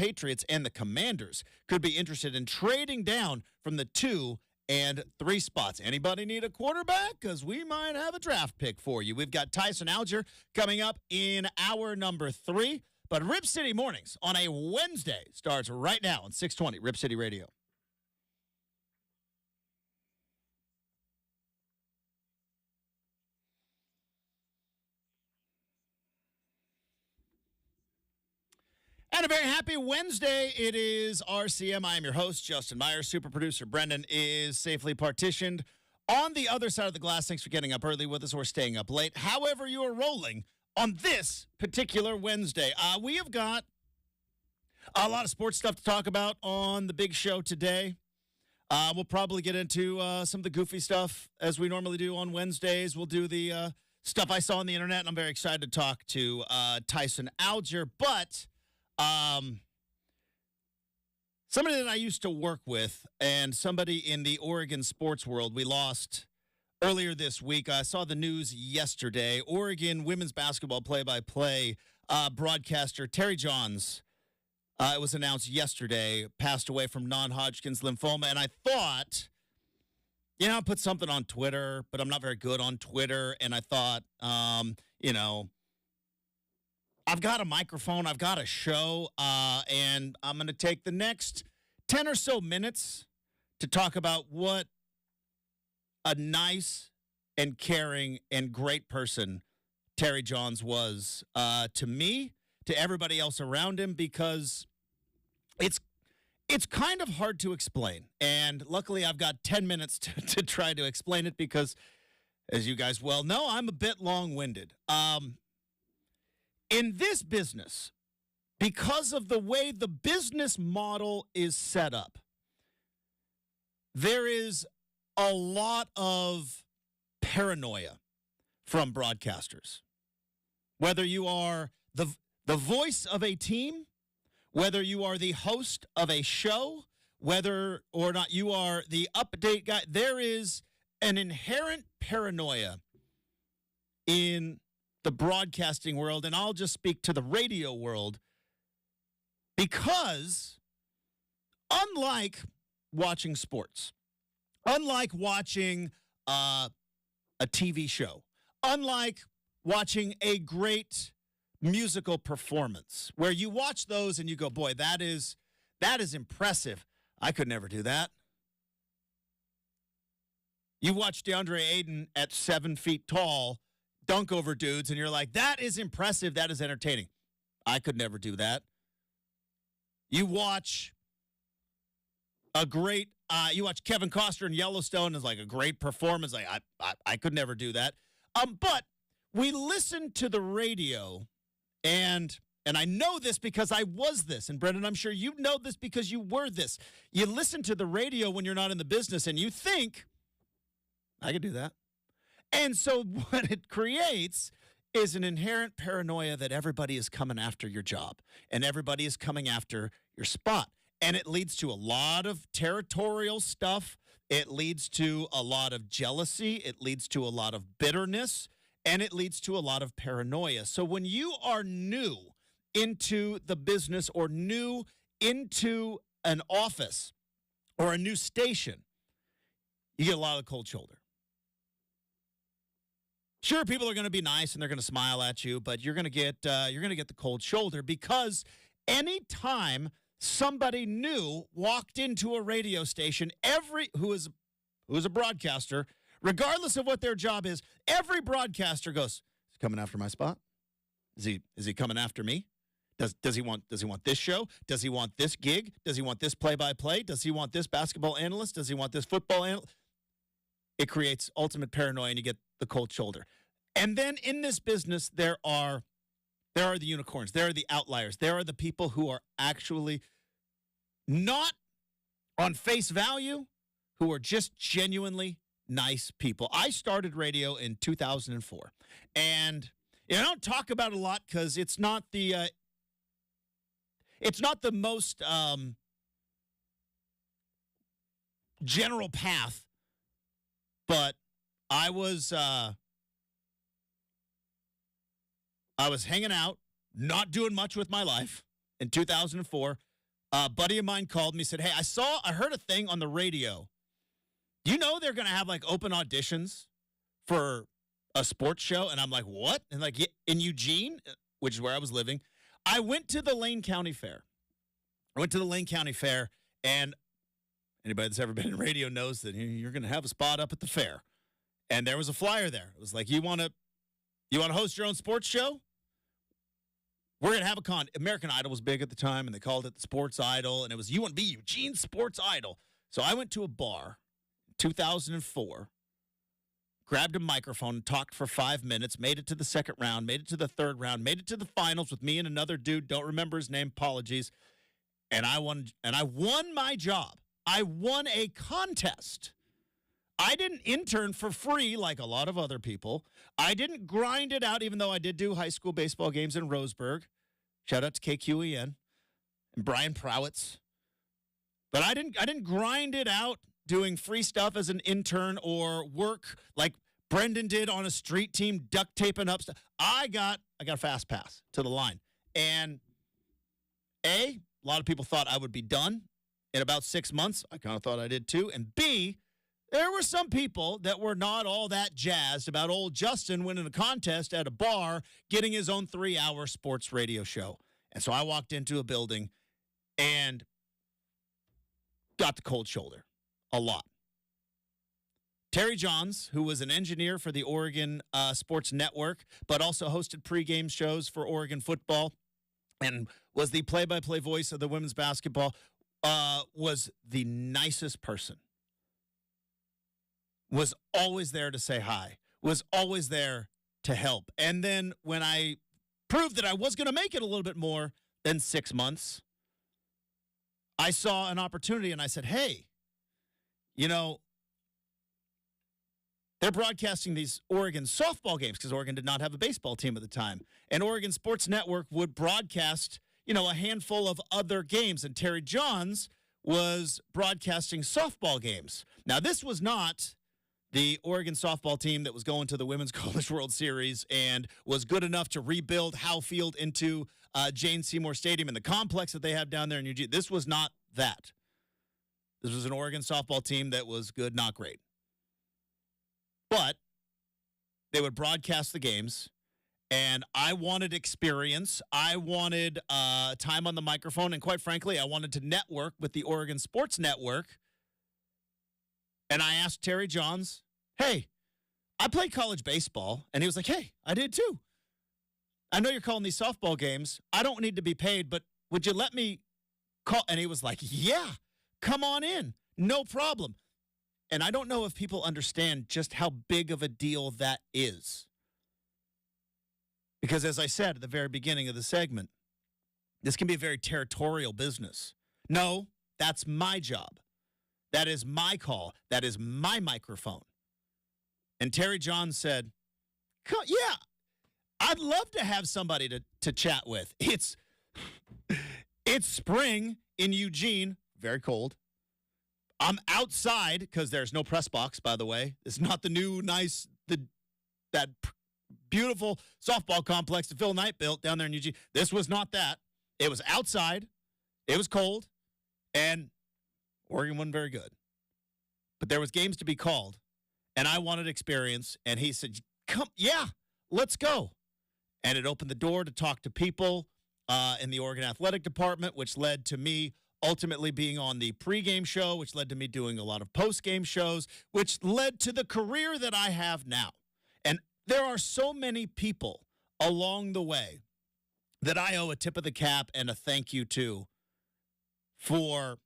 Patriots and the Commanders could be interested in trading down from the 2 and 3 spots. Anybody need a quarterback? Because we might have a draft pick for you. We've got Tyson Alger coming up in hour number 3. But Rip City Mornings on a Wednesday starts right now on 620 Rip City Radio. And a very happy Wednesday. It is RCM. I am your host, Justin Myers. Super producer Brenden is safely partitioned on the other side of the glass. Thanks for getting up early with us or staying up late. However you are rolling on this particular Wednesday. We have got a lot of sports stuff to talk about on the big show today. We'll probably get into some of the goofy stuff as we normally do on Wednesdays. We'll do the stuff I saw on the internet, and I'm very excited to talk to Tyson Alger. But somebody that I used to work with and somebody in the Oregon sports world we lost earlier this week. I saw the news yesterday. Oregon women's basketball play-by-play broadcaster Terry Johns, it was announced yesterday, passed away from non-Hodgkin's lymphoma. And I thought, I put something on Twitter, but I'm not very good on Twitter. And I thought, I've got a microphone, I've got a show, and I'm going to take the next 10 or so minutes to talk about what a nice and caring and great person Terry Johns was to me, to everybody else around him, because it's kind of hard to explain. And luckily, I've got 10 minutes to try to explain it because, as you guys well know, I'm a bit long-winded. In this business, because of the way the business model is set up, there is a lot of paranoia from broadcasters. Whether you are the voice of a team, whether you are the host of a show, whether or not you are the update guy, there is an inherent paranoia in the broadcasting world, and I'll just speak to the radio world, because unlike watching sports, unlike watching a TV show, unlike watching a great musical performance where you watch those and you go, boy, that is impressive. I could never do that. You watch DeAndre Ayton at 7 feet tall dunk over dudes and you're like, that is impressive. That is entertaining. I could never do that. You watch you watch Kevin Costner in Yellowstone as like a great performance. Like I could never do that. But we listen to the radio, and I know this because I was this. And Brenden, I'm sure you know this because you were this. You listen to the radio when you're not in the business, and you think, I could do that. And so what it creates is an inherent paranoia that everybody is coming after your job, and everybody is coming after your spot. And it leads to a lot of territorial stuff. It leads to a lot of jealousy. It leads to a lot of bitterness. And it leads to a lot of paranoia. So when you are new into the business or new into an office or a new station, you get a lot of cold shoulder. Sure, people are going to be nice and they're going to smile at you, but you're going to get the cold shoulder, because anytime somebody new walked into a radio station, who is a broadcaster, regardless of what their job is, every broadcaster goes, is he coming after my spot? Is he coming after me? Does he want this show? Does he want this gig? Does he want this play-by-play? Does he want this basketball analyst? Does he want this football analyst? It creates ultimate paranoia, and you get the cold shoulder. And then in this business, there are the unicorns. There are the outliers. There are the people who are actually not on face value, who are just genuinely nice people. I started radio in 2004. And I don't talk about it a lot because it's not the most general path. But I was hanging out, not doing much with my life in 2004, A buddy of mine called me, said, hey, I heard a thing on the radio. You know they're going to have like open auditions for a sports show? And I'm like, what? And like, in Eugene, which is where I was living, I went to the Lane County Fair. And anybody that's ever been in radio knows that you're going to have a spot up at the fair. And there was a flyer there. It was like, you want to host your own sports show? We're going to have a American Idol was big at the time, and they called it the Sports Idol, and it was UNB Eugene Sports Idol. So I went to a bar in 2004, grabbed a microphone and talked for 5 minutes, made it to the second round, made it to the third round, made it to the finals with me and another dude, don't remember his name, apologies. And I won my job. I won a contest. I didn't intern for free like a lot of other people. I didn't grind it out, even though I did do high school baseball games in Roseburg. Shout out to KQEN and Brian Prowitz. But I didn't grind it out doing free stuff as an intern or work like Brenden did on a street team, duct taping up stuff. I got a fast pass to the line. And A, a lot of people thought I would be done in about 6 months. I kind of thought I did too. And B, there were some people that were not all that jazzed about old Justin winning a contest at a bar, getting his own 3-hour sports radio show. And so I walked into a building and got the cold shoulder a lot. Terry Johns, who was an engineer for the Oregon Sports Network, but also hosted pregame shows for Oregon football and was the play-by-play voice of the women's basketball, was the nicest person. Was always there to say hi, was always there to help. And then when I proved that I was going to make it a little bit more than 6 months, I saw an opportunity and I said, hey, they're broadcasting these Oregon softball games because Oregon did not have a baseball team at the time. And Oregon Sports Network would broadcast, a handful of other games. And Terry Johns was broadcasting softball games. Now, this was not the Oregon softball team that was going to the Women's College World Series and was good enough to rebuild Howe Field into Jane Seymour Stadium and the complex that they have down there in Eugene. This was not that. This was an Oregon softball team that was good, not great. But they would broadcast the games, and I wanted experience. I wanted time on the microphone, and quite frankly, I wanted to network with the Oregon Sports Network. And I asked Terry Johns, hey, I played college baseball. And he was like, hey, I did too. I know you're calling these softball games. I don't need to be paid, but would you let me call? And he was like, yeah, come on in. No problem. And I don't know if people understand just how big of a deal that is. Because as I said at the very beginning of the segment, this can be a very territorial business. No, that's my job. That is my call. That is my microphone. And Terry Johns said, yeah, I'd love to have somebody to chat with. It's spring in Eugene, very cold. I'm outside because there's no press box, by the way. It's not the new, nice, that beautiful softball complex that Phil Knight built down there in Eugene. This was not that. It was outside. It was cold. And Oregon wasn't very good. But there was games to be called, and I wanted experience. And he said, let's go. And it opened the door to talk to people in the Oregon Athletic Department, which led to me ultimately being on the pregame show, which led to me doing a lot of postgame shows, which led to the career that I have now. And there are so many people along the way that I owe a tip of the cap and a thank you to for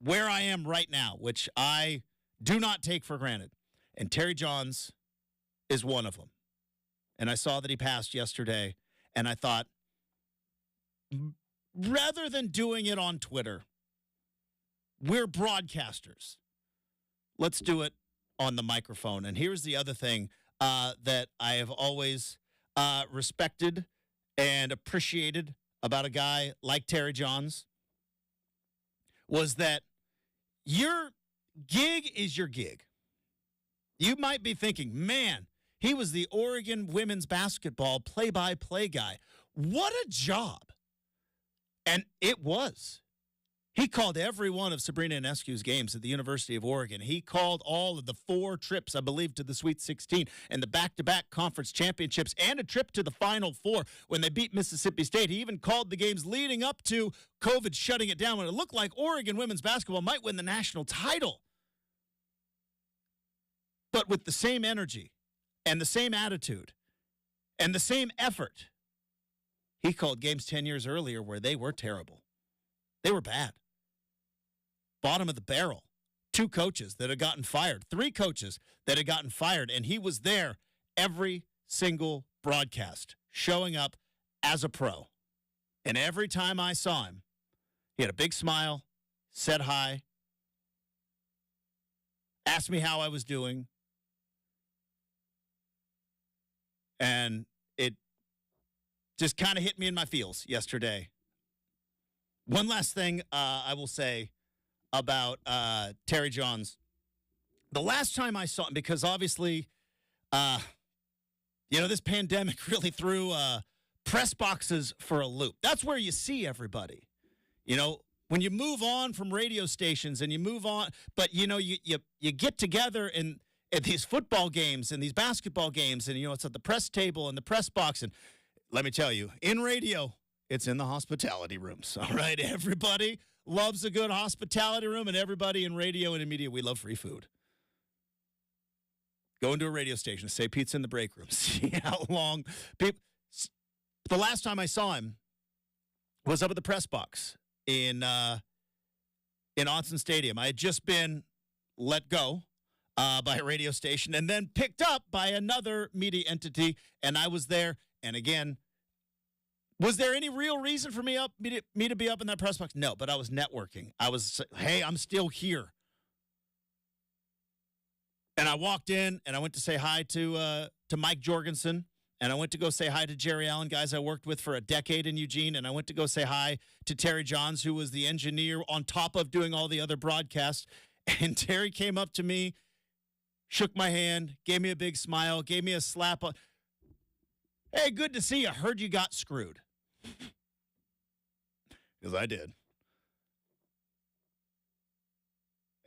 where I am right now, which I do not take for granted. And Terry Johns is one of them. And I saw that he passed yesterday, and I thought, rather than doing it on Twitter, we're broadcasters. Let's do it on the microphone. And here's the other thing that I have always respected and appreciated about a guy like Terry Johns was that your gig is your gig. You might be thinking, man, he was the Oregon women's basketball play-by-play guy. What a job. And it was. He called every one of Sabrina Inescu's games at the University of Oregon. He called all of the 4 trips, I believe, to the Sweet 16 and the back-to-back conference championships and a trip to the Final Four when they beat Mississippi State. He even called the games leading up to COVID shutting it down when it looked like Oregon women's basketball might win the national title. But with the same energy and the same attitude and the same effort, he called games 10 years earlier where they were terrible. They were bad. Bottom of the barrel. 2 coaches that had gotten fired. 3 coaches that had gotten fired. And he was there every single broadcast, showing up as a pro. And every time I saw him, he had a big smile, said hi, asked me how I was doing. And it just kind of hit me in my feels yesterday. One last thing I will say about Terry Johns. The last time I saw him, because obviously, this pandemic really threw press boxes for a loop. That's where you see everybody. When you move on from radio stations and you move on, but, you get together at these football games and these basketball games and, it's at the press table and the press box. And let me tell you, in radio, it's in the hospitality rooms, all right? Everybody loves a good hospitality room, and everybody in radio and in media, we love free food. Go into a radio station, say pizza in the break room, see how long people. The last time I saw him was up at the press box in Autzen Stadium. I had just been let go by a radio station and then picked up by another media entity, and I was there. And again, was there any real reason for me to be up in that press box? No, but I was networking. I was, hey, I'm still here. And I walked in, and I went to say hi to Mike Jorgensen, and I went to go say hi to Jerry Allen, guys I worked with for a decade in Eugene, and I went to go say hi to Terry Johns, who was the engineer on top of doing all the other broadcasts. And Terry came up to me, shook my hand, gave me a big smile, gave me a slap on. Hey, good to see you. Heard you got screwed. Because I did.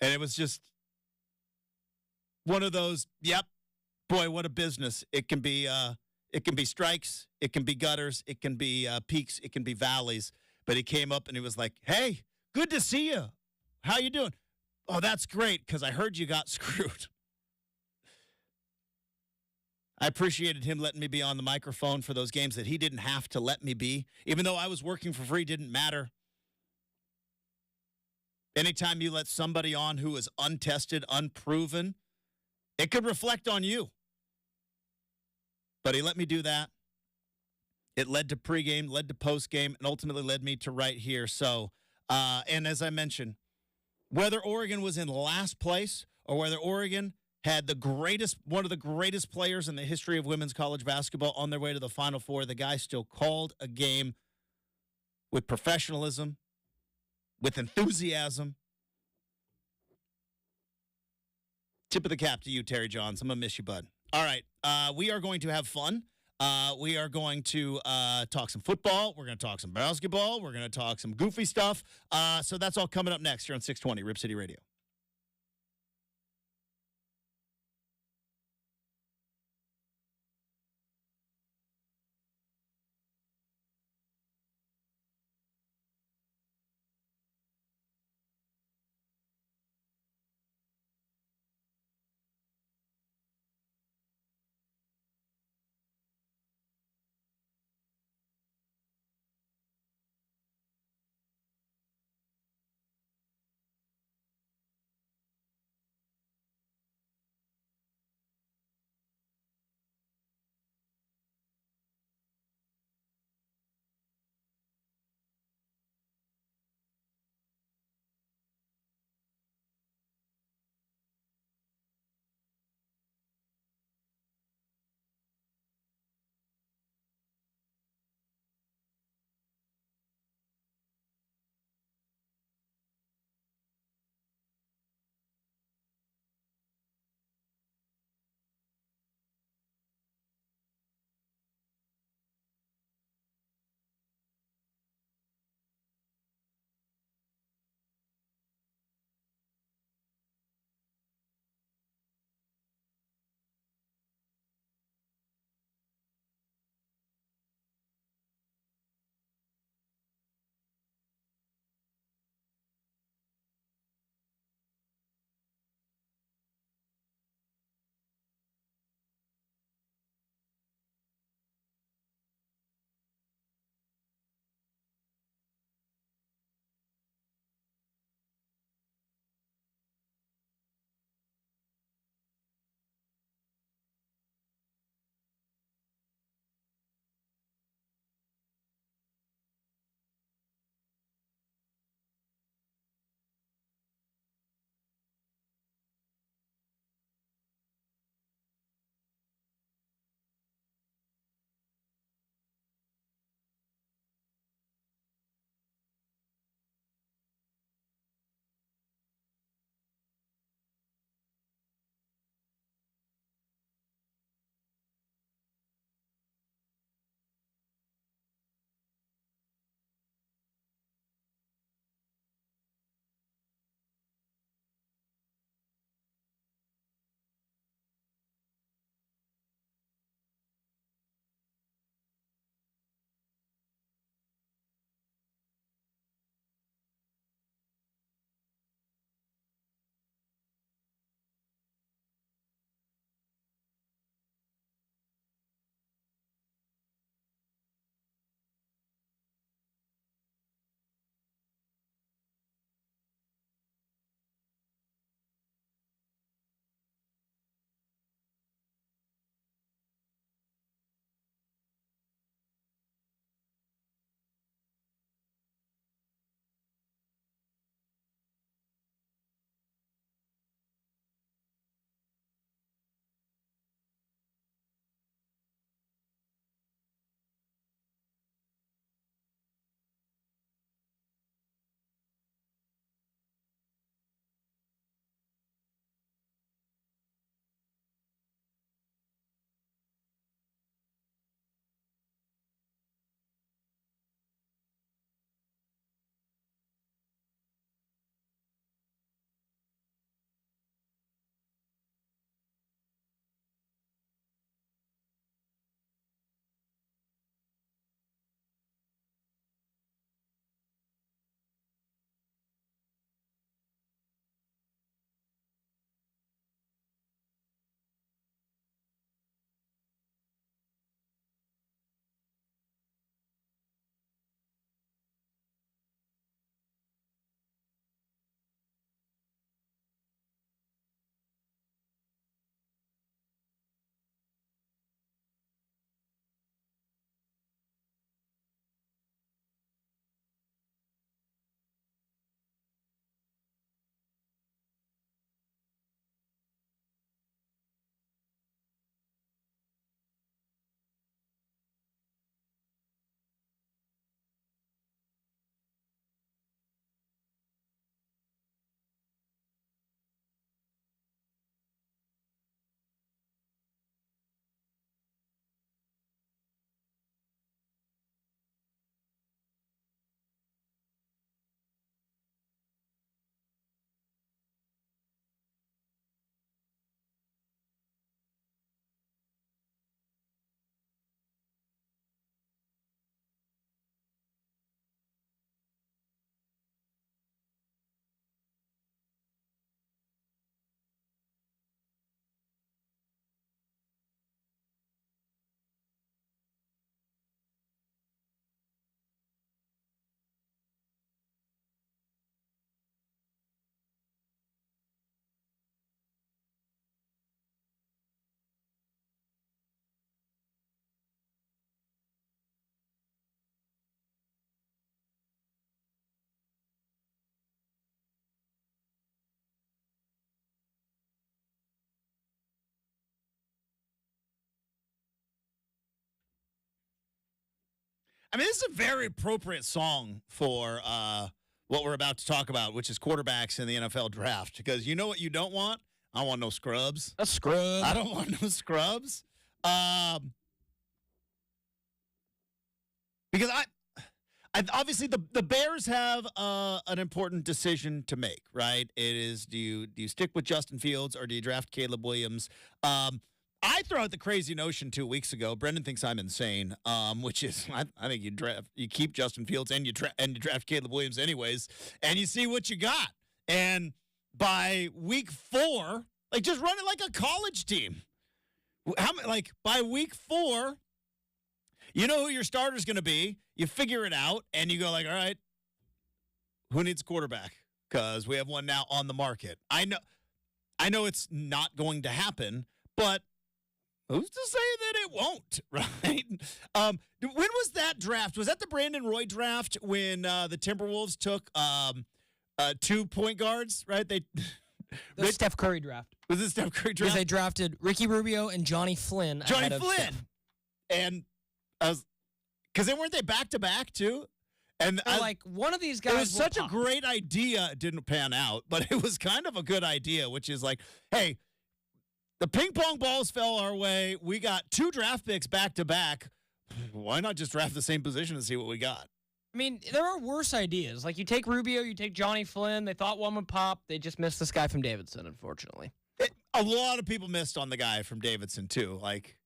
And it was just one of those, yep, boy, what a business. It can be strikes, it can be gutters, it can be peaks, it can be valleys. But he came up and he was like, hey, good to see you. How you doing? Oh, that's great, because I heard you got screwed. I appreciated him letting me be on the microphone for those games that he didn't have to let me be. Even though I was working for free, didn't matter. Anytime you let somebody on who is untested, unproven, it could reflect on you. But he let me do that. It led to pregame, led to postgame, and ultimately led me to right here. So, and as I mentioned, whether Oregon was in last place or whether Oregon had one of the greatest players in the history of women's college basketball on their way to the Final Four, the guy still called a game with professionalism, with enthusiasm. Tip of the cap to you, Terry Johns. I'm going to miss you, bud. All right. We are going to have fun. We are going to talk some football. We're going to talk some basketball. We're going to talk some goofy stuff. So that's all coming up next here on 620 Rip City Radio. I mean, this is a very appropriate song for what we're about to talk about, which is quarterbacks in the NFL draft. Because you know what you don't want? I don't want no scrubs. A scrub. I don't want no scrubs. Because I obviously the Bears have an important decision to make, right? It is, do you stick with Justin Fields or do you draft Caleb Williams? I threw out the crazy notion 2 weeks ago. Brenden thinks I'm insane, which is I think you keep Justin Fields and you draft Caleb Williams anyways, and you see what you got. And by week 4, like just run it like a college team. By week 4, you know who your starter's going to be. You figure it out, and you go like, all right, who needs a quarterback? Because we have one now on the market. I know it's not going to happen, but who's to say that it won't, right? When was that draft? Was that the Brandon Roy draft when the Timberwolves took 2 point guards, right? The Steph Curry draft. Was it Steph Curry draft? Because they drafted Ricky Rubio and Johnny Flynn. And because weren't they back-to-back, too? And one of these guys. It was such a great idea. It didn't pan out, but it was kind of a good idea, which is like, hey, the ping pong balls fell our way. We got 2 draft picks back-to-back. Why not just draft the same position and see what we got? I mean, there are worse ideas. Like, you take Rubio, you take Johnny Flynn. They thought one would pop. They just missed this guy from Davidson, unfortunately. A lot of people missed on the guy from Davidson, too. Like,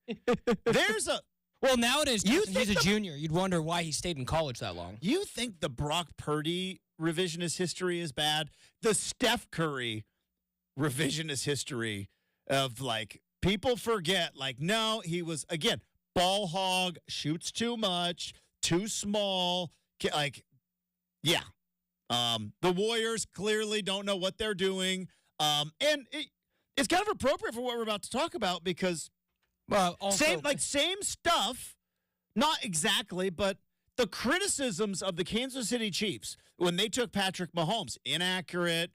there's a... Well, nowadays, he's a junior. You'd wonder why he stayed in college that long. You think the Brock Purdy revisionist history is bad? The Steph Curry revisionist history of, like, people forget, like, no, he was, again, ball hog, shoots too much, too small, like, yeah. The Warriors clearly don't know what they're doing. And it's kind of appropriate for what we're about to talk about because same stuff, not exactly, but the criticisms of the Kansas City Chiefs when they took Patrick Mahomes, inaccurate,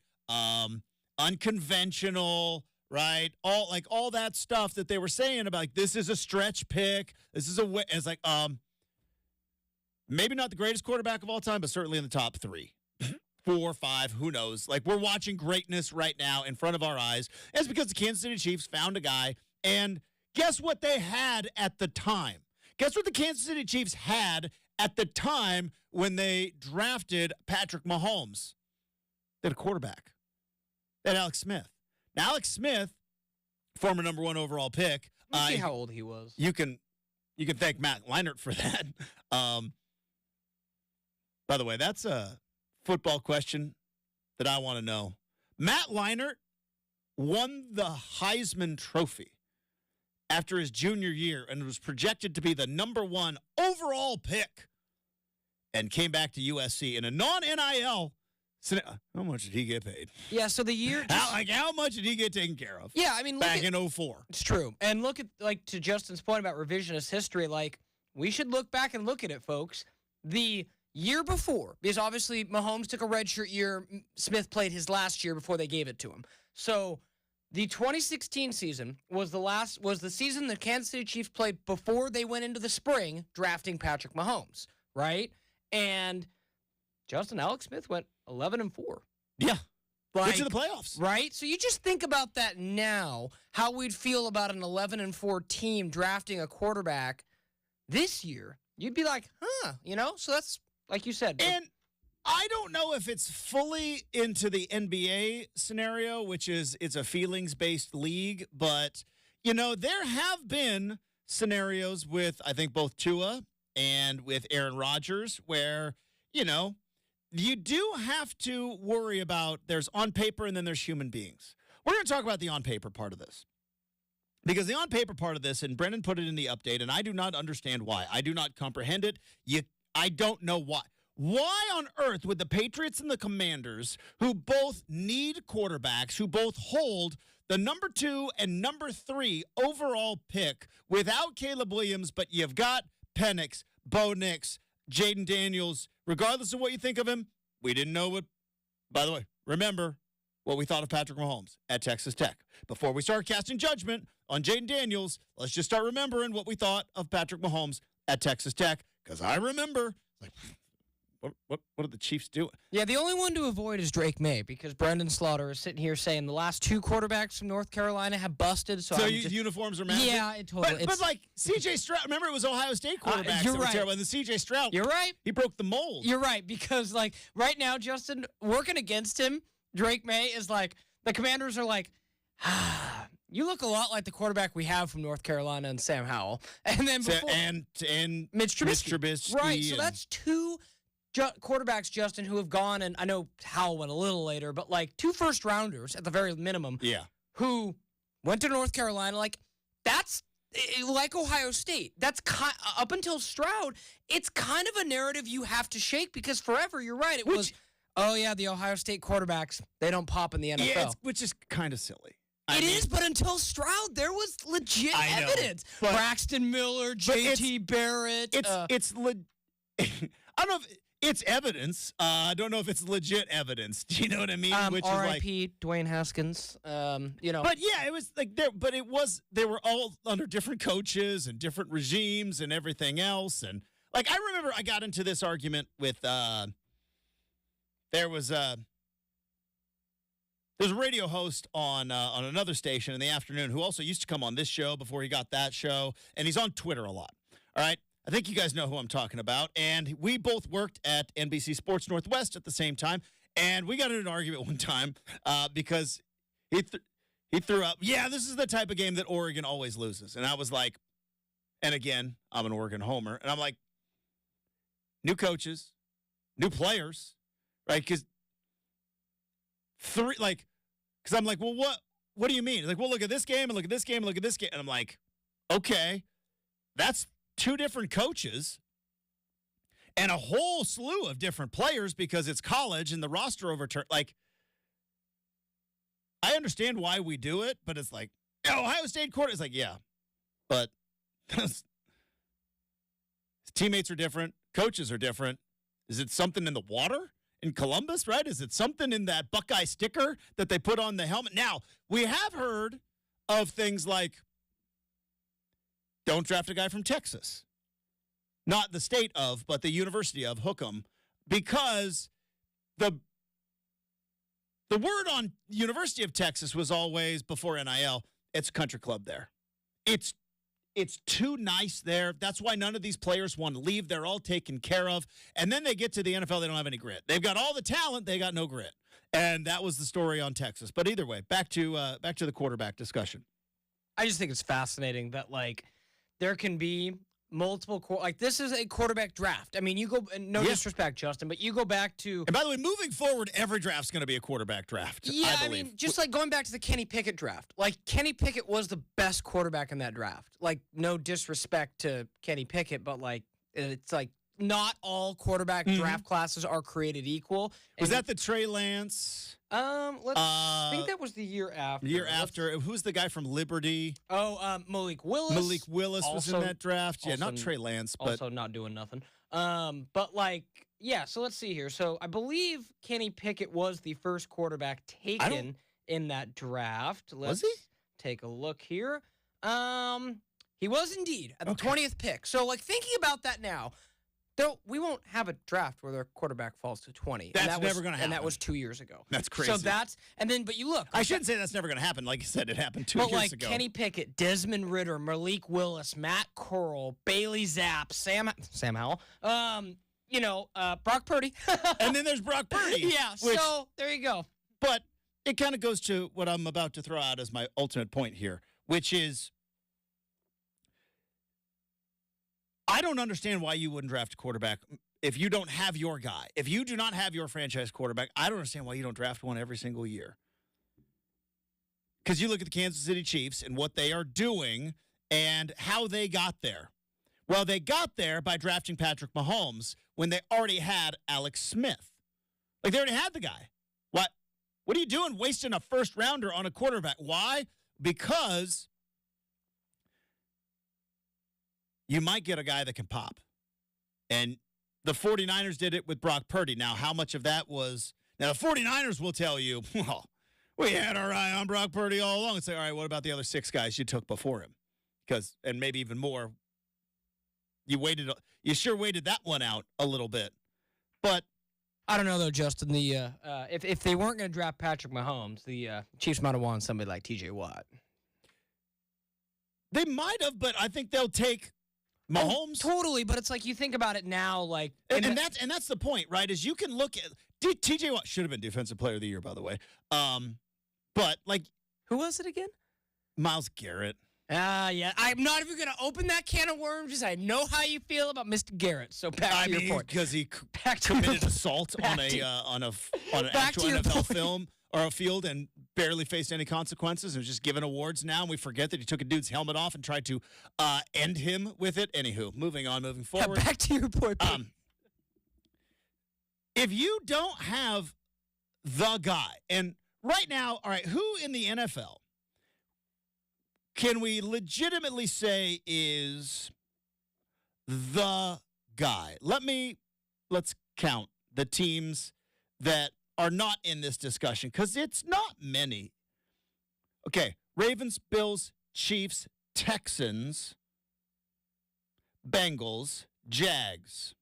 unconventional, right? All that stuff that they were saying about like, this is a stretch pick. This is it's like maybe not the greatest quarterback of all time, but certainly in the top 3. 4, 5, who knows? Like, we're watching greatness right now in front of our eyes. And it's because the Kansas City Chiefs found a guy, and guess what they had at the time? Guess what the Kansas City Chiefs had at the time when they drafted Patrick Mahomes? They had a quarterback. They had Alex Smith. Now, Alex Smith, former number 1 overall pick. Let's see how old he was. You can thank Matt Leinart for that. By the way, that's a football question that I want to know. Matt Leinart won the Heisman Trophy after his junior year and was projected to be the number 1 overall pick and came back to USC in a non-NIL. How much did he get paid? Yeah, so the year... How much did he get taken care of? Yeah, I mean... Back in 2004. It's true. And look at, like, to Justin's point about revisionist history, like, we should look back and look at it, folks. The year before, because obviously Mahomes took a redshirt year, Smith played his last year before they gave it to him. So the 2016 season was the season the Kansas City Chiefs played before they went into the spring drafting Patrick Mahomes, right? And Alex Smith went 11-4. Yeah. Went to the playoffs. Right? So you just think about that now, how we'd feel about an 11-4 team drafting a quarterback this year. You'd be like, so that's, like you said. And I don't know if it's fully into the NBA scenario, which is it's a feelings-based league, but, there have been scenarios with, I think, both Tua and with Aaron Rodgers where, you do have to worry about there's on paper and then there's human beings. We're going to talk about the on paper part of this. Because the on paper part of this, and Brenden put it in the update, and I do not understand why. I do not comprehend it. I don't know why. Why on earth would the Patriots and the Commanders, who both need quarterbacks, who both hold the number 2 and number 3 overall pick without Caleb Williams, but you've got Penix, Bo Nix, Jaden Daniels, regardless of what you think of him, we didn't know what, by the way, remember what we thought of Patrick Mahomes at Texas Tech. Before we start casting judgment on Jaden Daniels, let's just start remembering what we thought of Patrick Mahomes at Texas Tech, Because I remember, like, what are the Chiefs doing? Yeah, the only one to avoid is Drake May because Brenden Slaughter is sitting here saying the last 2 quarterbacks from North Carolina have busted. So uniforms are massive? Yeah, it totally. But like C.J. Stroud, remember it was Ohio State quarterbacks you're that were right. terrible. And the C.J. Stroud, you're right. He broke the mold. You're right because like right now, Justin, working against him, Drake May is like the Commanders are like, you look a lot like the quarterback we have from North Carolina and Sam Howell, and then before and Mitch Trubisky. Right, so that's 2 quarterbacks, Justin, who have gone, and I know Howell went a little later, but like 2 first-rounders at the very minimum. Yeah. Who went to North Carolina. Like that's like Ohio State. That's up until Stroud. It's kind of a narrative you have to shake because forever, you're right. It was, oh yeah, the Ohio State quarterbacks, they don't pop in the NFL. Yeah, which is kind of silly. It is, but until Stroud, there was legit evidence. Braxton Miller, J.T. Barrett. It's I don't know if it's evidence. I don't know if it's legit evidence. Do you know what I mean? Which R.I.P. Is like, Dwayne Haskins. You know. But yeah, it was like they were all under different coaches and different regimes and everything else. And like I remember I got into this argument with there's a radio host on another station in the afternoon who also used to come on this show before he got that show, and he's on Twitter a lot. All right? I think you guys know who I'm talking about, and we both worked at NBC Sports Northwest at the same time, and we got in an argument one time because he threw up, yeah, this is the type of game that Oregon always loses. And I was like, and again, I'm an Oregon homer, and I'm like, new coaches, new players, right? Because I'm like, well, what do you mean? Like, well, look at this game and look at this game and look at this game. And I'm like, okay, that's 2 different coaches and a whole slew of different players because it's college and the roster overturned. Like, I understand why we do it, but it's like, Ohio State quarter. It's like, yeah, but teammates are different. Coaches are different. Is it something in the water in Columbus, right? Is it something in that Buckeye sticker that they put on the helmet? Now, we have heard of things like don't draft a guy from Texas. Not the state of, but the University of, hook 'em, because the word on University of Texas was always, before NIL, it's a country club there. It's too nice there. That's why none of these players want to leave. They're all taken care of. And then they get to the NFL, they don't have any grit. They've got all the talent, they got no grit. And that was the story on Texas. But either way, back to the quarterback discussion. I just think it's fascinating that, like, there can be multiple this is a quarterback draft. I mean, you go, no disrespect, Justin, but you go back to. And by the way, moving forward, every draft's going to be a quarterback draft. Yeah, I mean, just like going back to the Kenny Pickett draft. Like, Kenny Pickett was the best quarterback in that draft. Like, no disrespect to Kenny Pickett, but like, it's like not all quarterback draft classes are created equal. Was that the Trey Lance? I think that was the year after. Who's the guy from Liberty? Malik Willis. Malik Willis was in that draft. Yeah, not Trey Lance, but also not doing nothing. But like, yeah. So let's see here. So I believe Kenny Pickett was the first quarterback taken in that draft. Was he? Take a look here. He was indeed at the 20th pick. So like thinking about that now. Though we won't have a draft where their quarterback falls to 20. That's never going to happen. And that was 2 years ago. That's crazy. So but you look. I shouldn't say that's never going to happen. Like you said, it happened 2 years ago. But like Kenny Pickett, Desmond Ridder, Malik Willis, Matt Corral, Bailey Zapp, Sam Howell, Brock Purdy. And then there's Brock Purdy. Yeah, so there you go. But it kind of goes to what I'm about to throw out as my ultimate point here, which is I don't understand why you wouldn't draft a quarterback if you don't have your guy. If you do not have your franchise quarterback, I don't understand why you don't draft one every single year. Because you look at the Kansas City Chiefs and what they are doing and how they got there. Well, they got there by drafting Patrick Mahomes when they already had Alex Smith. Like, they already had the guy. What are you doing wasting a first rounder on a quarterback? Why? Because you might get a guy that can pop. And the 49ers did it with Brock Purdy. Now, how much of that was... Now, the 49ers will tell you, well, we had our eye on Brock Purdy all along. And say, all right, what about the other 6 guys you took before him? And maybe even more. You sure waited that one out a little bit. But I don't know though, Justin. The if they weren't going to draft Patrick Mahomes, the Chiefs might have wanted somebody like T.J. Watt. they might have, but I think they'll take Mahomes. Oh, totally, but it's like you think about it now, like And that's the point, right? Is you can look at T.J. Watt should have been Defensive Player of the Year, by the way. But like, who was it again? Myles Garrett. Yeah. I'm not even going to open that can of worms because I know how you feel about Mr. Garrett. So back to your point. Because he Back to committed your- assault on an Back actual to your NFL point. film or a field and barely faced any consequences and was just given awards now. And we forget that he took a dude's helmet off and tried to end him with it. Anywho, moving forward. Back to your point. If you don't have the guy, and right now, all right, who in the NFL can we legitimately say is the guy? Let's count the teams that are not in this discussion because it's not many. Okay, Ravens, Bills, Chiefs, Texans, Bengals, Jags,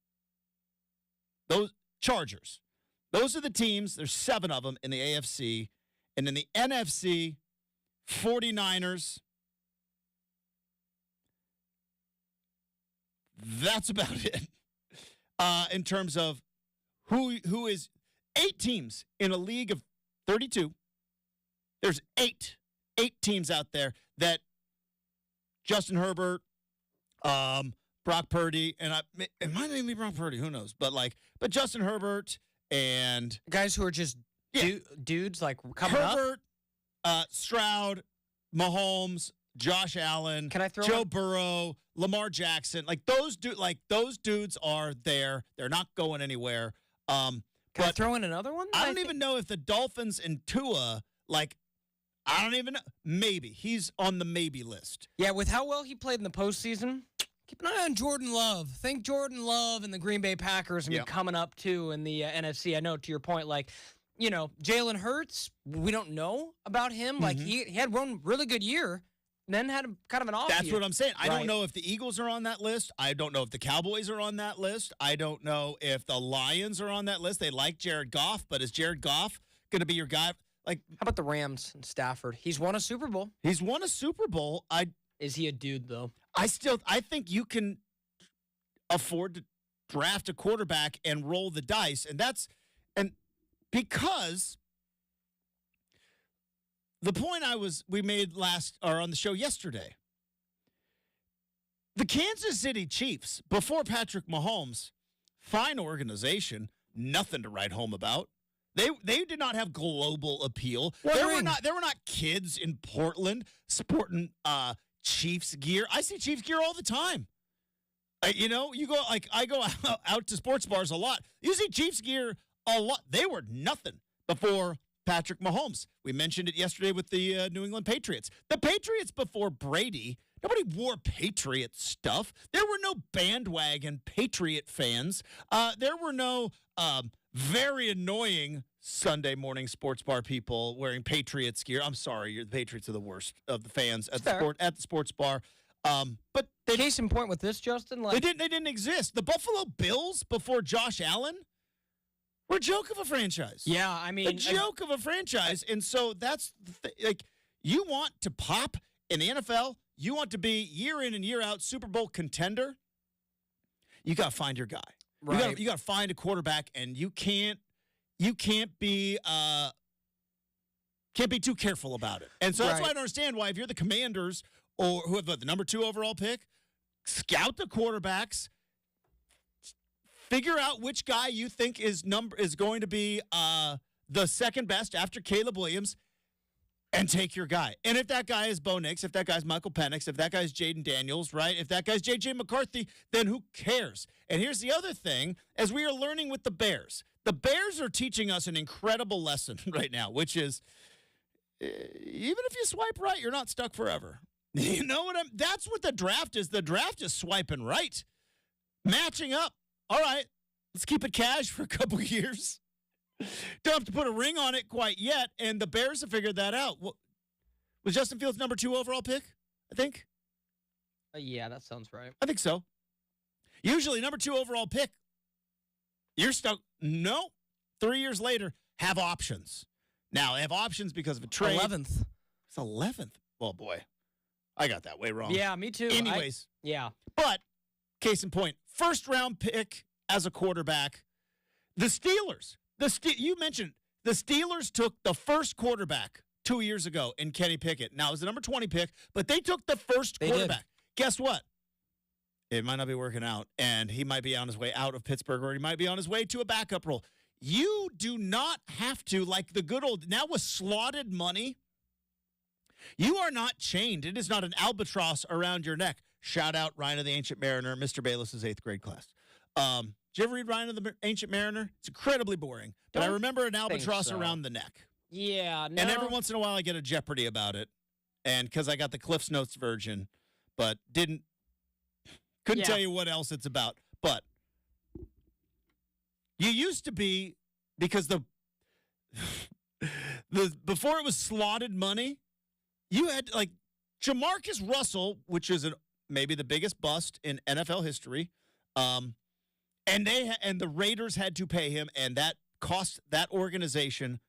those Chargers. Those are the teams. There's 7 of them in the AFC. And in the NFC, 49ers. That's about it. In terms of who is 8 teams in a league of 32. There's 8 teams out there that Justin Herbert, Brock Purdy, and it might even be Brock Purdy, who knows? But Justin Herbert and guys who are just dudes like coming Herbert, Stroud, Mahomes, Josh Allen, Can I throw Joe Burrow, Lamar Jackson, those dudes are there. They're not going anywhere. Can I throw in another one? I don't even know if the Dolphins and Tua, I don't even know. Maybe. He's on the maybe list. Yeah, with how well he played in the postseason, keep an eye on Jordan Love. Think Jordan Love and the Green Bay Packers are coming up, too, in the NFC. I know, to your point, Jalen Hurts, we don't know about him. Mm-hmm. He had one really good year, then had kind of an off That's year. what I'm saying. I Right. don't know if the Eagles are on that list. I don't know if the Cowboys are on that list. I don't know if the Lions are on that list. They like Jared Goff, but is Jared Goff going to be your guy? How about the Rams and Stafford? He's won a Super Bowl. He's won a Super Bowl. Is he a dude, though? I think you can afford to draft a quarterback and roll the dice. And because the point we made on the show yesterday, the Kansas City Chiefs, before Patrick Mahomes, fine organization, nothing to write home about. They did not have global appeal. There were not kids in Portland sporting Chiefs gear. I see Chiefs gear all the time. You go I go out to sports bars a lot. You see Chiefs gear a lot. They were nothing before Patrick Mahomes. We mentioned it yesterday with the New England Patriots. The Patriots before Brady, nobody wore Patriot stuff. There were no bandwagon Patriot fans. There were no very annoying Sunday morning sports bar people wearing Patriots gear. I'm sorry, the Patriots are the worst of the fans at the sports bar. But Case in point with this, Justin, they didn't exist. The Buffalo Bills before Josh Allen were a joke of a franchise. Yeah, I mean, a joke of a franchise. And so that's you want to pop in the NFL. You want to be year in and year out Super Bowl contender. You got to find your guy. Right. You got to find a quarterback, and you can't be too careful about it. And so that's why I don't understand why if you're the Commanders or who have the number 2 overall pick, scout the quarterbacks, figure out which guy you think is going to be the second best after Caleb Williams, and take your guy. And if that guy is Bo Nix, if that guy's Michael Penix, if that guy's Jaden Daniels, right? If that guy's J.J. McCarthy, then who cares? And here's the other thing, as we are learning with the Bears are teaching us an incredible lesson right now, which is even if you swipe right, you're not stuck forever. You know what that's what the draft is. The draft is swiping right. Matching up. All right, let's keep it cash for a couple of years. Don't have to put a ring on it quite yet, and the Bears have figured that out. Was Justin Fields number 2 overall pick, I think? yeah, that sounds right. I think so. Usually, number 2 overall pick, you're stuck. No. 3 years later, have options. Now, they have options because of a trade. 11th. It's 11th. Oh, boy. I got that way wrong. Yeah, me too. Anyways. Yeah. But, case in point, first-round pick as a quarterback. The Steelers. You mentioned the Steelers took the first quarterback 2 years ago in Kenny Pickett. Now, it was the number 20 pick, but they took the first quarterback. Guess what? It might not be working out, and he might be on his way out of Pittsburgh, or he might be on his way to a backup role. You do not have to, like the good old, now with slotted money, you are not chained. It is not an albatross around your neck. Shout out Ryan of the Ancient Mariner, Mr. Bayless's 8th grade class. Did you ever read Ryan of the Ancient Mariner? It's incredibly boring, but I remember an albatross around the neck. Yeah, no. And every once in a while I get a Jeopardy about it, and because I got the Cliff's Notes version, but couldn't tell you what else it's about. But you used to be, because the before it was slotted money, you had like Jamarcus Russell, which is maybe the biggest bust in NFL history, and the Raiders had to pay him, and that cost that organization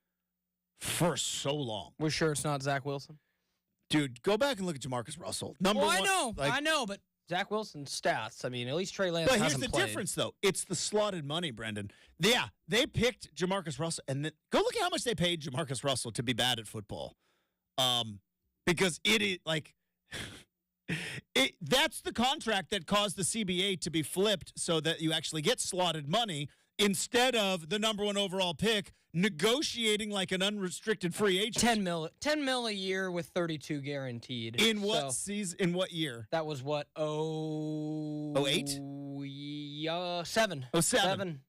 for so long. We're sure it's not Zach Wilson? Dude, go back and look at Jamarcus Russell. I know, but Zach Wilson's stats. I mean, at least Trey Lance hasn't played. But here's the difference, though. It's the slotted money, Brenden. Yeah, they picked Jamarcus Russell, and then go look at how much they paid Jamarcus Russell to be bad at football. Because it is like that's the contract that caused the CBA to be flipped so that you actually get slotted money instead of the number 1 overall pick negotiating like an unrestricted free agent. 10 mil a year with 32 guaranteed. In what season? In what year? That was what? 08? Yeah, 7. 07.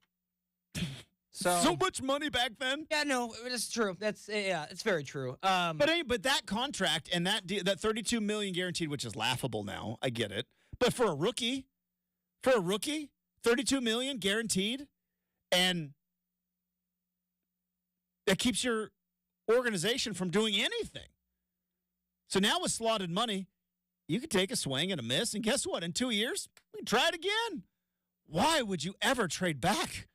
So much money back then. Yeah, no, it's true. It's very true. But that contract and that $32 million guaranteed, which is laughable now. I get it. But for a rookie, $32 million guaranteed, and that keeps your organization from doing anything. So now with slotted money, you could take a swing and a miss, and guess what? In 2 years, we can try it again. Why would you ever trade back?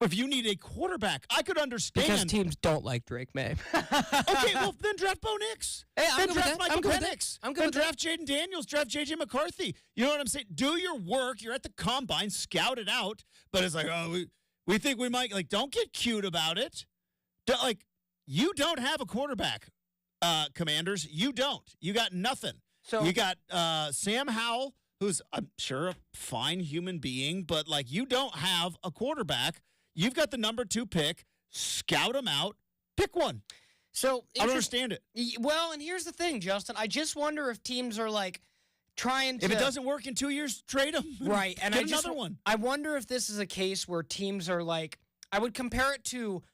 If you need a quarterback, I could understand. Because teams don't like Drake May. Okay, well, then draft Bo Nix. Hey, I'm then good draft with that. Michael I'm good Penix. I'm good then with draft Jaden Daniels, draft J.J. McCarthy. You know what I'm saying? Do your work. You're at the combine, scout it out. But it's like, oh, we think we might. Like, don't get cute about it. You don't have a quarterback, Commanders. You don't. You got nothing. So you got Sam Howell, who's, I'm sure, a fine human being, but, like, you don't have a quarterback. You've got the number 2 pick. Scout them out. Pick one. So I don't understand it. Well, and here's the thing, Justin. I just wonder if teams are like trying to. If it doesn't work in 2 years, trade them. Right, and get another one. I wonder if this is a case where teams are like. I would compare it to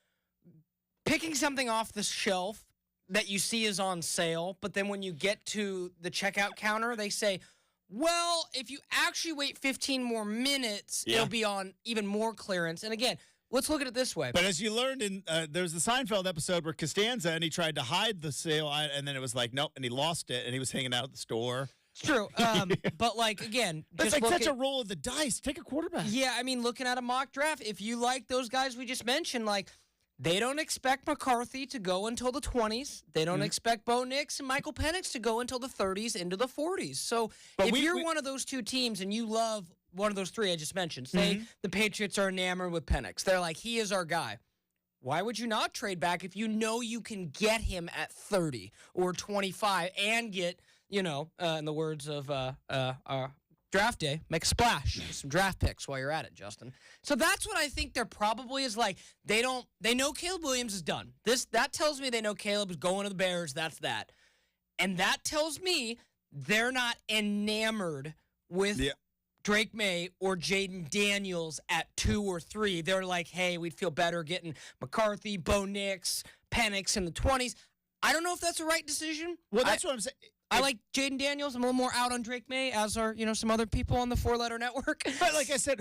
picking something off the shelf that you see is on sale, but then when you get to the checkout counter, they say, well, if you actually wait 15 more minutes, it'll be on even more clearance. And again, let's look at it this way. But as you learned in, there's the Seinfeld episode where Costanza, and he tried to hide the sale, and then it was like, nope, and he lost it, and he was hanging out at the store. It's true. But, like, again. It's like such a roll of the dice. Take a quarterback. Yeah, I mean, looking at a mock draft, if you like those guys we just mentioned, like, they don't expect McCarthy to go until the 20s. They don't expect Bo Nix and Michael Penix to go until the 30s into the 40s. So if you're one of those two teams and you love one of those three I just mentioned, say the Patriots are enamored with Penix. They're like, he is our guy. Why would you not trade back if you know you can get him at 30 or 25 and get, in the words of draft day, make a splash, some draft picks while you're at it, Justin. So that's what I think there probably is like. They know Caleb Williams is done. That tells me they know Caleb is going to the Bears. That's that. And that tells me they're not enamored with Drake May or Jaden Daniels at 2 or 3. They're like, hey, we'd feel better getting McCarthy, Bo Nix, Penix in the 20s. I don't know if that's the right decision. Well, that's what I'm saying. I like Jaden Daniels. I'm a little more out on Drake May, as are some other people on the 4-letter network. But like I said,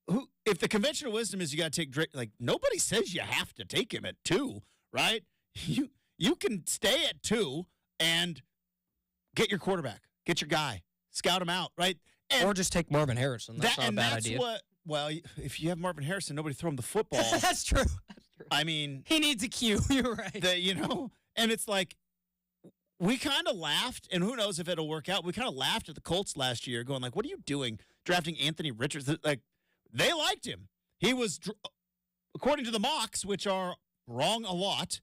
who? If the conventional wisdom is you got to take Drake, like nobody says you have to take him at 2, right? You can stay at 2 and get your quarterback, get your guy, scout him out, right? Or just take Marvin Harrison. That's not a bad idea. Well, if you have Marvin Harrison, nobody throw him the football. That's true. I mean, he needs a cue. You're right. And it's like, we kind of laughed, and who knows if it'll work out. We kind of laughed at the Colts last year, going like, what are you doing drafting Anthony Richardson? Like, they liked him. He was, according to the mocks, which are wrong a lot.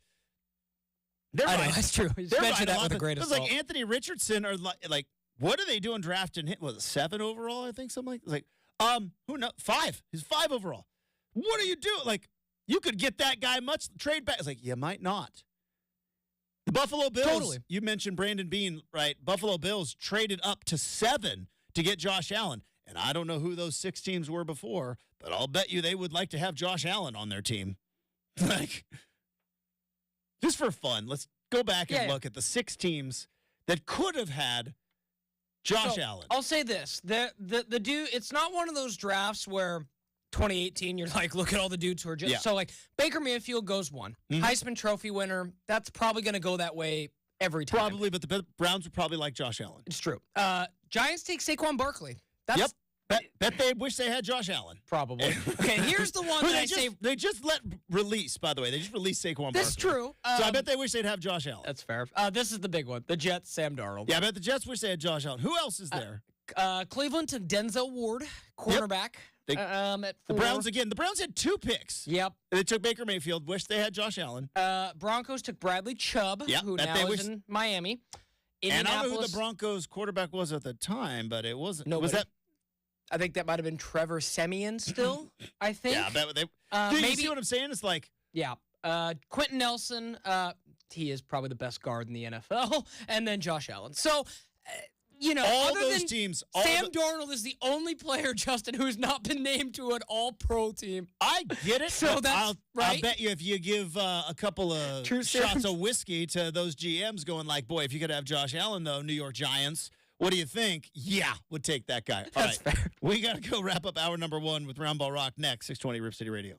They're I right. know, that's true. You mentioned that with the greatest. It was like Anthony Richardson or like, what are they doing drafting him? Was it 7 overall? I think something like. It's like, who knows? 5. He's 5 overall. What are you doing? Like, you could get that guy trade back. It's like, you might not. The Buffalo Bills. Totally. You mentioned Brenden Bean, right? Buffalo Bills traded up to 7 to get Josh Allen. And I don't know who those 6 teams were before, but I'll bet you they would like to have Josh Allen on their team. Like, just for fun, let's go back and look at the 6 teams that could have had Josh Allen. I'll say this. The dude, it's not one of those drafts where 2018, you're like, look at all the dudes who are just. So, like, Baker Mayfield goes 1. Mm-hmm. Heisman Trophy winner. That's probably going to go that way every time. Probably, but the Browns would probably like Josh Allen. It's true. Giants take Saquon Barkley. That's, Bet they wish they had Josh Allen. Probably. Okay, here's the one that they just let release, by the way. They just released Saquon Barkley. That's true. So I bet they wish they'd have Josh Allen. That's fair. This is the big one. The Jets, Sam Darnold. Yeah, I bet the Jets wish they had Josh Allen. Who else is there? Cleveland took Denzel Ward, cornerback. Yep. At 4. The Browns again. The Browns had 2 picks. Yep. They took Baker Mayfield. Wish they had Josh Allen. Broncos took Bradley Chubb, who now is in Miami. And I don't know who the Broncos quarterback was at the time, but it wasn't. Nobody. Was that? I think that might have been Trevor Siemian still, I think. Yeah, I bet they. Maybe, you see what I'm saying? It's like. Yeah. Quentin Nelson, he is probably the best guard in the NFL. And then Josh Allen. So, all other those than teams. Sam Darnold is the only player, Justin, who's not been named to an all-pro team. I get it. So that's right. I'll bet you if you give a couple of shots of whiskey to those GMs going like, boy, if you could have Josh Allen, though, New York Giants, what do you think? Yeah, would take that guy. All right. Fair. We got to go wrap up hour number 1 with Round Ball Rock next, 620 Rip City Radio.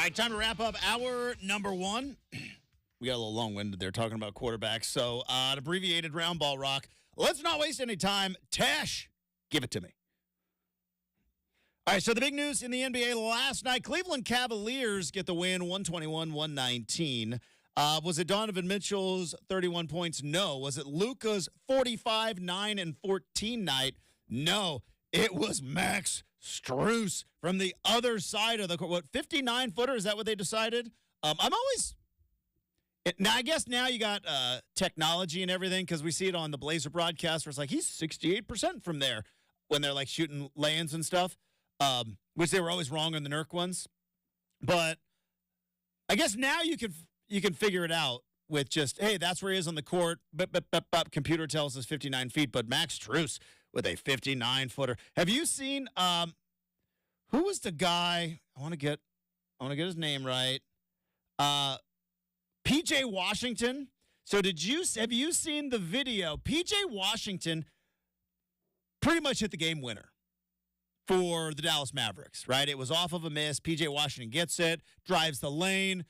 All right, time to wrap up hour number one. We got a little long-winded there talking about quarterbacks. So, an abbreviated round ball rock. Let's not waste any time. Tash, give it to me. All right, so the big news in the NBA last night, Cleveland Cavaliers get the win, 121-119. Was it Donovan Mitchell's 31 points? No. Was it Luka's 45, 9, and 14 night? No. It was Max Strus from the other side of the court. What, 59-footer? Is that what they decided? Now, I guess now you got technology and everything because we see it on the Blazer broadcast where it's like he's 68% from there when they're like shooting lay-ins and stuff, which they were always wrong on the Nurk ones. But I guess now you can figure it out with just, hey, that's where he is on the court. Computer tells us 59 feet, but Max Strus with a 59-footer. Have you seen who was the guy? I want to get his name right. PJ Washington. So have you seen the video? PJ Washington pretty much hit the game winner for the Dallas Mavericks, right? It was off of a miss. PJ Washington gets it, drives the lane,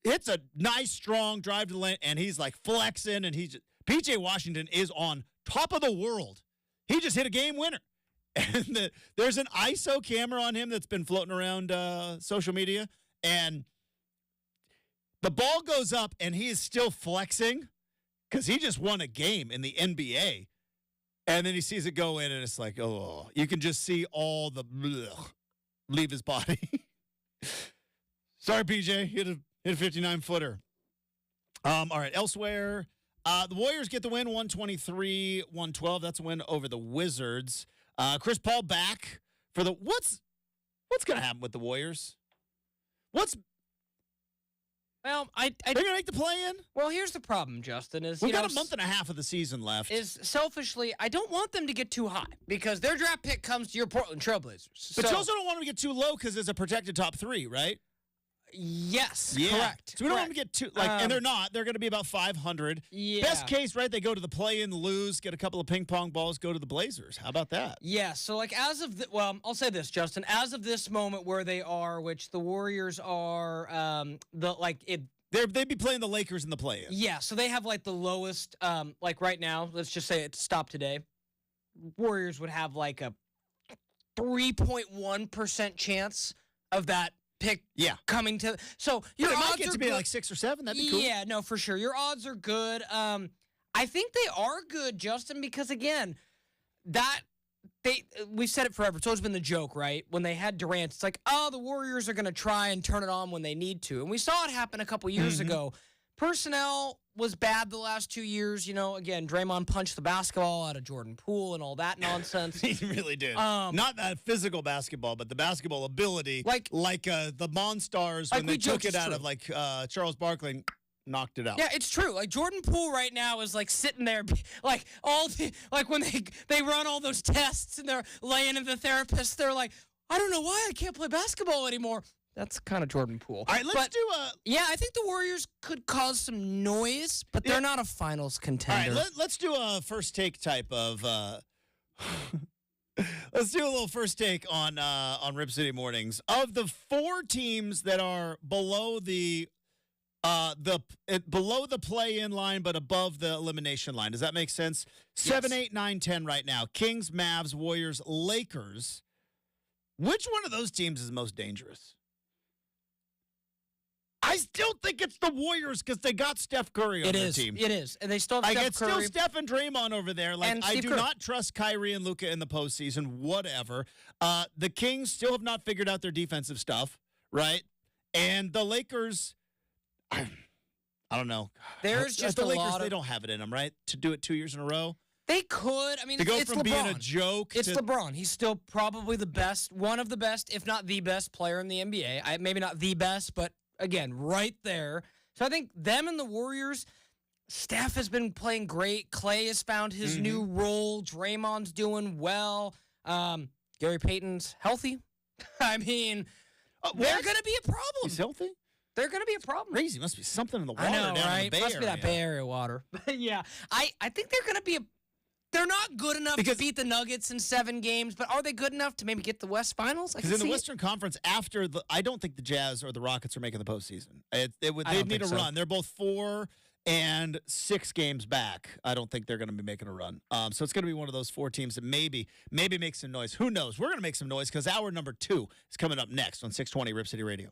hits a nice, strong drive to the lane, and he's like flexing, and PJ Washington is on top of the world. He just hit a game winner. And there's an ISO camera on him that's been floating around social media, and the ball goes up, and he is still flexing because he just won a game in the NBA. And then he sees it go in, and it's like, oh, you can just see all the leave his body. Sorry, PJ. Hit a 59-footer. All right, elsewhere, the Warriors get the win, 123-112. That's a win over the Wizards. Chris Paul back for the what's going to happen with the Warriors? Well, they're going to make the play-in? Well, here's the problem, Justin. We've got a month and a half of the season left. Selfishly, I don't want them to get too high because their draft pick comes to your Portland Trailblazers. But you also don't want them to get too low because it's a protected top 3, right? Yes, yeah. Correct. So we don't want them to get too, and they're not. They're going to be about 500. Yeah. Best case, right, they go to the play-in, lose, get a couple of ping pong balls, go to the Blazers. How about that? Yeah, so like I'll say this, Justin. As of this moment where they are, which the Warriors are, they'd be playing the Lakers in the play-in. Yeah, so they have like the lowest, like right now, let's just say it stopped today. Warriors would have like a 3.1% chance of that pick coming to. So your odds might get are to be good. Like 6 or 7. That'd be cool. Yeah, no, for sure. Your odds are good. I think they are good, Justin, because again, we've said it forever. It's always been the joke, right? When they had Durant, it's like, oh, the Warriors are going to try and turn it on when they need to. And we saw it happen a couple years ago. Personnel was bad the last 2 years. You know, again, Draymond punched the basketball out of Jordan Poole and all that nonsense. He really did. Not that physical basketball, but the basketball ability. Like the Monstars when they took it out of Charles Barkley and knocked it out. Yeah, it's true. Like Jordan Poole right now is like sitting there, like when they run all those tests and they're laying in the therapist, they're like, I don't know why I can't play basketball anymore. That's kind of Jordan Poole. All right, let's do a... Yeah, I think the Warriors could cause some noise, but they're not a finals contender. All right, let's do a first take type of... let's do a little first take on Rip City Mornings. Of the 4 teams that are below the play-in line but above the elimination line, does that make sense? Yes. 7, 8, 9, 10 right now. Kings, Mavs, Warriors, Lakers. Which one of those teams is most dangerous? I still think it's the Warriors because they got Steph Curry on their team. It is. And they still have Steph Curry. It's still Steph and Draymond over there. I do not trust Kyrie and Luka in the postseason, whatever. The Kings still have not figured out their defensive stuff, right? And the Lakers, I don't know. There's just the a Lakers, lot of... they don't have it in them, right? To do it 2 years in a row? They could. I mean, to go it's from LeBron. Being a joke It's LeBron. He's still probably the best, one of the best, if not the best player in the NBA. Maybe not the best, but again, right there. So I think them and the Warriors, Steph has been playing great. Clay has found his new role. Draymond's doing well. Gary Payton's healthy. I mean, they're going to be a problem. He's healthy? They're going to be a problem. Crazy. Must be something in the water I know, down right? in the Bay Must Area. be that Bay Area water. Yeah. I think they're going to be They're not good enough to Because- beat the Nuggets in 7 games, but are they good enough to maybe get the West Finals? Because in the Western Conference, I don't think the Jazz or the Rockets are making the postseason. They'd need a run. They're both 4 and 6 games back. I don't think they're going to be making a run. So it's going to be one of those 4 teams that maybe make some noise. Who knows? We're going to make some noise because hour number 2 is coming up next on 620 Rip City Radio.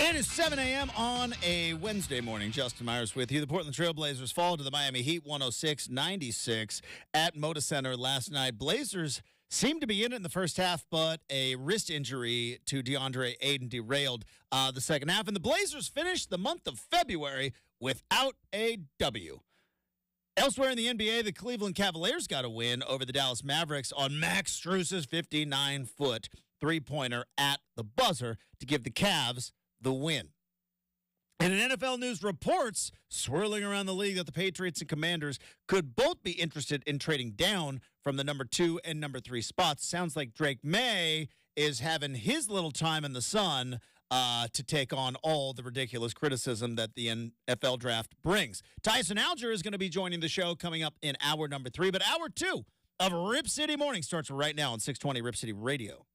It is 7 a.m. on a Wednesday morning. Justin Myers with you. The Portland Trail Blazers fall to the Miami Heat 106-96 at Moda Center last night. Blazers seemed to be in it in the first half, but a wrist injury to DeAndre Ayton derailed the second half. And the Blazers finished the month of February without a W. Elsewhere in the NBA, the Cleveland Cavaliers got a win over the Dallas Mavericks on Max Strus's 59-foot three-pointer at the buzzer to give the Cavs the win. And in NFL news reports swirling around the league that the Patriots and Commanders could both be interested in trading down from the number 2 and number 3 spots. Sounds like Drake May is having his little time in the sun to take on all the ridiculous criticism that the NFL draft brings. Tyson Alger is going to be joining the show coming up in hour number 3, but hour 2 of Rip City Morning starts right now on 620 Rip City Radio.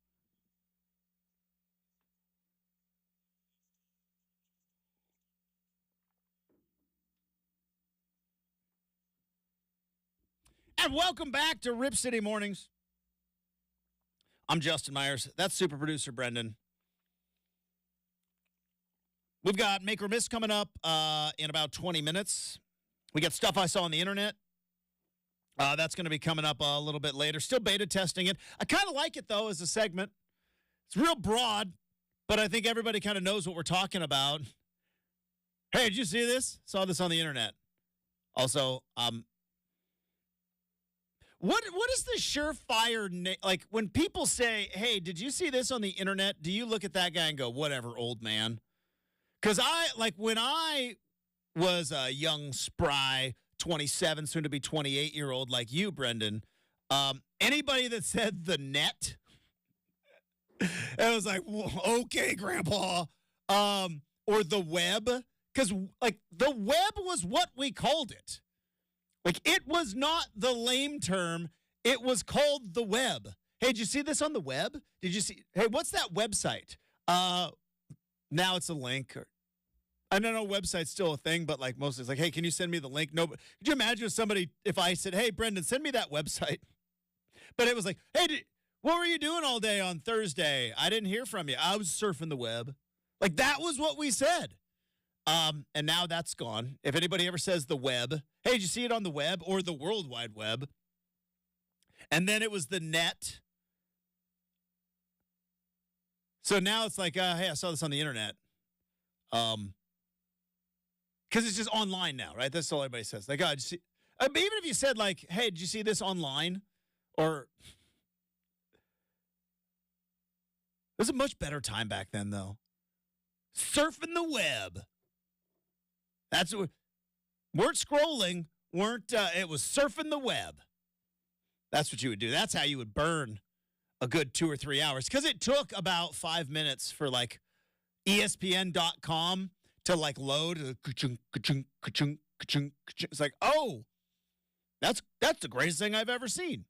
And welcome back to Rip City Mornings. I'm Justin Myers. That's super producer Brenden. We've got Make or Miss coming up in about 20 minutes. We got Stuff I Saw on the Internet. That's going to be coming up a little bit later. Still beta testing it. I kind of like it, though, as a segment. It's real broad, but I think everybody kind of knows what we're talking about. Hey, did you see this? Saw this on the Internet. Also, What is the surefire like when people say, "Hey, did you see this on the internet?" Do you look at that guy and go, "Whatever, old man"? Because when I was a young, spry, 27, soon to be 28-year-old like you, Brenden, anybody that said the net, I was like, well, "Okay, Grandpa," or the web, because the web was what we called it. It was not the lame term. It was called the web. Hey, did you see this on the web? Did you see? Hey, what's that website? Now it's a link. I don't know, website's still a thing, but mostly it's hey, can you send me the link? No, but could you imagine if I said, hey, Brenden, send me that website? But it was hey, what were you doing all day on Thursday? I didn't hear from you. I was surfing the web. That was what we said. And now that's gone. If anybody ever says the web, hey, did you see it on the web or the World Wide Web? And then it was the net. So now it's hey, I saw this on the internet. Because it's just online now, right? That's all everybody says. Did you see? Even if you said hey, did you see this online? Or it was a much better time back then, though. Surfing the web. That's what weren't scrolling, it was surfing the web. That's what you would do. That's how you would burn a good 2 or 3 hours. Because it took about 5 minutes for ESPN.com to load. It's oh, that's the greatest thing I've ever seen.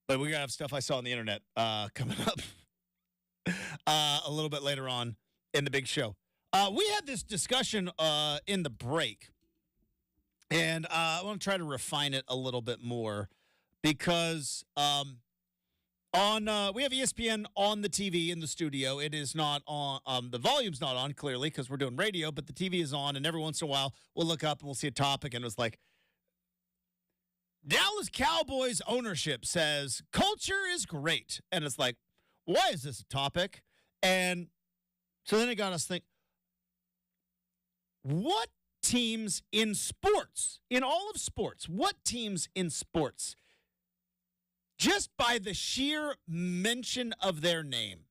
But we're gonna have Stuff I Saw on the internet coming up a little bit later on in the big show. We had this discussion in the break, and I want to try to refine it a little bit more because we have ESPN on the TV in the studio. It is not on, the volume's not on, clearly, because we're doing radio, but the TV is on, and every once in a while, we'll look up and we'll see a topic, and it's Dallas Cowboys ownership says culture is great. And it's why is this a topic? And so then it got us thinking, what teams in sports, in all of sports, what teams in sports, just by the sheer mention of their name,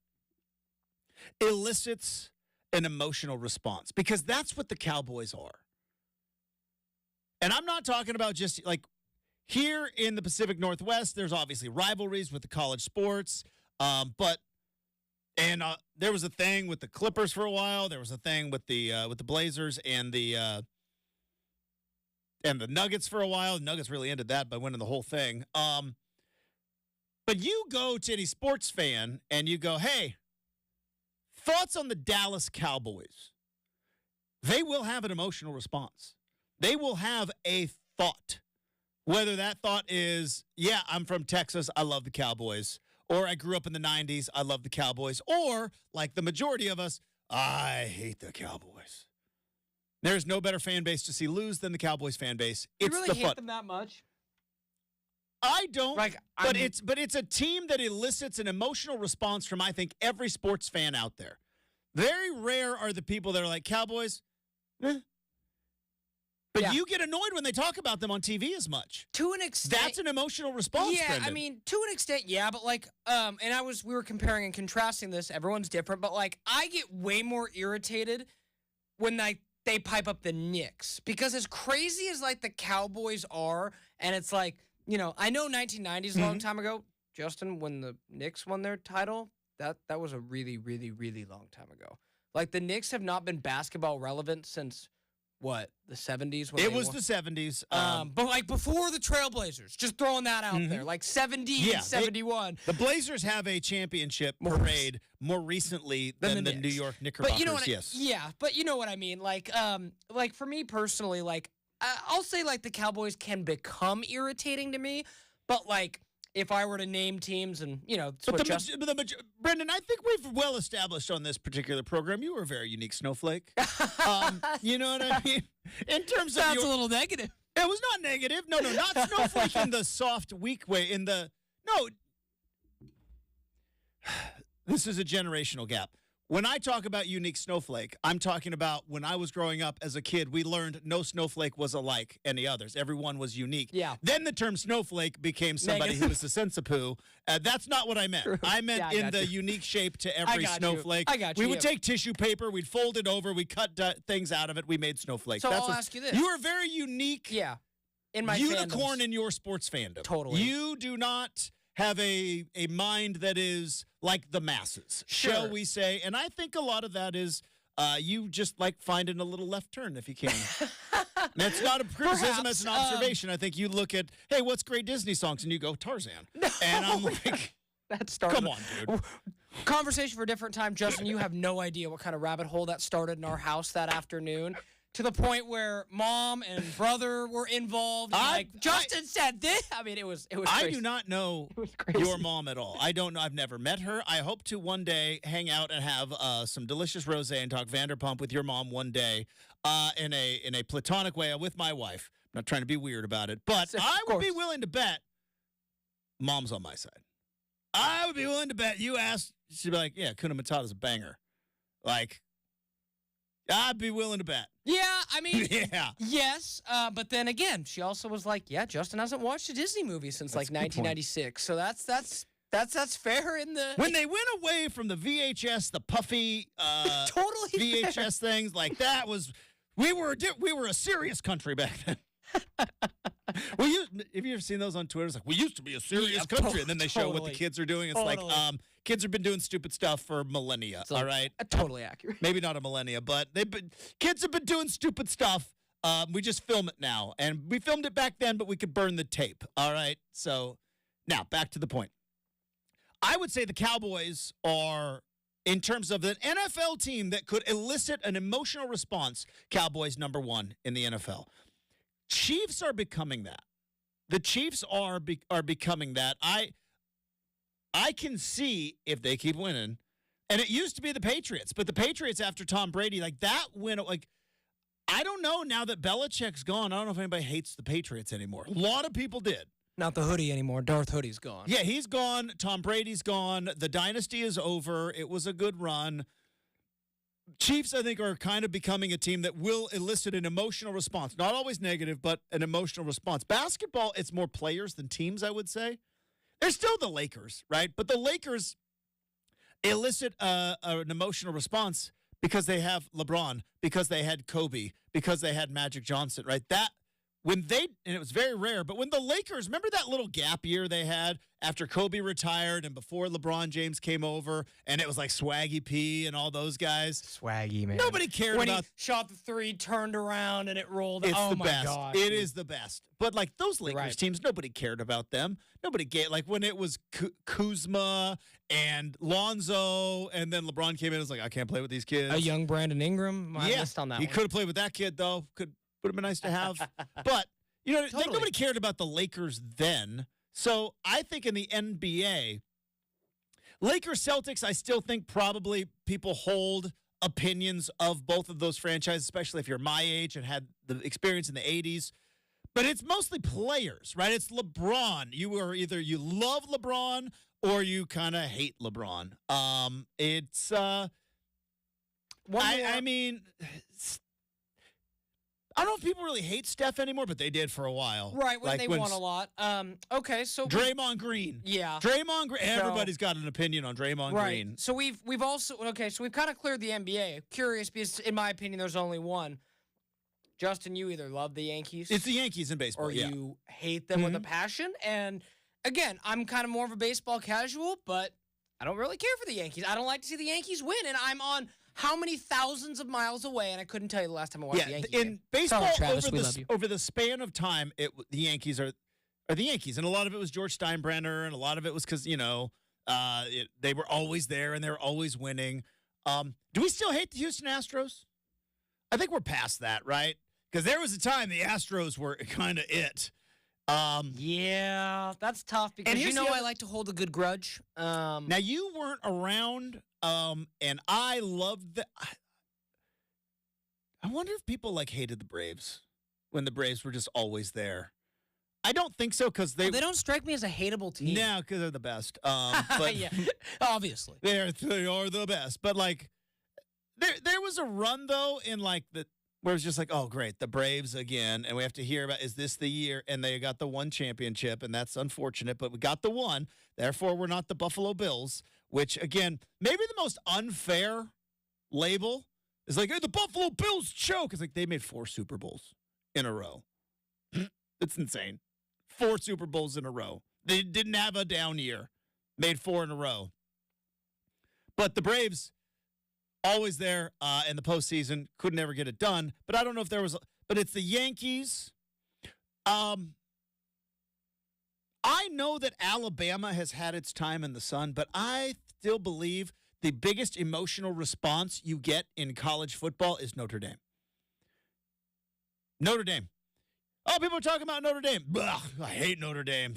elicits an emotional response? Because that's what the Cowboys are. And I'm not talking about just here in the Pacific Northwest, there's obviously rivalries with the college sports, but there was a thing with the Clippers for a while. There was a thing with the Blazers and the Nuggets for a while. The Nuggets really ended that by winning the whole thing. But you go to any sports fan and you go, hey, thoughts on the Dallas Cowboys? They will have an emotional response. They will have a thought. Whether that thought is, yeah, I'm from Texas, I love the Cowboys, Or I grew up in the 90s. I love the Cowboys. Or, like the majority of us, I hate the Cowboys. There's no better fan base to see lose than the Cowboys fan base. It's you really hate them that much? I don't. Like, but it's a team that elicits an emotional response from, I think, every sports fan out there. Very rare are the people that are like, Cowboys, But you get annoyed when they talk about them on TV as much. To an extent. That's an emotional response, Yeah, Brenden. I mean, to an extent, yeah. But, like, and we were comparing and contrasting this. Everyone's different. But, like, I get way more irritated when they pipe up the Knicks. Because as crazy as, like, the Cowboys are, and it's like, you know, I know 1990 is a long time ago. Justin, when the Knicks won their title, that was a really, really, really long time ago. Like, the Knicks have not been basketball relevant since... What, the 70s? It was the 70s. But, like, before the Trailblazers. Just throwing that out there. Like, 70 and 71. The Blazers have a championship parade more recently than the New York Knickerbockers. But you know what yes. Yeah, but you know what I mean. Like for me personally, like, I'll say, like, the Cowboys can become irritating to me. But, like, if I were to name teams and, you know, Brenden, I think we've well established on this particular program, you were a very unique snowflake. You know what I mean? In terms of Sounds a little negative. It was not negative. No, not snowflake in the soft, weak way. This is a generational gap. When I talk about unique snowflake, I'm talking about when I was growing up as a kid, we learned no snowflake was alike any others. Everyone was unique. Yeah. Then the term snowflake became somebody who was a sensapoo. That's not what I meant. True. I meant in the unique shape to every snowflake. I got you. We would take tissue paper, we'd fold it over, we'd cut things out of it, we made snowflakes. So I'll ask you this. You are very unique. Yeah. In my unicorn fandoms. in your sports fandom. Totally. You do not have a mind that is like the masses, shall we say. And I think a lot of that is you just like finding a little left turn if you can. That's not a criticism, that's an observation. I think you look at, hey, what's great Disney songs? And you go, Tarzan. No. And I'm like, that started. Come on, dude. Conversation for a different time. Justin, you have no idea what kind of rabbit hole that started in our house that afternoon. To the point where mom and brother were involved. Justin said this. I mean, it was crazy. I do not know your mom at all. I don't know. I've never met her. I hope to one day hang out and have some delicious rosé and talk Vanderpump with your mom one day in a platonic way with my wife. I'm not trying to be weird about it, but I would be willing to bet mom's on my side. I would be willing to bet you asked, she'd be like, yeah, Kuna Matata's a banger. Like, I'd be willing to bet. Yeah, I mean, yes, but then again, she also was like, yeah, Justin hasn't watched a Disney movie since like 1996, so that's fair in the... When they went away from the VHS, the puffy totally VHS things, like that was, we were a serious country back then. Have you ever seen those on Twitter? It's like, we used to be a serious country, and then they show what the kids are doing. It's like, kids have been doing stupid stuff for millennia, all right? Totally accurate. Maybe not a millennia, but kids have been doing stupid stuff. We just film it now, and we filmed it back then, but we could burn the tape, all right? So now, back to the point. I would say the Cowboys are, in terms of an NFL team that could elicit an emotional response, Cowboys #1 in the NFL. Chiefs are becoming that. The Chiefs are becoming that. I can see if they keep winning, and it used to be the Patriots, but the Patriots after Tom Brady, like that win, like I don't know now that Belichick's gone. I don't know if anybody hates the Patriots anymore. A lot of people did. Not the hoodie anymore. Darth Hoodie's gone. Yeah, he's gone. Tom Brady's gone. The dynasty is over. It was a good run. Chiefs, I think, are kind of becoming a team that will elicit an emotional response. Not always negative, but an emotional response. Basketball, it's more players than teams, I would say. They're still the Lakers, right? But the Lakers elicit an emotional response because they have LeBron, because they had Kobe, because they had Magic Johnson, right? And it was very rare, but when the Lakers, remember that little gap year they had after Kobe retired and before LeBron James came over, and it was like Swaggy P and all those guys? Swaggy, man. Nobody cared when about. He shot the three, turned around, and it rolled. It's the my best. God. It is the best. But like those Lakers teams, nobody cared about them. Nobody like when it was Kuzma and Lonzo, and then LeBron came in and was like, I can't play with these kids. A young Brandon Ingram. I missed on that he one. could have played with that kid, though. Would have been nice to have. But, you know, nobody cared about the Lakers then. So I think in the NBA, Lakers Celtics, I still think probably people hold opinions of both of those franchises, especially if you're my age and had the experience in the 80s. But it's mostly players, right? It's LeBron. You are either you love LeBron or you kind of hate LeBron. I mean, I don't know if people really hate Steph anymore, but they did for a while. Right, when they won a lot. Okay, so Draymond Green. Yeah. Draymond Green. Everybody's got an opinion on Draymond Green. So we've also so we've kind of cleared the NBA. Curious because in my opinion there's only one. Justin, you either love the Yankees. It's the Yankees in baseball, or you hate them with a passion. And again, I'm kind of more of a baseball casual, but I don't really care for the Yankees. I don't like to see the Yankees win, and I'm on how many thousands of miles away, and I couldn't tell you the last time I watched the Yankees in game. baseball, Sorry, Travis, over the span of time, the Yankees are the Yankees, and a lot of it was George Steinbrenner, and a lot of it was because they were always there and they were always winning. Do we still hate the Houston Astros? I think we're past that, right? Because there was a time the Astros were kind of it. Yeah, that's tough because I like to hold a good grudge. Now, you weren't around, and I loved the. I wonder if people hated the Braves when the Braves were just always there. I don't think so because they don't strike me as a hateable team. No, because they're the best. But yeah, obviously they are the best. But there was a run though in where it's just oh, great, the Braves again. And we have to hear about, is this the year? And they got the one championship, and that's unfortunate, but we got the one. Therefore, we're not the Buffalo Bills, which, again, maybe the most unfair label is hey, the Buffalo Bills choke. It's they made 4 Super Bowls in a row. It's insane. 4 Super Bowls in a row. They didn't have a down year. Made 4 in a row. But the Braves, always there in the postseason, could never get it done. But I don't know if there was, but it's the Yankees. I know that Alabama has had its time in the sun, but I still believe the biggest emotional response you get in college football is Notre Dame. Notre Dame. Oh, people are talking about Notre Dame. Ugh, I hate Notre Dame.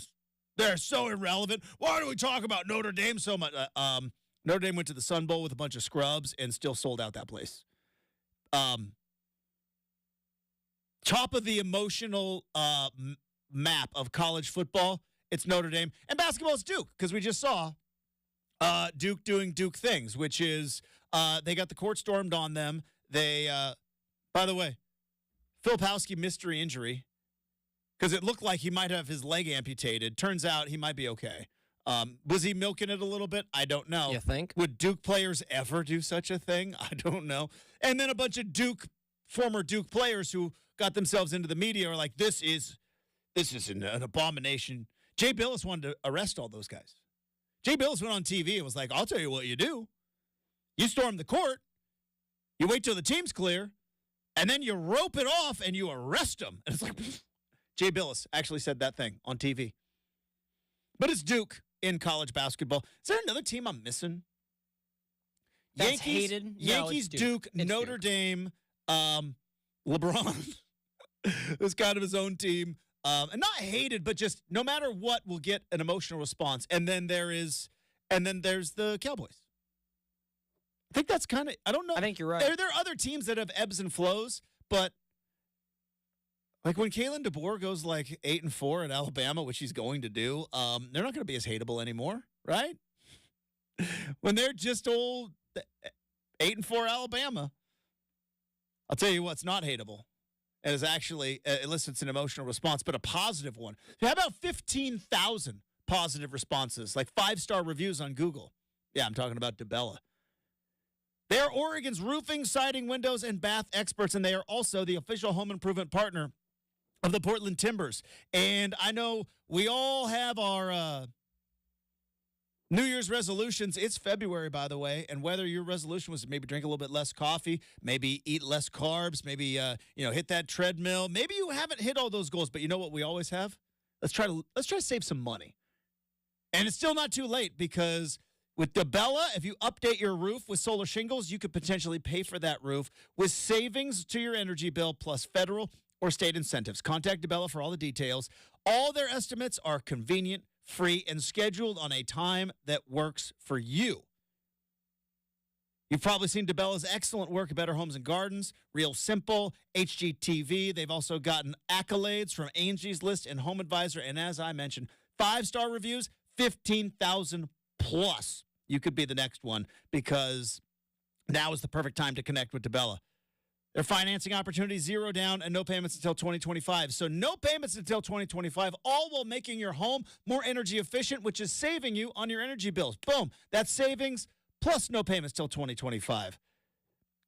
They're so irrelevant. Why do we talk about Notre Dame so much? Notre Dame went to the Sun Bowl with a bunch of scrubs and still sold out that place. Top of the emotional map of college football, it's Notre Dame. And basketball is Duke, because we just saw Duke doing Duke things, which is they got the court stormed on them. They, by the way, Filipowski mystery injury, because it looked like he might have his leg amputated. Turns out he might be okay. Was he milking it a little bit? I don't know. You think? Would Duke players ever do such a thing? I don't know. And then a bunch of former Duke players who got themselves into the media are like, this is an abomination. Jay Billis wanted to arrest all those guys. Jay Billis went on TV and was like, I'll tell you what you do. You storm the court, you wait till the team's clear, and then you rope it off and you arrest them. And it's like, Jay Billis actually said that thing on TV. But it's Duke in college basketball. Is there another team I'm missing? That's hated? No, Yankees, it's Duke, It's Notre Duke. Dame, LeBron. It's kind of his own team. And not hated, but just no matter what will get an emotional response. And then there's the Cowboys. I think that's kind of, I don't know. I think you're right. There are other teams that have ebbs and flows, but when Kalen DeBoer goes 8-4 at Alabama, which he's going to do, they're not going to be as hateable anymore, right? When they're just old 8-4 Alabama, I'll tell you what's not hateable. It is actually, it elicits an emotional response, but a positive one. How about 15,000 positive responses, 5-star reviews on Google? Yeah, I'm talking about DeBella. They are Oregon's roofing, siding, windows, and bath experts, and they are also the official home improvement partner of the Portland Timbers. And I know we all have our New Year's resolutions. It's February, by the way, and whether your resolution was to maybe drink a little bit less coffee, maybe eat less carbs, maybe hit that treadmill. Maybe you haven't hit all those goals, but you know what we always have? Let's try to save some money. And it's still not too late, because with DeBella, if you update your roof with solar shingles, you could potentially pay for that roof with savings to your energy bill plus federal or state incentives. Contact DeBella for all the details. All their estimates are convenient, free, and scheduled on a time that works for you. You've probably seen DeBella's excellent work at Better Homes and Gardens, Real Simple, HGTV. They've also gotten accolades from Angie's List and Home Advisor. And as I mentioned, 5-star reviews, 15,000 plus. You could be the next one because now is the perfect time to connect with DeBella. Their financing opportunity, 0 down and no payments until 2025. So no payments until 2025, all while making your home more energy efficient, which is saving you on your energy bills. Boom. That's savings plus no payments till 2025.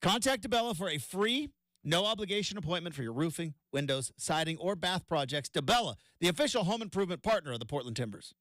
Contact DeBella for a free, no-obligation appointment for your roofing, windows, siding, or bath projects. DeBella, the official home improvement partner of the Portland Timbers.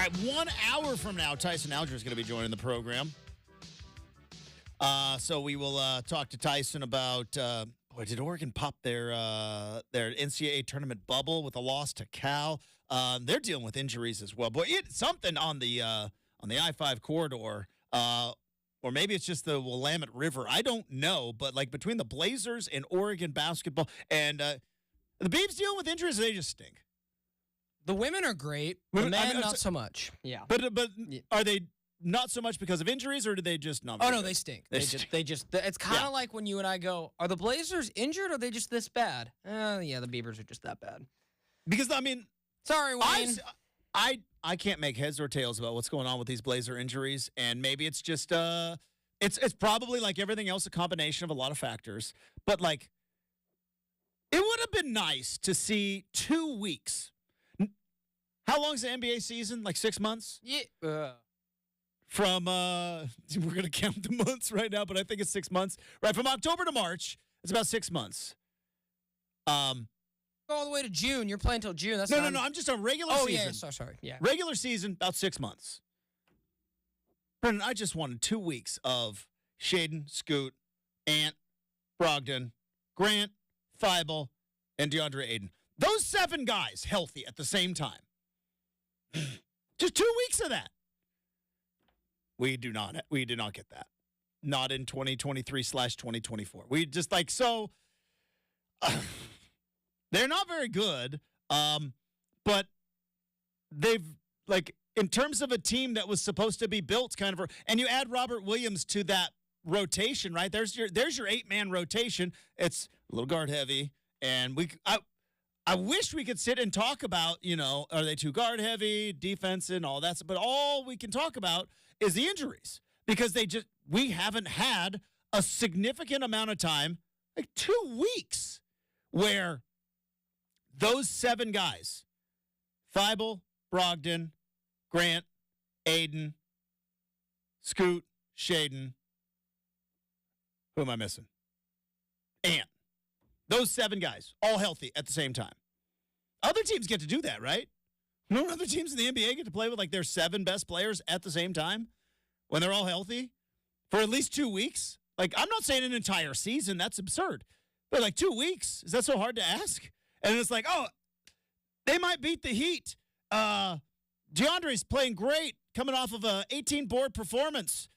right, 1 hour from now, Tyson Alger is going to be joining the program. So we will talk to Tyson about, boy, did Oregon pop their NCAA tournament bubble with a loss to Cal? They're dealing with injuries as well. Boy, it's something on the I-5 corridor, or maybe it's just the Willamette River. I don't know, but like between the Blazers and Oregon basketball, and the Beavs dealing with injuries, they just stink. The women are great. The men, not so much. Yeah. But are they not so much because of injuries, or do they just not? Oh, no, they stink. They just. It's kind of like when you and I go, are the Blazers injured, or are they just this bad? Yeah, the Beavers are just that bad. Because, I mean. Sorry, Wayne. I can't make heads or tails about what's going on with these Blazer injuries, and maybe it's just it's probably like everything else, a combination of a lot of factors. But like, it would have been nice to see 2 weeks. How long is the NBA season? Like 6 months? Yeah. From we're gonna count the months right now, but I think it's 6 months. Right, from October to March, it's about 6 months. All the way to June. You're playing till June. That's no. I'm just on regular season. Oh, yeah. Sorry. Yeah. Regular season, about 6 months. Brenden, I just wanted 2 weeks of Shaden, Scoot, Ant, Brogdon, Grant, Thibault, and DeAndre Ayton. Those 7 guys healthy at the same time. Just 2 weeks of that. We do not get that. Not in 2023/2024. We just like so. They're not very good, but they've, like, in terms of a team that was supposed to be built kind of, and you add Robert Williams to that rotation, right? There's your 8-man rotation. It's a little guard heavy, and I wish we could sit and talk about, are they too guard heavy, defense, and all that, but all we can talk about is the injuries, because we haven't had a significant amount of time, like 2 weeks, where those 7 guys, Thibault, Brogdon, Grant, Ayton, Scoot, Shaden, who am I missing? Ant. Those 7 guys, all healthy at the same time. Other teams get to do that, right? No other teams in the NBA get to play with like their 7 best players at the same time when they're all healthy for at least 2 weeks. Like, I'm not saying an entire season. That's absurd. But like 2 weeks, is that so hard to ask? And it's like, oh, they might beat the Heat. DeAndre's playing great, coming off of a 18-board performance.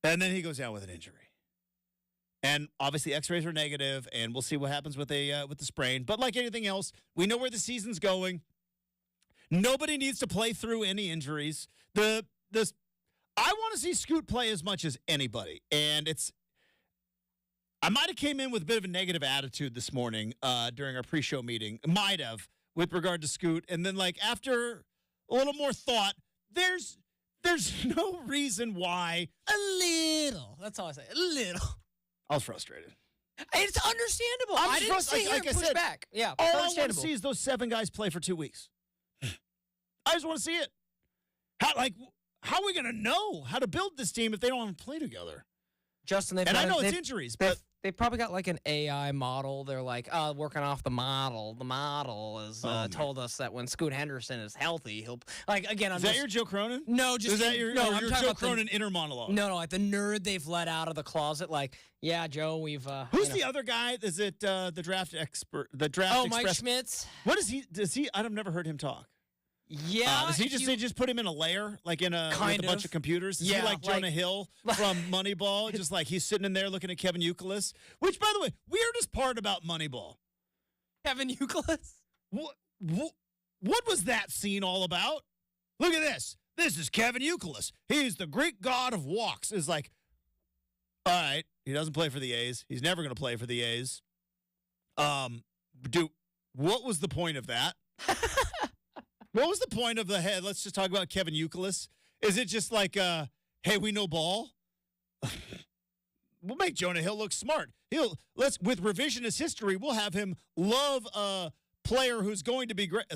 And then he goes down with an injury. And obviously X-rays are negative, and we'll see what happens with the sprain. But like anything else, we know where the season's going. Nobody needs to play through any injuries. I want to see Scoot play as much as anybody. And I might have came in with a bit of a negative attitude this morning during our pre-show meeting. Might have, with regard to Scoot. And then, like, after a little more thought, there's no reason why. A little. That's all I say. A little. I was frustrated. It's understandable. I didn't sit here and push back. Yeah, all I want to see is those 7 guys play for 2 weeks. I just want to see it. How are we going to know how to build this team if they don't play together? Justin, I know it's injuries, but they probably got like an AI model. They're like, working off the model. The model has told us that when Scoot Henderson is healthy, he'll again. Is that your Joe Cronin? No, just is that your Joe Cronin inner monologue? No, like the nerd they've let out of the closet. Like, yeah, Joe, we've. Who's the other guy? Is it the draft expert? The draft. Oh, Express? Mike Schmitz. What is he? Does he? I've never heard him talk. Yeah. Does he just put him in a layer, like with a bunch of computers? Is he like Jonah Hill from Moneyball? Just like he's sitting in there looking at Kevin Youkilis? Which, by the way, weirdest part about Moneyball. Kevin Youkilis? What was that scene all about? Look at this. This is Kevin Youkilis. He's the Greek god of walks. It's like, all right, he doesn't play for the A's. He's never going to play for the A's. What was the point of that? What was the point of the head? Let's just talk about Kevin Youkilis. Is it just like, hey, we know ball? We'll make Jonah Hill look smart. With revisionist history, we'll have him love a player who's going to be great.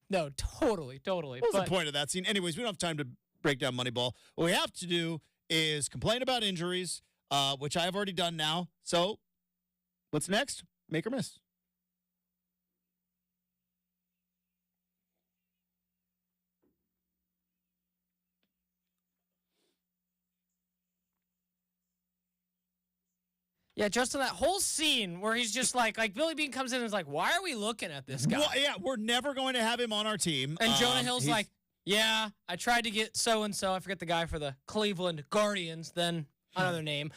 No, totally. What was the point of that scene? Anyways, we don't have time to break down Moneyball. What we have to do is complain about injuries, which I have already done now. So, what's next? Make or miss. Yeah, Justin, that whole scene where he's just like Billy Bean comes in and is like, why are we looking at this guy? Well, yeah, we're never going to have him on our team. And Jonah Hill's like, yeah, I tried to get so-and-so, I forget the guy for the Cleveland Guardians, then another name,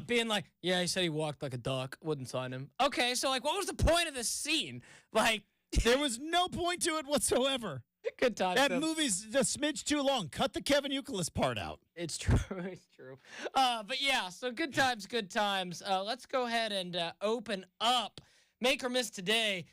being like, yeah, he said he walked like a duck, wouldn't sign him. Okay, so, like, what was the point of this scene? Like, there was no point to it whatsoever. Good time. That movie's a smidge too long. Cut the Kevin Youkilis part out. It's true. It's true. But yeah, so good times, good times. Let's go ahead and open up Make or Miss today.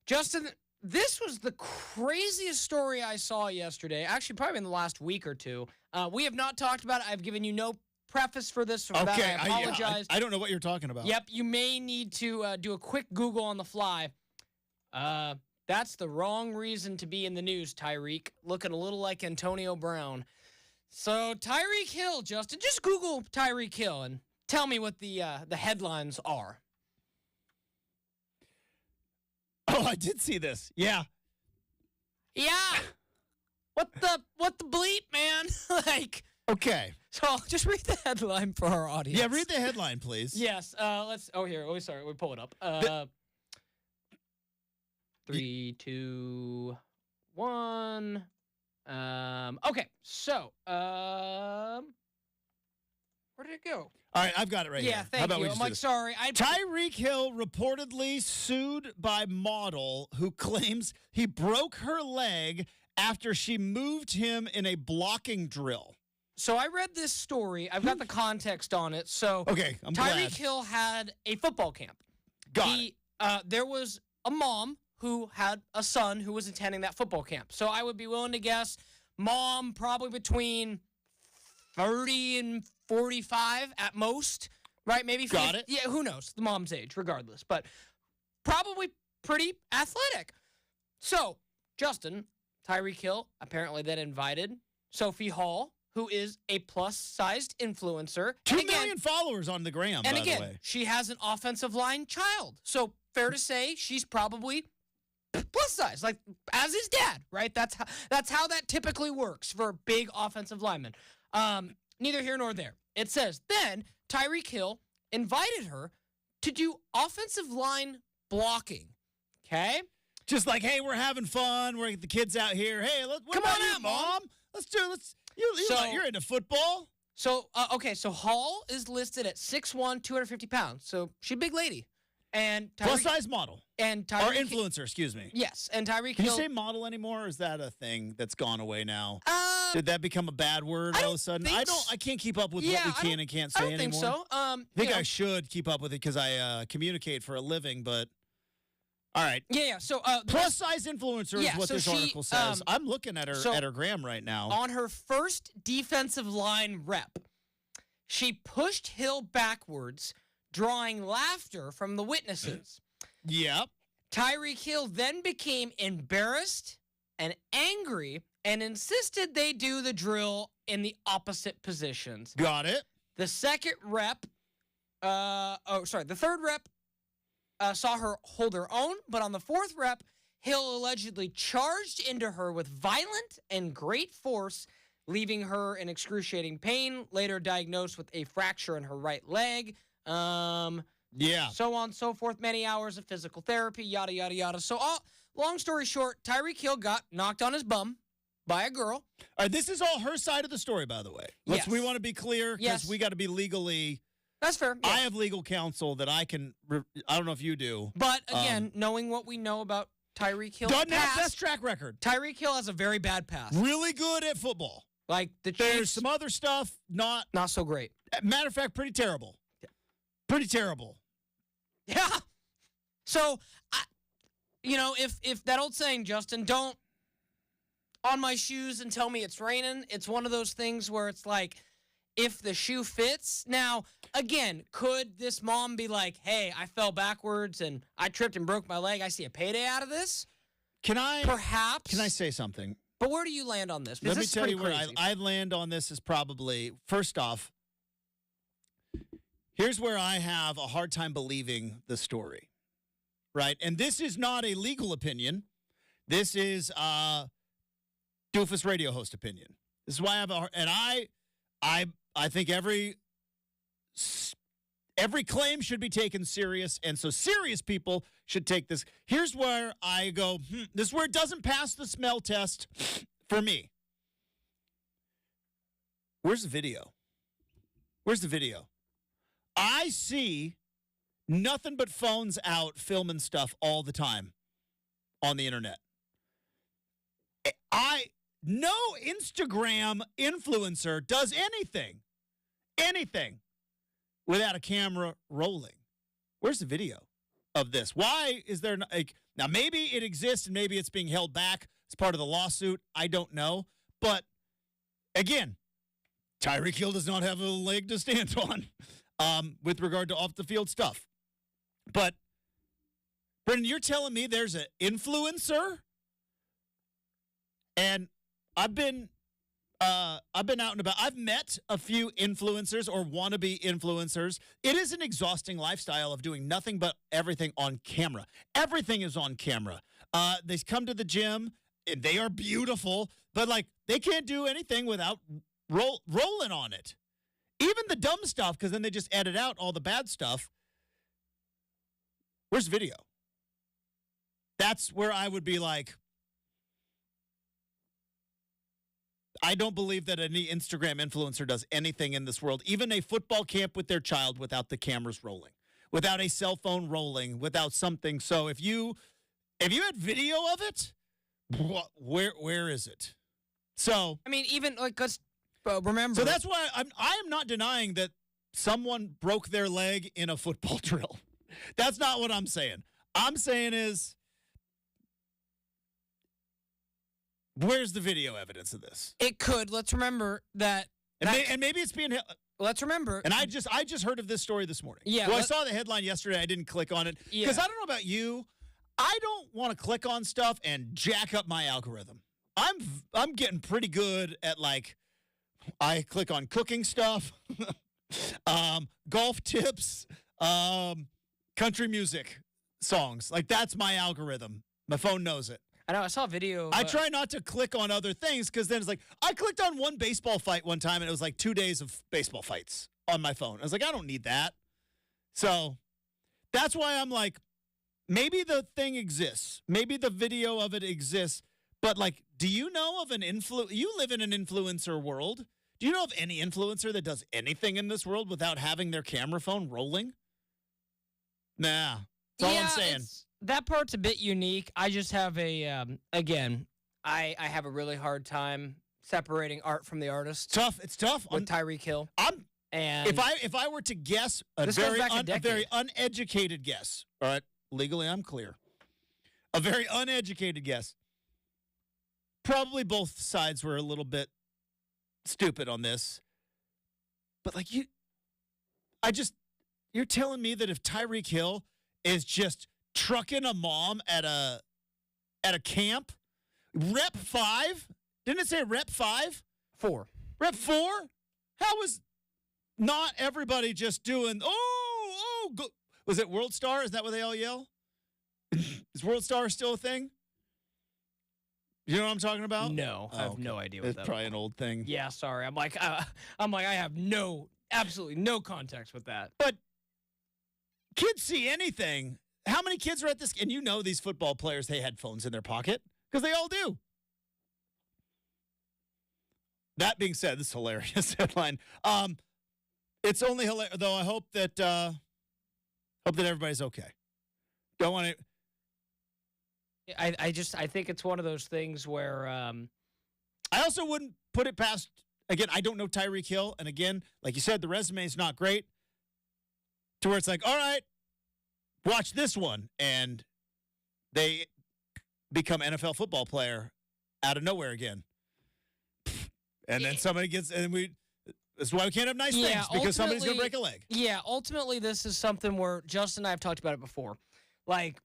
Justin, this was the craziest story I saw yesterday. Actually, probably in the last week or two. We have not talked about it. I've given you no preface for this. For that. I apologize. I don't know what you're talking about. Yep, you may need to do a quick Google on the fly. That's the wrong reason to be in the news, Tyreek. Looking a little like Antonio Brown. So Tyreek Hill, Justin, just Google Tyreek Hill and tell me what the headlines are. Oh, I did see this. Yeah. Yeah. What the bleep, man? Like. Okay. So I'll just read the headline for our audience. Yeah, read the headline, please. Yes. Let's. Oh, here. Oh, sorry. We pull it up. 3, 2, 1. Okay. So, where did it go? All right, I've got it right here. Yeah, thank you. I'm like, sorry. Tyreek Hill reportedly sued by model who claims he broke her leg after she moved him in a blocking drill. So I read this story. I've got the context on it. So okay, I'm glad. Tyreek Hill had a football camp. Got it. There was a mom who had a son who was attending that football camp. So I would be willing to guess mom probably between 30 and 45 at most, right? Maybe 50. Got it. Yeah, who knows? The mom's age, regardless. But probably pretty athletic. So, Justin, Tyreek Hill apparently then invited Sophie Hall, who is a plus-sized influencer. 2 million followers on the gram, by the way. And again, she has an offensive line child. So, fair to say, she's probably plus size, like as his dad, right? That's how that typically works for big offensive linemen. Neither here nor there. It says, then Tyreek Hill invited her to do offensive line blocking. Okay? Just like, hey, we're having fun. We're the kids out here. Hey, come on out, Mom. You're into football. So, okay, so Hall is listed at 6'1", 250 pounds. So she's a big lady. And plus-size model. And Tyreek, or influencer, excuse me. Yes, and Tyreek Hill. Can you say model anymore, or is that a thing that's gone away now? Did that become a bad word all of a sudden? I can't keep up with what we can and can't say anymore. I don't think so. I think I should keep up with it because I communicate for a living, but all right. Yeah. So plus-size influencer is what this article says. I'm looking at her gram right now. On her first defensive line rep, she pushed Hill backwards, drawing laughter from the witnesses. Yep. Tyreek Hill then became embarrassed and angry and insisted they do the drill in the opposite positions. Got it. The second rep, the third rep saw her hold her own, but on the fourth rep, Hill allegedly charged into her with violent and great force, leaving her in excruciating pain, later diagnosed with a fracture in her right leg. Yeah. So on, so forth, many hours of physical therapy, yada, yada, yada. So, long story short, Tyreek Hill got knocked on his bum by a girl. All right, this is all her side of the story, by the way. Yes. We want to be clear because we got to be legally. That's fair. Yeah. I have legal counsel that I can. I don't know if you do. But again, knowing what we know about Tyreek Hill, doesn't have best track record. Tyreek Hill has a very bad past. Really good at football. Like there's some other stuff not so great. Matter of fact, pretty terrible. Pretty terrible. Yeah. So, if that old saying, Justin, don't on my shoes and tell me it's raining, it's one of those things where it's like, if the shoe fits. Now, again, could this mom be like, hey, I fell backwards and I tripped and broke my leg. I see a payday out of this? Perhaps. Can I say something? But where do you land on this? Let me tell you where I land on this is probably, first off, here's where I have a hard time believing the story, right? And this is not a legal opinion. This is doofus radio host opinion. This is why I have I think Every claim should be taken serious, and so serious people should take this. Here's where I go, this is where it doesn't pass the smell test for me. Where's the video? Where's the video? I see nothing but phones out filming stuff all the time on the internet. No Instagram influencer does anything without a camera rolling. Where's the video of this? Why is there not, now maybe it exists and maybe it's being held back as part of the lawsuit. I don't know. But again, Tyreek Hill does not have a leg to stand on with regard to off the field stuff. But Brenden, you're telling me there's an influencer, and I've been out and about. I've met a few influencers or wannabe influencers. It is an exhausting lifestyle of doing nothing but everything on camera. Everything is on camera. They come to the gym, and they are beautiful, but like they can't do anything without rolling on it. Even the dumb stuff, because then they just edit out all the bad stuff. Where's video? That's where I would be like, I don't believe that any Instagram influencer does anything in this world, even a football camp with their child, without the cameras rolling, without a cell phone rolling, without something. So if you had video of it, where is it? So I mean, even like let's remember. So that's why I am not denying that someone broke their leg in a football drill. That's not what I'm saying. I'm saying is, where's the video evidence of this? It could. Let's remember that. And maybe it's being. Let's remember. And I just heard of this story this morning. Yeah. Well, I saw the headline yesterday. I didn't click on it because I don't know about you. I don't want to click on stuff and jack up my algorithm. I'm getting pretty good at like. I click on cooking stuff, golf tips, country music songs. Like that's my algorithm. My phone knows it. I know. I saw a video. I try not to click on other things because then it's like I clicked on one baseball fight one time and it was like 2 days of baseball fights on my phone. I was like, I don't need that. So that's why I'm like, maybe the thing exists. Maybe the video of it exists. But like, do you know of an you live in an influencer world. Do you know of any influencer that does anything in this world without having their camera phone rolling? Nah. That's all I'm saying. That part's a bit unique. I just have again, I have a really hard time separating art from the artist. It's tough. With Tyreek Hill. And if I were to guess a very uneducated guess, all right, legally I'm clear. A very uneducated guess. Probably both sides were a little bit stupid on this. But like you're telling me that if Tyreek Hill is just trucking a mom at a camp, rep 5? Didn't it say rep 5? 4. Rep 4? How was not everybody just doing, go. Was it World Star? Is that what they all yell? Is World Star still a thing? You know what I'm talking about? No, I have no idea what It's probably an old thing. Yeah, sorry. I'm like, I have absolutely no context with that. But kids see anything. How many kids are at this? And you know these football players, they had phones in their pocket because they all do. That being said, this is hilarious headline. It's only hilarious, though. I hope that everybody's okay. Don't want to. I think it's one of those things where I also wouldn't put it past. Again, I don't know Tyreek Hill, and again, like you said, the resume is not great. To where it's like, all right, watch this one, and they become NFL football player out of nowhere again. And then somebody gets, and that's why we can't have nice things, because somebody's going to break a leg. Yeah, ultimately, this is something where Justin and I have talked about it before. Like,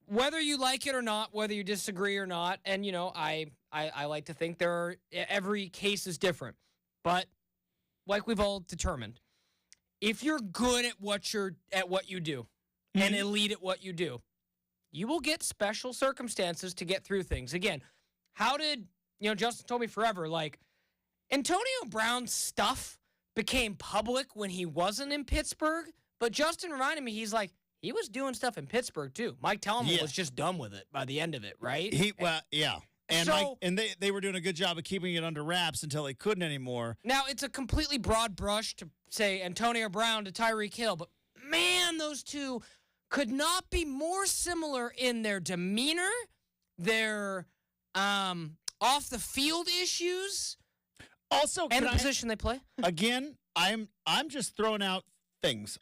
whether you like it or not, whether you disagree or not, and, you know, I like to think every case is different. But like we've all determined, if you're good at what you do and elite at what you do, you will get special circumstances to get through things. Again, how did, Justin told me forever, like, Antonio Brown's stuff became public when he wasn't in Pittsburgh. But Justin reminded me, he's like, he was doing stuff in Pittsburgh too. Mike Tellman was just done with it by the end of it, right? Yeah. And they were doing a good job of keeping it under wraps until they couldn't anymore. Now, it's a completely broad brush to say Antonio Brown to Tyreek Hill, but man, those two could not be more similar in their demeanor, their off the field issues, also and the position they play. Again, I'm just throwing out things.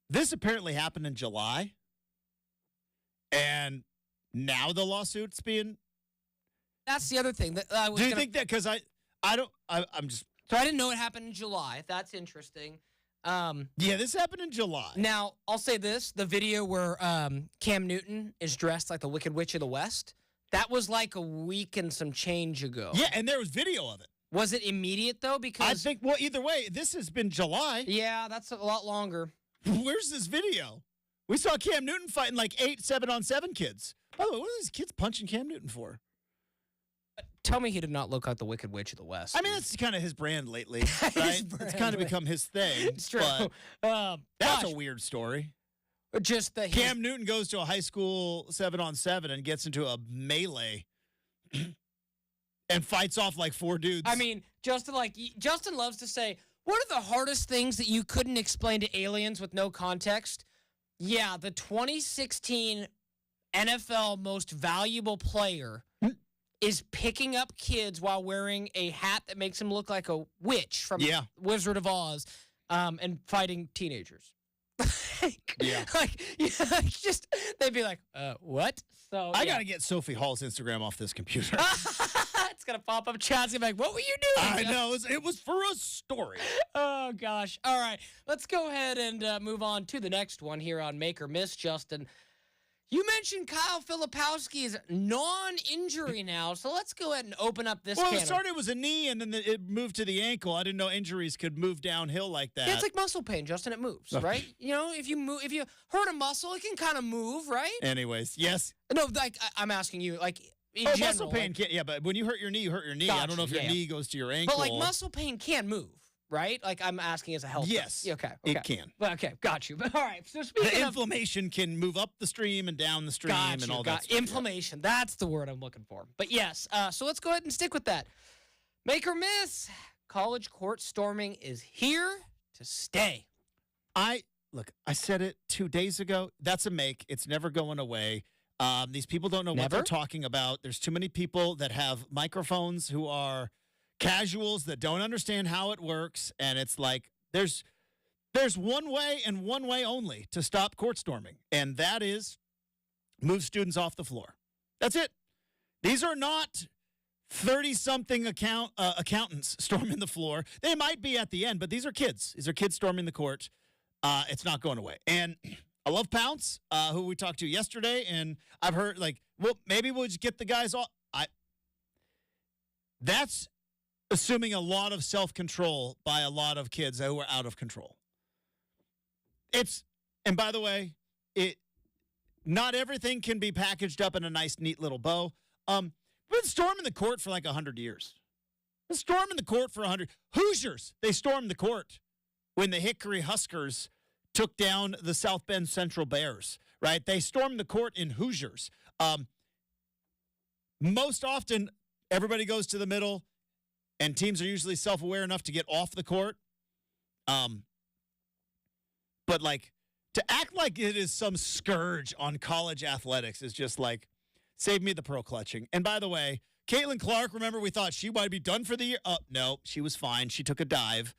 This apparently happened in July, and now the lawsuit's being. That's the other thing that I was. Do you think that because I'm just. So I didn't know it happened in July. That's interesting. Yeah, this happened in July. Now I'll say this: the video where Cam Newton is dressed like the Wicked Witch of the West. That was like a week and some change ago. Yeah, and there was video of it. Was it immediate though? Because I think. Well, either way, this has been July. Yeah, that's a lot longer. Where's this video? We saw Cam Newton fighting like 8 7-on-7 kids. By the way, what are these kids punching Cam Newton for? Tell me he did not look like the Wicked Witch of the West. I mean, that's kind of his brand lately, right? It's kind of become his thing. It's true. That's a weird story. Just that Cam Newton goes to a high school 7-on-7 and gets into a melee and fights off like 4 dudes. I mean, Justin loves to say, what are the hardest things that you couldn't explain to aliens with no context? Yeah, the 2016 NFL most valuable player is picking up kids while wearing a hat that makes him look like a witch from Wizard of Oz and fighting teenagers. Just they'd be like, what? So I got to get Sophie Hall's Instagram off this computer. It's going to pop up. Chad's going to be like, what were you doing? I know. It was for a story. Oh, gosh. All right. Let's go ahead and move on to the next one here on Make or Miss, Justin. You mentioned Kyle Filipowski is non-injury now, so let's go ahead and open up this Well, it started was a knee, and then it moved to the ankle. I didn't know injuries could move downhill like that. Yeah, it's like muscle pain, Justin. It moves, right? You know, if you hurt a muscle, it can kind of move, right? Anyways, yes. No, like I'm asking you, like in general, muscle pain can't. Yeah, but when you hurt your knee, you hurt your knee. Gotcha, I don't know if your knee goes to your ankle. But like muscle pain can move. Right? Like I'm asking as a health. Yes. Okay. It can. Okay, got you. All right. So speaking the of inflammation can move up the stream and down the stream and all that stuff. Inflammation. That's the word I'm looking for. But yes, so let's go ahead and stick with that. Make or miss, college court storming is here to stay. I said it 2 days ago. That's a make. It's never going away. These people don't know what they're talking about. There's too many people that have microphones who are casuals that don't understand how it works, and it's like there's one way and one way only to stop court storming, and that is move students off the floor. That's it. These are not 30-something accountants storming the floor. They might be at the end, but these are kids. These are kids storming the court. It's not going away. And I love Pounce, who we talked to yesterday, and I've heard maybe we'll just get the guys off. That's assuming a lot of self-control by a lot of kids who are out of control. And by the way, not everything can be packaged up in a nice, neat little bow. We've been storming the court for like 100 years. Been storming the court for 100. Hoosiers, they stormed the court when the Hickory Huskers took down the South Bend Central Bears, right? They stormed the court in Hoosiers. Most often, everybody goes to the middle, and teams are usually self-aware enough to get off the court. But, to act like it is some scourge on college athletics is just save me the pearl clutching. And by the way, Caitlin Clark, remember we thought she might be done for the year? No, she was fine. She took a dive.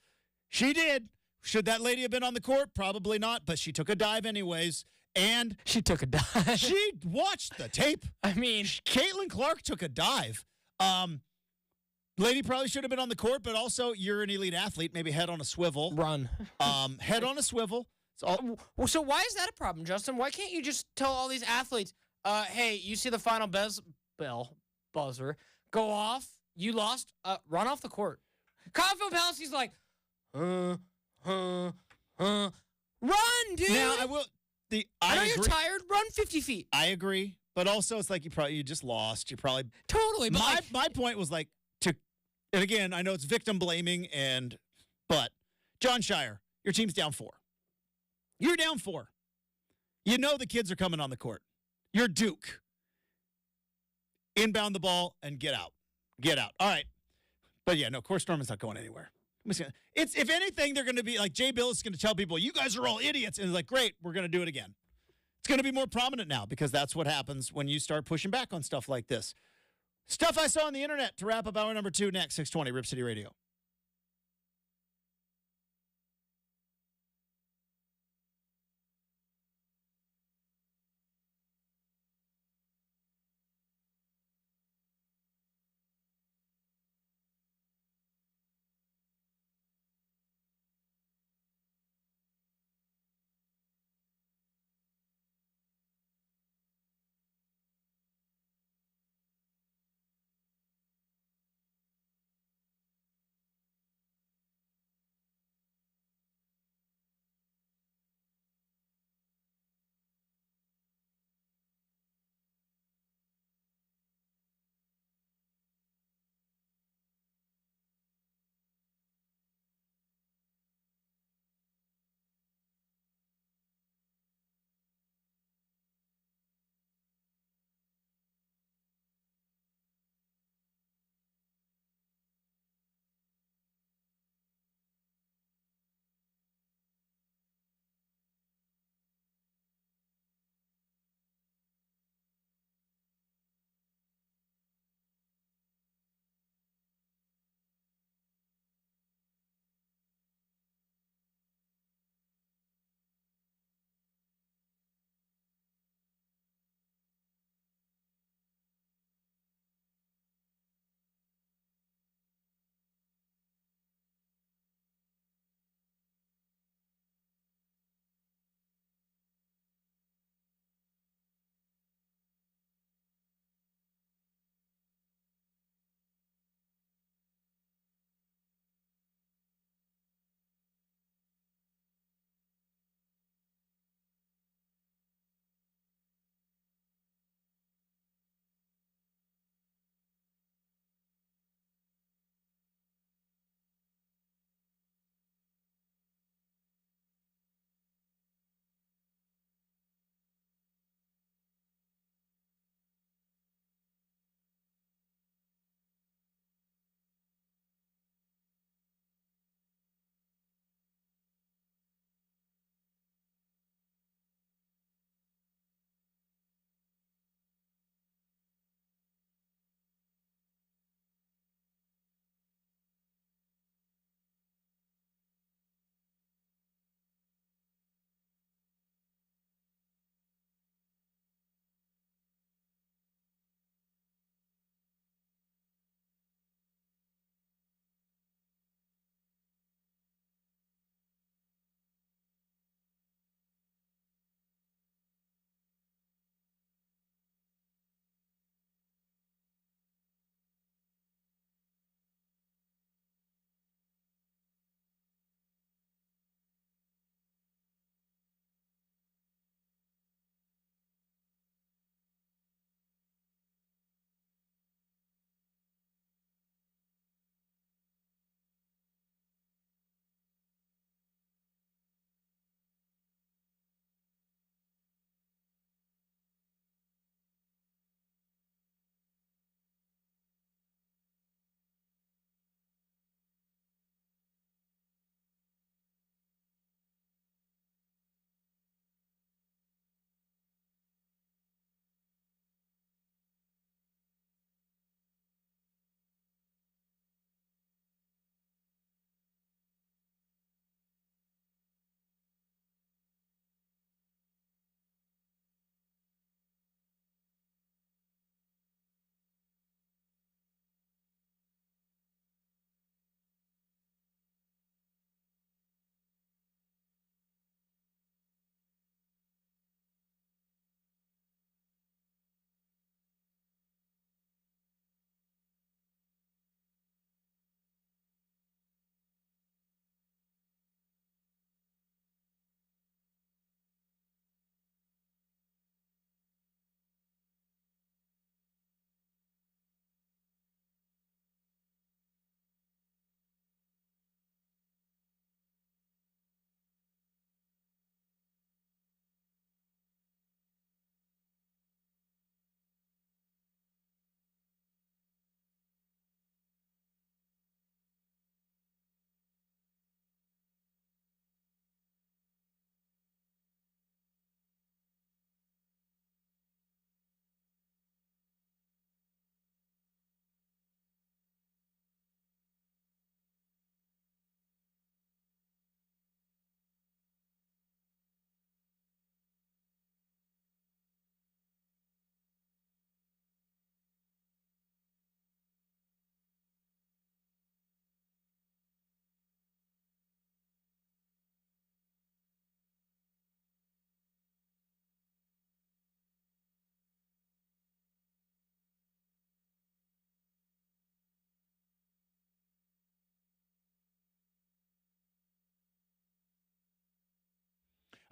She did. Should that lady have been on the court? Probably not, but she took a dive anyways. And she took a dive. She watched the tape. I mean, Caitlin Clark took a dive. Lady probably should have been on the court, but also you're an elite athlete. Maybe head on a swivel. Run. Head on a swivel. So why is that a problem, Justin? Why can't you just tell all these athletes, hey, you see the final bell buzzer go off, you lost, run off the court. Kyle Filipowski's like, run, dude. Now I will. I know you're tired. Run 50 feet. I agree, but also it's like you just lost. You probably totally. But my point was And again, I know it's victim blaming, but John Shire, your team's down 4. You're down 4. You know the kids are coming on the court. You're Duke. Inbound the ball and get out. Get out. All right. But yeah, no, Course Norman's not going anywhere. It's if anything, they're going to be like Jay Bill is going to tell people, you guys are all idiots. And it's like, great, we're going to do it again. It's going to be more prominent now because that's what happens when you start pushing back on stuff like this. Stuff I saw on the internet to wrap up hour number 2 next, 620 Rip City Radio.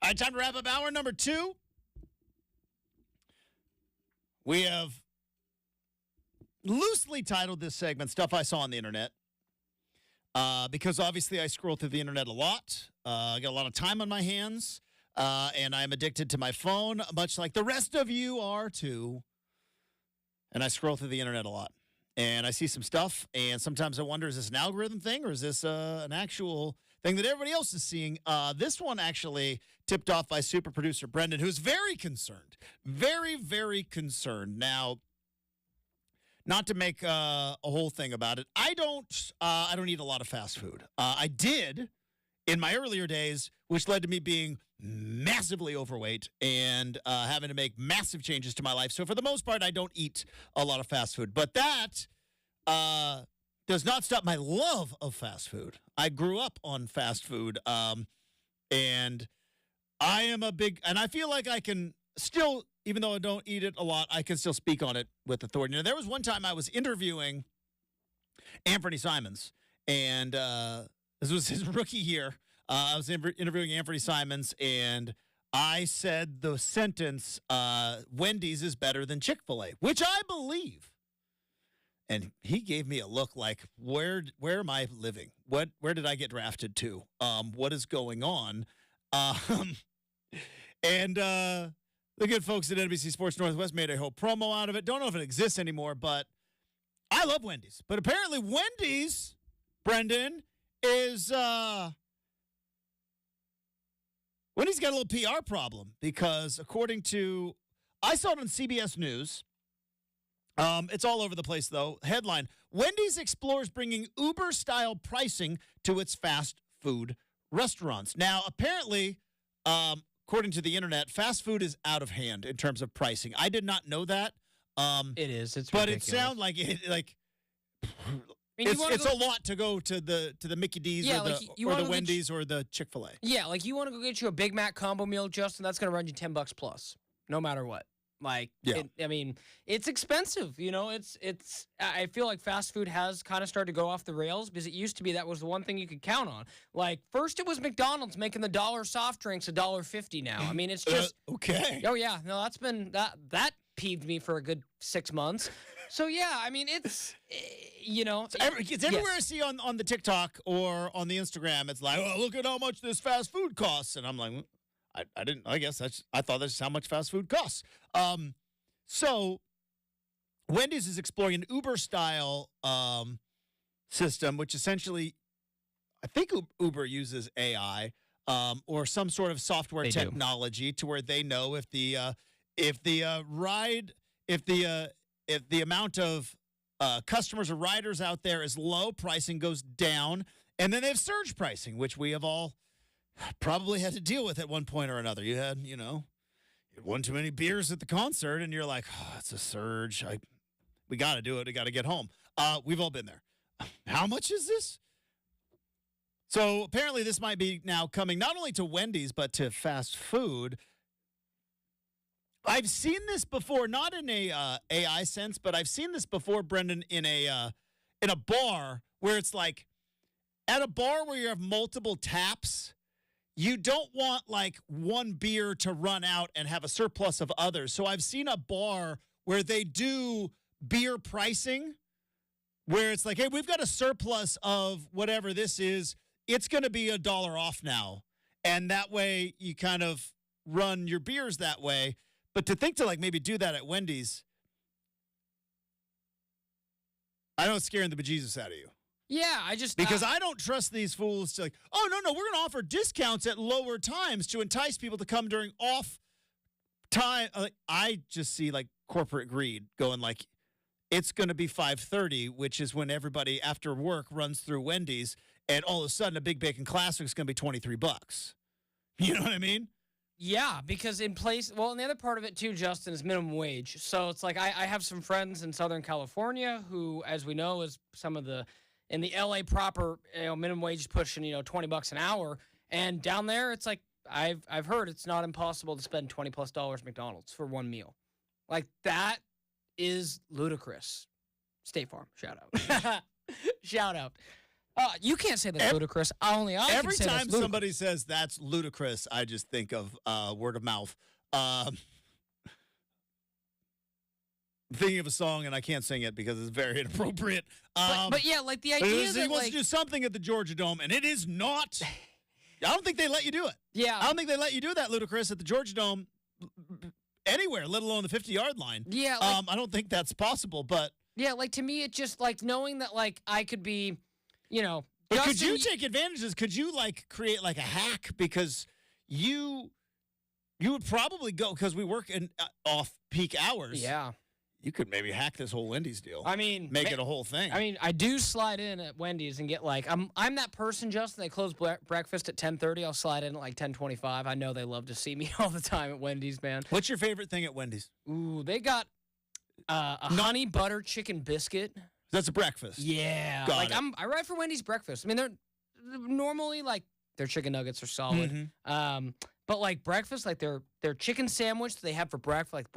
All right, time to wrap up hour number 2. We have loosely titled this segment Stuff I Saw on the Internet. Because obviously I scroll through the internet a lot. I got a lot of time on my hands. And I'm addicted to my phone, much like the rest of you are too. And I scroll through the internet a lot. And I see some stuff, and sometimes I wonder, is this an algorithm thing, or is this an actual thing that everybody else is seeing? This one actually tipped off by super producer Brenden, who's very concerned. Very, very concerned. Now, not to make a whole thing about it, I don't eat a lot of fast food. I did in my earlier days, which led to me being massively overweight and having to make massive changes to my life. So for the most part, I don't eat a lot of fast food. But that does not stop my love of fast food. I grew up on fast food, and I am and I feel like I can still, even though I don't eat it a lot, I can still speak on it with authority. Now, there was one time I was interviewing Anthony Simons, and this was his rookie year. I was interviewing Anthony Simons, and I said the sentence, Wendy's is better than Chick-fil-A, which I believe. And he gave me a look like, where am I living? Where did I get drafted to? What is going on? And the good folks at NBC Sports Northwest made a whole promo out of it. Don't know if it exists anymore, but I love Wendy's. But apparently Wendy's, Brenden, is... Wendy's got a little PR problem because according to, I saw it on CBS News. It's all over the place, though. Headline, Wendy's explores bringing Uber-style pricing to its fast food restaurants. Now, apparently, according to the internet, fast food is out of hand in terms of pricing. I did not know that. It is. It's but ridiculous. It sounds like it's a lot to go to the Mickey D's or the Wendy's or the Chick-fil-A. Yeah, like you want to go get you a Big Mac combo meal, Justin, that's going to run you $10 plus, no matter what. Like, yeah. It's expensive. I feel like fast food has kind of started to go off the rails because it used to be that was the one thing you could count on. Like, first it was McDonald's making the $1 soft drinks $1.50 now. I mean, it's just... okay. Oh, yeah. No, that's been... That peeved me for a good 6 months. So, yeah, I mean, it's, It's everywhere I see on the TikTok or on the Instagram. It's like, oh, look at how much this fast food costs. And I'm like, I thought that's how much fast food costs. So Wendy's is exploring an Uber-style system, which essentially, I think Uber uses AI or some sort of software technology to where they know if the amount of customers or riders out there is low, pricing goes down, and then they have surge pricing, which we have all probably had to deal with at one point or another. You had, you had one too many beers at the concert, and you're like, oh, it's a surge. We got to do it. We got to get home. We've all been there. How much is this? So apparently this might be now coming not only to Wendy's, but to fast food. I've seen this before, not in a AI sense, but I've seen this before, Brenden, in a bar where it's like, at a bar where you have multiple taps, you don't want like one beer to run out and have a surplus of others. So I've seen a bar where they do beer pricing where it's like, hey, we've got a surplus of whatever this is. It's going to be $1 off now. And that way you kind of run your beers that way. But to think to like maybe do that at Wendy's, I know it's scaring the bejesus out of you. Yeah, because I don't trust these fools to like, oh, no, we're going to offer discounts at lower times to entice people to come during off time. I just see like corporate greed going like, it's going to be 5:30, which is when everybody after work runs through Wendy's, and all of a sudden a Big Bacon Classic is going to be $23. You know what I mean? Yeah, because and the other part of it too, Justin, is minimum wage. So it's like I have some friends in Southern California who, as we know, is in the LA proper, minimum wage is pushing, $20 an hour. And down there, it's like, I've heard it's not impossible to spend $20+ at McDonald's for one meal. Like, that is ludicrous. State Farm, shout out. Shout out. You can't say that's ludicrous. Only I Every can say that's time ludicrous. somebody says that's ludicrous, I just think of word of mouth. Thinking of a song, and I can't sing it because it's very inappropriate. But yeah, like the idea he that wants like to do something at the Georgia Dome, and it is not. I don't think they let you do it. yeah, I don't think they let you do that, ludicrous, at the Georgia Dome anywhere, let alone the 50-yard line. yeah, like, I don't think that's possible, but. yeah. Like to me, it just like knowing that like I could be, But could you take advantages? Could you like create like a hack because you would probably go because we work in off peak hours. Yeah. You could maybe hack this whole Wendy's deal. I mean, make it a whole thing. I mean, I do slide in at Wendy's and get like I'm that person, Justin. They close breakfast at 10:30. I'll slide in at like 10:25. I know they love to see me all the time at Wendy's, man. What's your favorite thing at Wendy's? Ooh, they got a honey butter chicken biscuit. That's a breakfast. Yeah, Got it. I ride for Wendy's breakfast. I mean, they're normally like their chicken nuggets are solid. Mhm. But like breakfast, like their chicken sandwich that they have for breakfast, like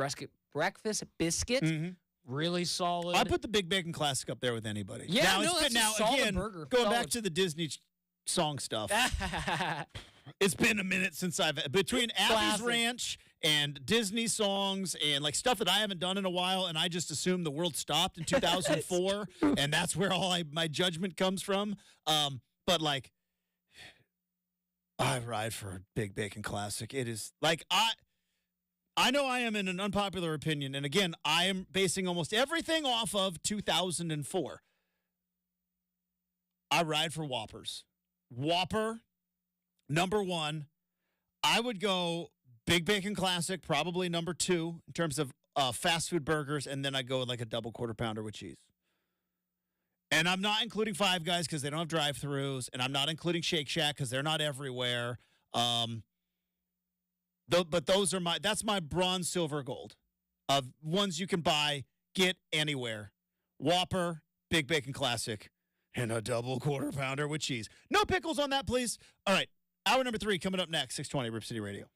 breakfast biscuit, Mhm. really solid. I put the Big Bacon Classic up there with anybody. Yeah, now, no, that's a solid again, burger. going Solid. back to the Disney song stuff. It's been a minute since between Abby's Classic. Ranch and Disney songs and like stuff that I haven't done in a while, and I just assumed the world stopped in 2004, and that's where all my judgment comes from. But like, I ride for a Big Bacon Classic. It is like I know I am in an unpopular opinion, and again, I am basing almost everything off of 2004. I ride for Whoppers. Whopper, number one. I would go Big Bacon Classic, probably number two in terms of fast food burgers, and then I go with like a double quarter pounder with cheese. And I'm not including Five Guys because they don't have drive-thrus, and I'm not including Shake Shack because they're not everywhere. But that's my bronze, silver, gold of ones you can buy, get anywhere. Whopper, Big Bacon Classic, and a double quarter pounder with cheese. No pickles on that, please. All right, hour number 3 coming up next, 620 Rip City Radio.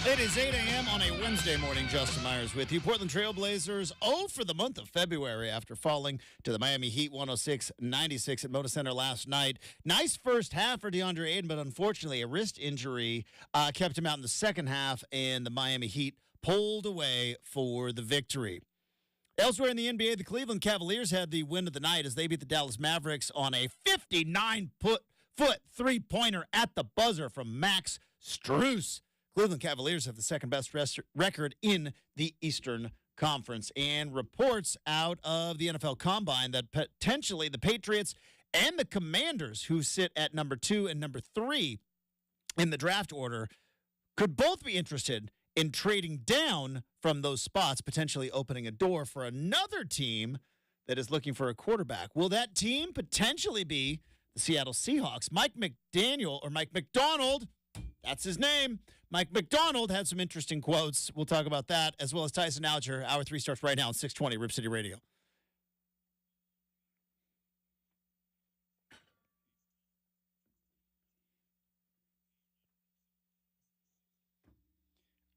It is 8 a.m. on a Wednesday morning. Justin Myers with you. Portland Trailblazers 0 for the month of February after falling to the Miami Heat 106-96 at Moda Center last night. Nice first half for DeAndre Ayton, but unfortunately a wrist injury kept him out in the second half, and the Miami Heat pulled away for the victory. Elsewhere in the NBA, the Cleveland Cavaliers had the win of the night as they beat the Dallas Mavericks on a 59-foot three-pointer at the buzzer from Max Strus. Cleveland Cavaliers have the second-best record in the Eastern Conference. And reports out of the NFL Combine that potentially the Patriots and the Commanders, who sit at number 2 and number 3 in the draft order, could both be interested in trading down from those spots, potentially opening a door for another team that is looking for a quarterback. Will that team potentially be the Seattle Seahawks? Mike McDonald, that's his name. Mike McDonald had some interesting quotes. We'll talk about that, as well as Tyson Alger. Hour 3 starts right now on 620 Rip City Radio.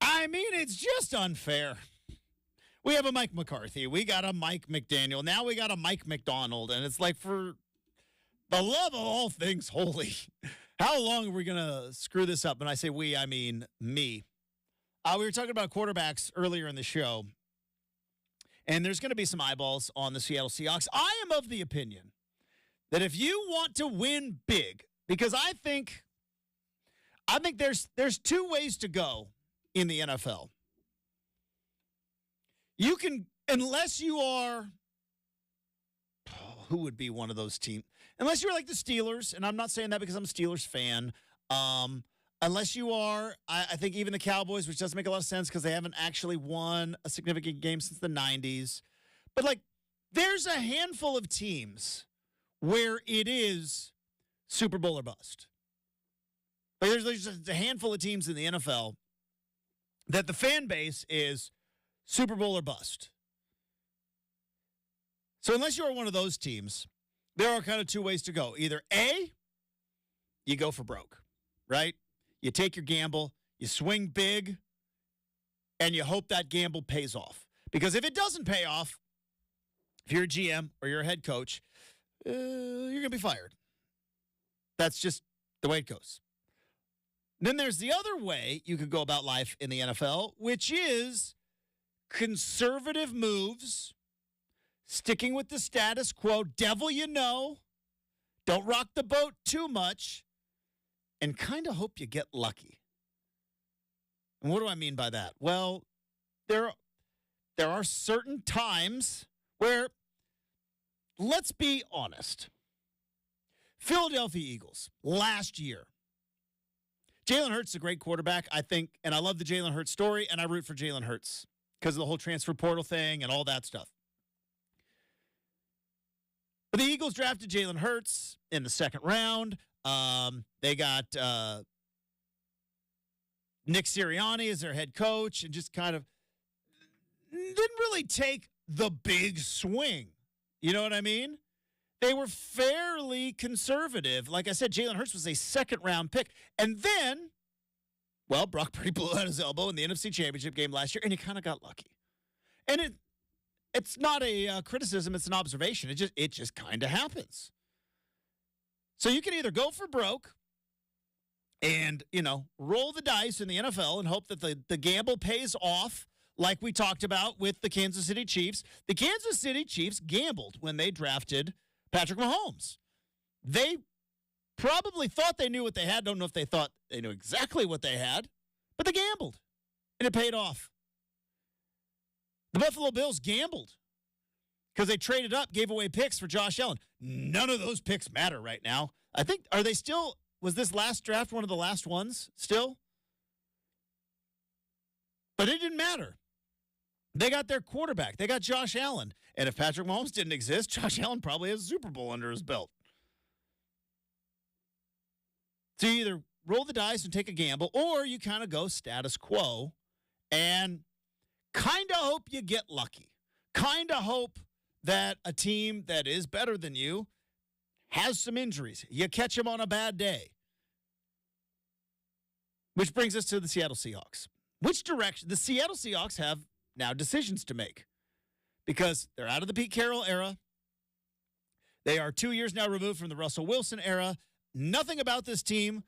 I mean, it's just unfair. We have a Mike McCarthy. We got a Mike McDaniel. Now we got a Mike McDonald. And it's like, for the love of all things holy, how long are we going to screw this up? When I say we, I mean me. We were talking about quarterbacks earlier in the show, and there's going to be some eyeballs on the Seattle Seahawks. I am of the opinion that if you want to win big, because I think there's two ways to go in the NFL. You can, unless you are, who would be one of those teams? Unless you're like the Steelers, and I'm not saying that because I'm a Steelers fan. Unless you are, I think even the Cowboys, which doesn't make a lot of sense because they haven't actually won a significant game since the 90s. But, like, there's a handful of teams where it is Super Bowl or bust. Like, there's just a handful of teams in the NFL that the fan base is Super Bowl or bust. So unless you're one of those teams, there are kind of two ways to go. Either A, you go for broke, right? You take your gamble, you swing big, and you hope that gamble pays off. Because if it doesn't pay off, if you're a GM or you're a head coach, you're going to be fired. That's just the way it goes. Then there's the other way you could go about life in the NFL, which is conservative moves, sticking with the status quo, devil you know, don't rock the boat too much, and kind of hope you get lucky. And what do I mean by that? Well, there are certain times where, let's be honest, Philadelphia Eagles last year, Jalen Hurts is a great quarterback, I think, and I love the Jalen Hurts story, and I root for Jalen Hurts because of the whole transfer portal thing and all that stuff. But the Eagles drafted Jalen Hurts in the second round. They got Nick Sirianni as their head coach and just kind of didn't really take the big swing. You know what I mean? They were fairly conservative. Like I said, Jalen Hurts was a second-round pick. And then, well, Brock Purdy blew out his elbow in the NFC Championship game last year, and he kind of got lucky. And it's not a criticism, it's an observation. It just kind of happens. So you can either go for broke and, roll the dice in the NFL and hope that the gamble pays off, like we talked about with the Kansas City Chiefs. The Kansas City Chiefs gambled when they drafted Patrick Mahomes. They probably thought they knew what they had. Don't know if they thought they knew exactly what they had, but they gambled, and it paid off. The Buffalo Bills gambled because they traded up, gave away picks for Josh Allen. None of those picks matter right now. I think, was this last draft one of the last ones still? But it didn't matter. They got their quarterback. They got Josh Allen. And if Patrick Mahomes didn't exist, Josh Allen probably has a Super Bowl under his belt. So you either roll the dice and take a gamble, or you kind of go status quo and kind of hope you get lucky. Kind of hope that a team that is better than you has some injuries. You catch them on a bad day. Which brings us to the Seattle Seahawks. which direction the Seattle Seahawks have now decisions to make because they're out of the Pete Carroll era. They are 2 years now removed from the Russell Wilson era. Nothing about this team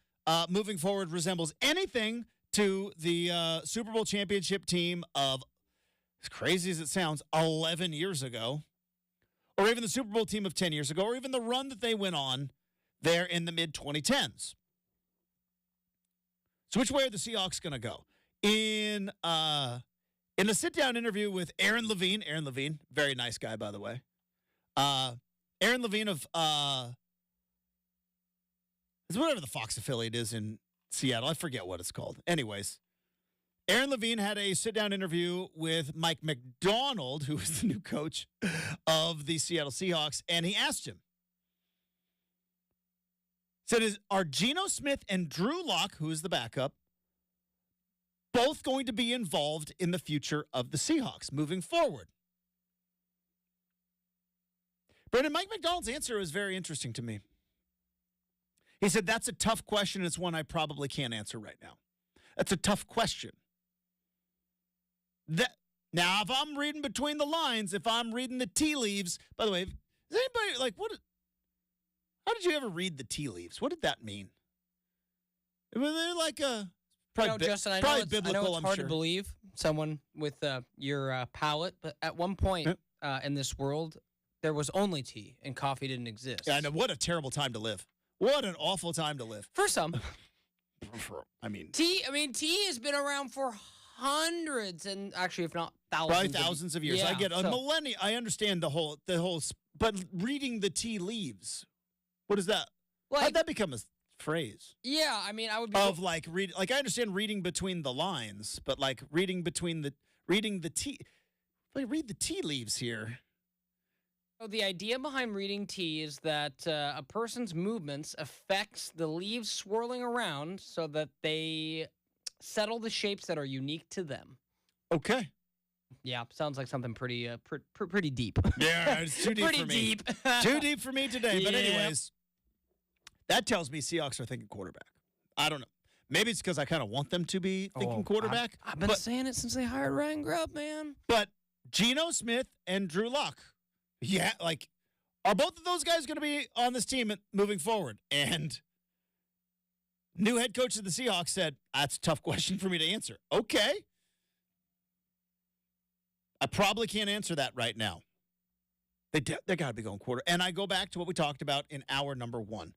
moving forward resembles anything to the Super Bowl championship team of, as crazy as it sounds, 11 years ago, or even the Super Bowl team of 10 years ago, or even the run that they went on there in the mid-2010s. So which way are the Seahawks going to go? In a sit-down interview with Aaron Levine, very nice guy, by the way. Aaron Levine of it's whatever the Fox affiliate is in Seattle. I forget what it's called. Anyways, Aaron Levine had a sit-down interview with Mike McDonald, who is the new coach of the Seattle Seahawks, and he asked him, said, are Geno Smith and Drew Lock, who is the backup, both going to be involved in the future of the Seahawks moving forward? Brenden, Mike McDonald's answer was very interesting to me. He said, that's a tough question. It's one I probably can't answer right now. That's a tough question. Now, if I'm reading between the lines, if I'm reading the tea leaves, by the way, is anybody like, how did you ever read the tea leaves? What did that mean? Were they like probably, Justin, I probably know biblical, it's hard to believe someone with your palate, but at one point in this world, there was only tea and coffee didn't exist. Yeah, I know. What a terrible time to live. What an awful time to live. For some. Tea tea has been around for hundreds and actually, if not thousands. Probably thousands of years. Yeah, I get a millennia. I understand the whole, but reading the tea leaves, what is that? How'd that become a phrase? Yeah, I mean, I would be I understand reading between the lines, but like reading the tea. Read the tea leaves here. So the idea behind reading tea is that a person's movements affects the leaves swirling around so that they settle the shapes that are unique to them. Okay. Yeah, sounds like something pretty deep. Yeah, it's too deep pretty for me. deep. Too deep for me today. But Yep. anyways, that tells me Seahawks are thinking quarterback. I don't know. Maybe it's because I kind of want them to be thinking quarterback. I've been saying it since they hired Ryan Grubb, man. But Geno Smith and Drew Lock, yeah, are both of those guys going to be on this team moving forward? And new head coach of the Seahawks said, that's a tough question for me to answer. Okay. I probably can't answer that right now. They got to be going quarter. And I go back to what we talked about in hour number 1.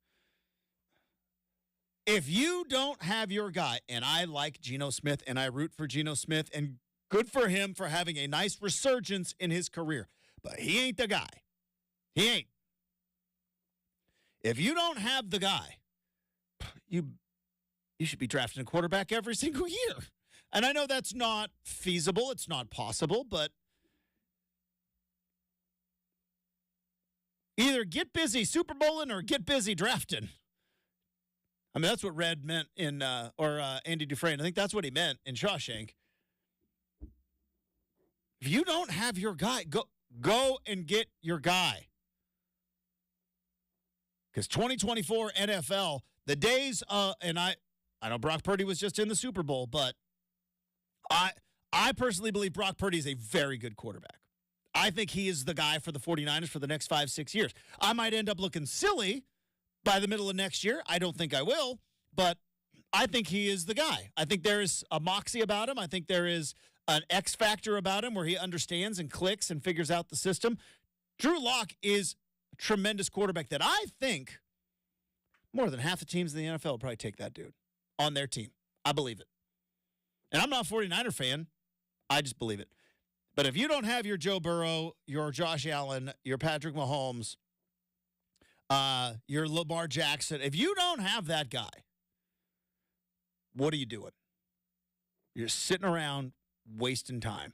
If you don't have your guy, and I like Geno Smith, and I root for Geno Smith, and good for him for having a nice resurgence in his career, but he ain't the guy. He ain't. If you don't have the guy, you should be drafting a quarterback every single year. And I know that's not feasible. It's not possible, but either get busy Super Bowling or get busy drafting. I mean, that's what Red meant in, Andy Dufresne. I think that's what he meant in Shawshank. If you don't have your guy, go and get your guy. Because 2024 NFL, the days, and I know Brock Purdy was just in the Super Bowl, but I personally believe Brock Purdy is a very good quarterback. I think he is the guy for the 49ers for the next 5-6 years. I might end up looking silly by the middle of next year. I don't think I will, but I think he is the guy. I think there is a moxie about him. I think there is an X factor about him where he understands and clicks and figures out the system. Drew Lock is a tremendous quarterback that I think more than half the teams in the NFL will probably take that dude on their team. I believe it. And I'm not a 49er fan. I just believe it. But if you don't have your Joe Burrow, your Josh Allen, your Patrick Mahomes, your Lamar Jackson, if you don't have that guy, what are you doing? You're sitting around wasting time.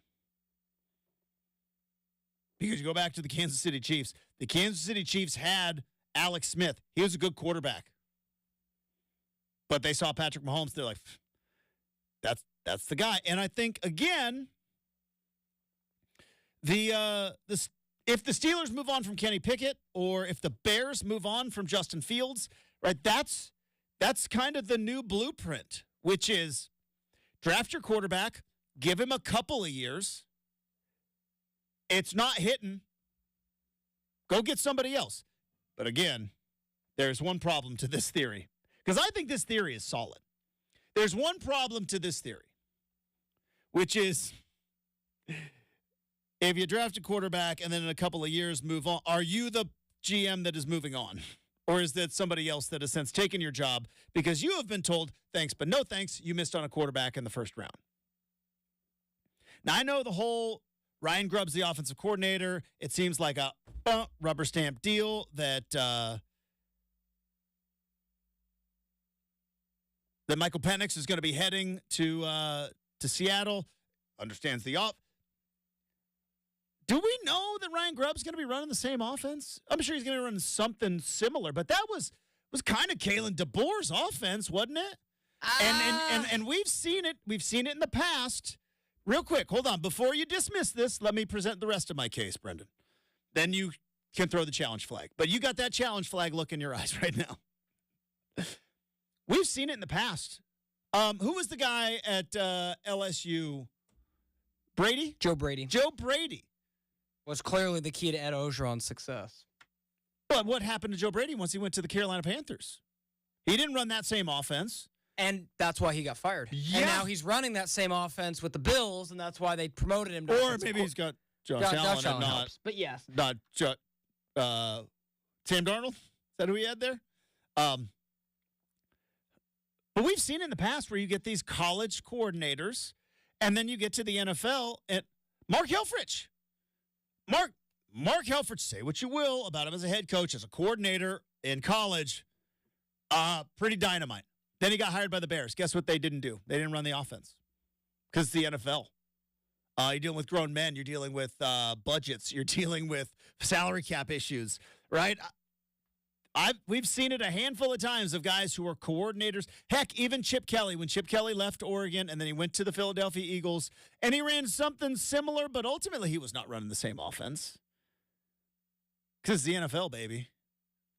Because you go back to the Kansas City Chiefs. The Kansas City Chiefs had Alex Smith. He was a good quarterback. But they saw Patrick Mahomes. They're like, that's the guy. And I think, again, if the Steelers move on from Kenny Pickett or if the Bears move on from Justin Fields, right, that's kind of the new blueprint, which is Draft your quarterback. Give him a couple of years. It's not hitting. Go get somebody else. But again, there's one problem to this theory. Because I think this theory is solid. There's one problem to this theory, which is if you draft a quarterback and then in a couple of years move on, are you the GM that is moving on? Or is that somebody else that has since taken your job because you have been told, thanks, but no thanks, you missed on a quarterback in the first round? Now, I know the whole Ryan Grubb's the offensive coordinator. It seems like a rubber stamp deal that Michael Penix is going to be heading to Seattle. Understands the off. Do we know that Ryan Grubb's going to be running the same offense? I'm sure he's going to be running something similar, but that was kind of Kalen DeBoer's offense, wasn't it? And we've seen it. We've seen it in the past. Real quick, hold on. Before you dismiss this, let me present the rest of my case, Brenden. Then you can throw the challenge flag. But you got that challenge flag look in your eyes right now. We've seen it in the past. Who was the guy at LSU? Brady? Joe Brady. Joe Brady. Was clearly the key to Ed Orgeron's success. But what happened to Joe Brady once he went to the Carolina Panthers? He didn't run that same offense. And that's why he got fired. Yeah. And now he's running that same offense with the Bills, and that's why they promoted him to Or maybe he's got Josh Allen and not, helps. But yes. Not Sam Darnold? Is that who he had there? But we've seen in the past where you get these college coordinators, and then you get to the NFL, and Mark Helfrich. Mark Helfrich, say what you will about him as a head coach, as a coordinator in college, pretty dynamite. Then he got hired by the Bears. Guess what they didn't do? They didn't run the offense because it's the NFL. You're dealing with grown men. You're dealing with budgets. You're dealing with salary cap issues, right? We've seen it a handful of times of guys who are coordinators. Heck, even Chip Kelly, when Chip Kelly left Oregon and then he went to the Philadelphia Eagles and he ran something similar, but ultimately he was not running the same offense. Because it's the NFL, baby.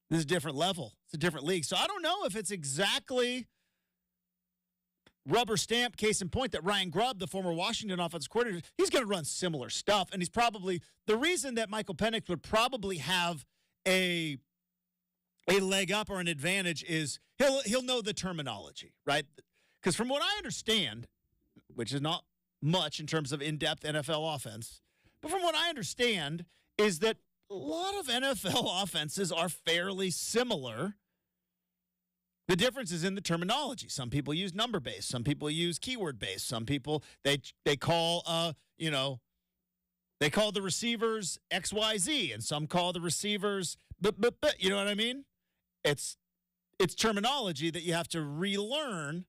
This is a different level. It's a different league. So I don't know if it's exactly rubber stamp, case in point, that Ryan Grubb, the former Washington offensive coordinator, he's going to run similar stuff. And he's probably, the reason that Michael Penix would probably have a leg up or an advantage is he'll know the terminology, right? Because from what I understand, which is not much in terms of in-depth NFL offense, but from what I understand is that a lot of NFL offenses are fairly similar. The difference is in the terminology. Some people use number-based. Some people use keyword-based. Some people, they call, they call the receivers XYZ, and some call the receivers, you know what I mean? It's terminology that you have to relearn.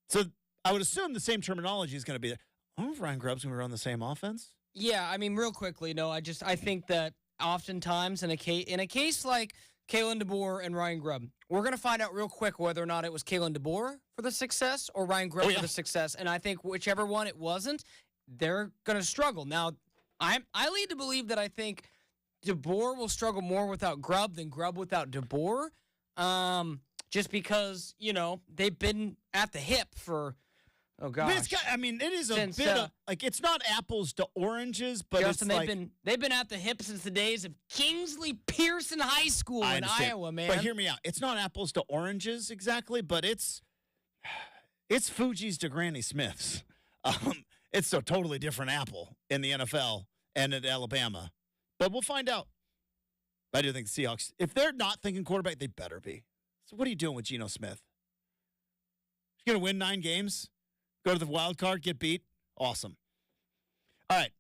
So I would assume the same terminology is going to be there. I don't know if Ryan Grubb's going to run the same offense. Yeah, I mean, real quickly, no, I think that oftentimes in a case like Kalen DeBoer and Ryan Grubb, we're going to find out real quick whether or not it was Kalen DeBoer for the success or Ryan Grubb for the success. And I think whichever one it wasn't, they're going to struggle. Now, I lead to believe that I think DeBoer will struggle more without Grubb than Grubb without DeBoer. Just because, they've been at the hip for, oh gosh. It is a bit of, like, it's not apples to oranges, but Justin, it's they've been at the hip since the days of Kingsley Pearson High School in Iowa, man. But hear me out. It's not apples to oranges exactly, but it's Fuji's to Granny Smith's. It's a totally different apple in the NFL and at Alabama. But we'll find out. I do think the Seahawks, if they're not thinking quarterback, they better be. So what are you doing with Geno Smith? You're going to win 9 games? Go to the wild card, get beat? Awesome. All right.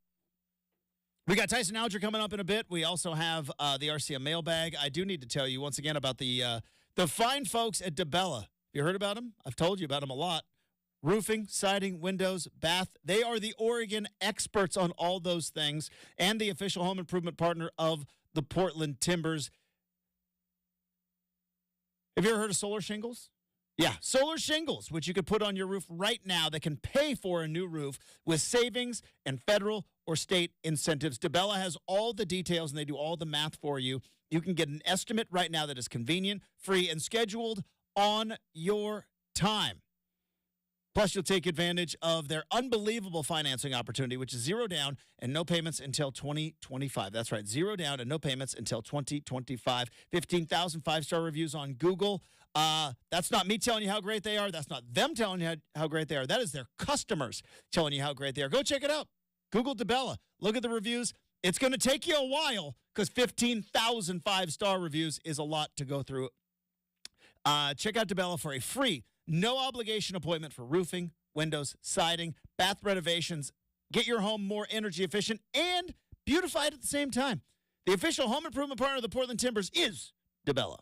We got Tyson Alger coming up in a bit. We also have the RCM mailbag. I do need to tell you once again about the fine folks at DeBella. You heard about them? I've told you about them a lot. Roofing, siding, windows, bath. They are the Oregon experts on all those things and the official home improvement partner of the Portland Timbers. Have you ever heard of solar shingles? Yeah, solar shingles, which you could put on your roof right now that can pay for a new roof with savings and federal or state incentives. DeBella has all the details, and they do all the math for you. You can get an estimate right now that is convenient, free, and scheduled on your time. Plus, you'll take advantage of their unbelievable financing opportunity, which is 0 down and no payments until 2025. That's right, 0 down and no payments until 2025. 15,000 five-star reviews on Google. That's not me telling you how great they are. That's not them telling you how great they are. That is their customers telling you how great they are. Go check it out. Google DeBella. Look at the reviews. It's going to take you a while because 15,000 five-star reviews is a lot to go through. Check out DeBella for a free, no-obligation appointment for roofing, windows, siding, bath renovations. Get your home more energy efficient and beautified at the same time. The official home improvement partner of the Portland Timbers is DeBella.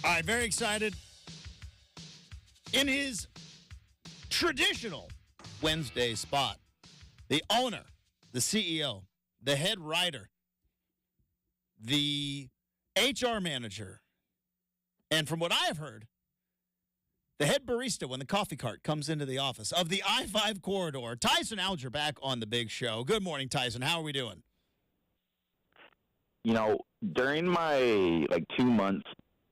All right, very excited. In his traditional Wednesday spot, the owner, the CEO, the head writer, the HR manager, and from what I have heard, the head barista when the coffee cart comes into the office of the I-5 corridor, Tyson Alger back on the big show. Good morning, Tyson. How are we doing? During my 2 months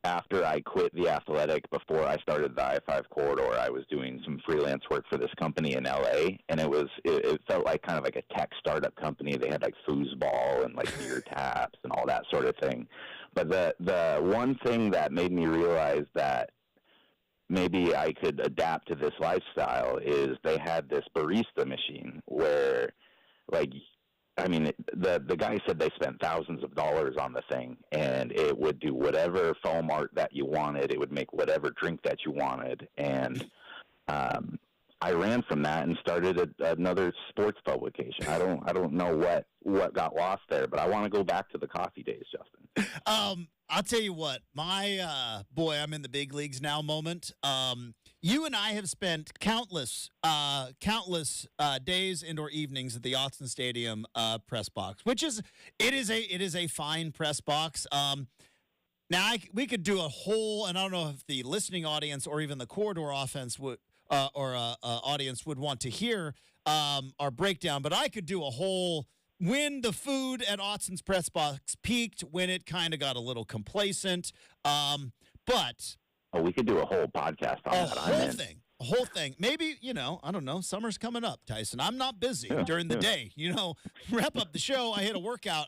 after I quit the Athletic, before I started the I-5 corridor, I was doing some freelance work for this company in LA, and it felt like kind of like a tech startup company. They had foosball and beer taps and all that sort of thing. But the one thing that made me realize that maybe I could adapt to this lifestyle is they had this barista machine where, the guy said they spent thousands of dollars on the thing, and it would do whatever foam art that you wanted. It would make whatever drink that you wanted. And I ran from that and started another sports publication. I don't know what got lost there, but I want to go back to the coffee days, Justin. I'll tell you what, my boy, I'm in the big leagues now moment. You and I have spent countless days and or evenings at the Autzen Stadium press box, which is a fine press box. Now we could do a whole, and I don't know if the listening audience or even the corridor offense would audience would want to hear our breakdown, but I could do a whole when the food at Autzen's press box peaked, when it kind of got a little complacent, but. Oh, we could do a whole podcast on that. A whole thing. Maybe, I don't know. Summer's coming up, Tyson. I'm not busy during the day. Wrap up the show. I hit a workout.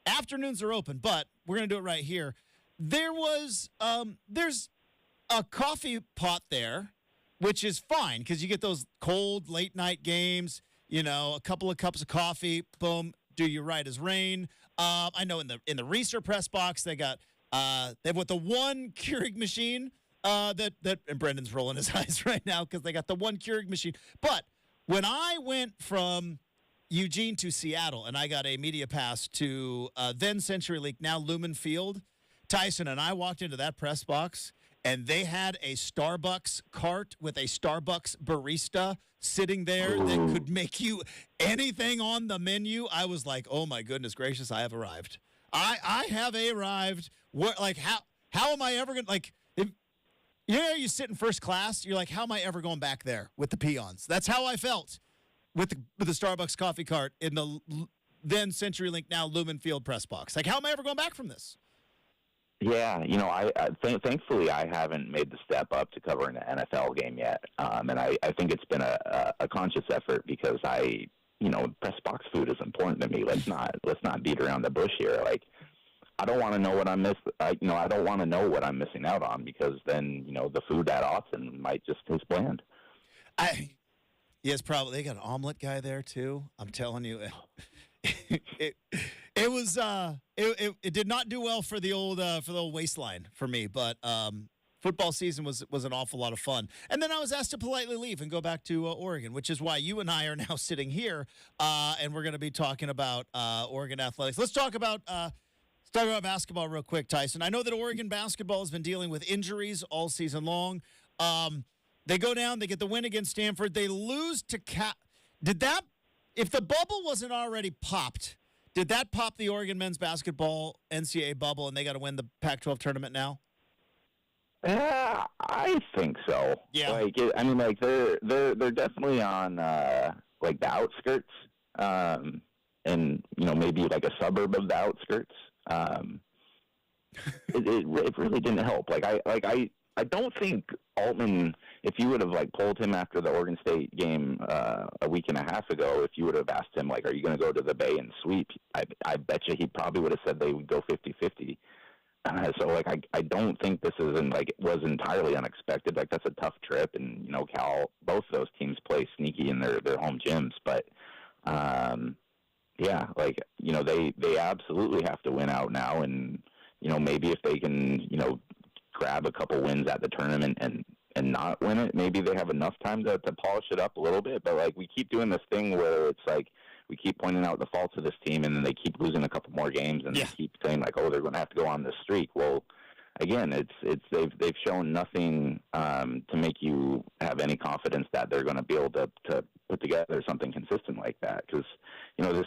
Afternoons are open, but we're going to do it right here. There's a coffee pot there, which is fine because you get those cold late night games, a couple of cups of coffee, boom, do you right as rain. I know in the Reeser press box, they got they have the one Keurig machine that and Brendan's rolling his eyes right now because they got the one Keurig machine. But when I went from Eugene to Seattle and I got a media pass to then CenturyLink, now Lumen Field, Tyson and I walked into that press box and they had a Starbucks cart with a Starbucks barista sitting there that could make you anything on the menu. I was like, oh my goodness gracious, I have arrived. I have arrived. What, how am I ever going to, if you sit in first class, you're like, how am I ever going back there with the peons? That's how I felt with the Starbucks coffee cart in the then CenturyLink, now Lumen Field press box. How am I ever going back from this? Yeah, thankfully I haven't made the step up to covering an NFL game yet, and I think it's been a conscious effort because press box food is important to me. Let's not beat around the bush here. I don't want to know what I miss. I don't want to know what I'm missing out on because then the food at Autzen might just taste bland. Yes, probably they got an omelet guy there too. I'm telling you, it did not do well for the old waistline for me. But football season was an awful lot of fun. And then I was asked to politely leave and go back to Oregon, which is why you and I are now sitting here, and we're going to be talking about Oregon athletics. Let's talk about basketball real quick, Tyson. I know that Oregon basketball has been dealing with injuries all season long. They go down, they get the win against Stanford. They lose to if the bubble wasn't already popped, did that pop the Oregon men's basketball NCAA bubble and they got to win the Pac-12 tournament now? Yeah, I think so. Yeah. They're definitely on the outskirts, and maybe a suburb of the outskirts. It really didn't help. I don't think Altman, if you would have pulled him after the Oregon State game a week and a half ago, if you would have asked him are you going to go to the Bay and sweep, I bet you he probably would have said they would go 50-50. I don't think this was entirely unexpected. That's a tough trip, and Cal, both of those teams play sneaky in their home gyms, but they absolutely have to win out now, and maybe if they can grab a couple wins at the tournament and not win it, maybe they have enough time to polish it up a little bit. But we keep doing this thing where it's we keep pointing out the faults of this team, and then they keep losing a couple more games, and they keep saying they're going to have to go on this streak. Well, again, they've shown nothing to make you have any confidence that they're going to be able to put together something consistent like that. Because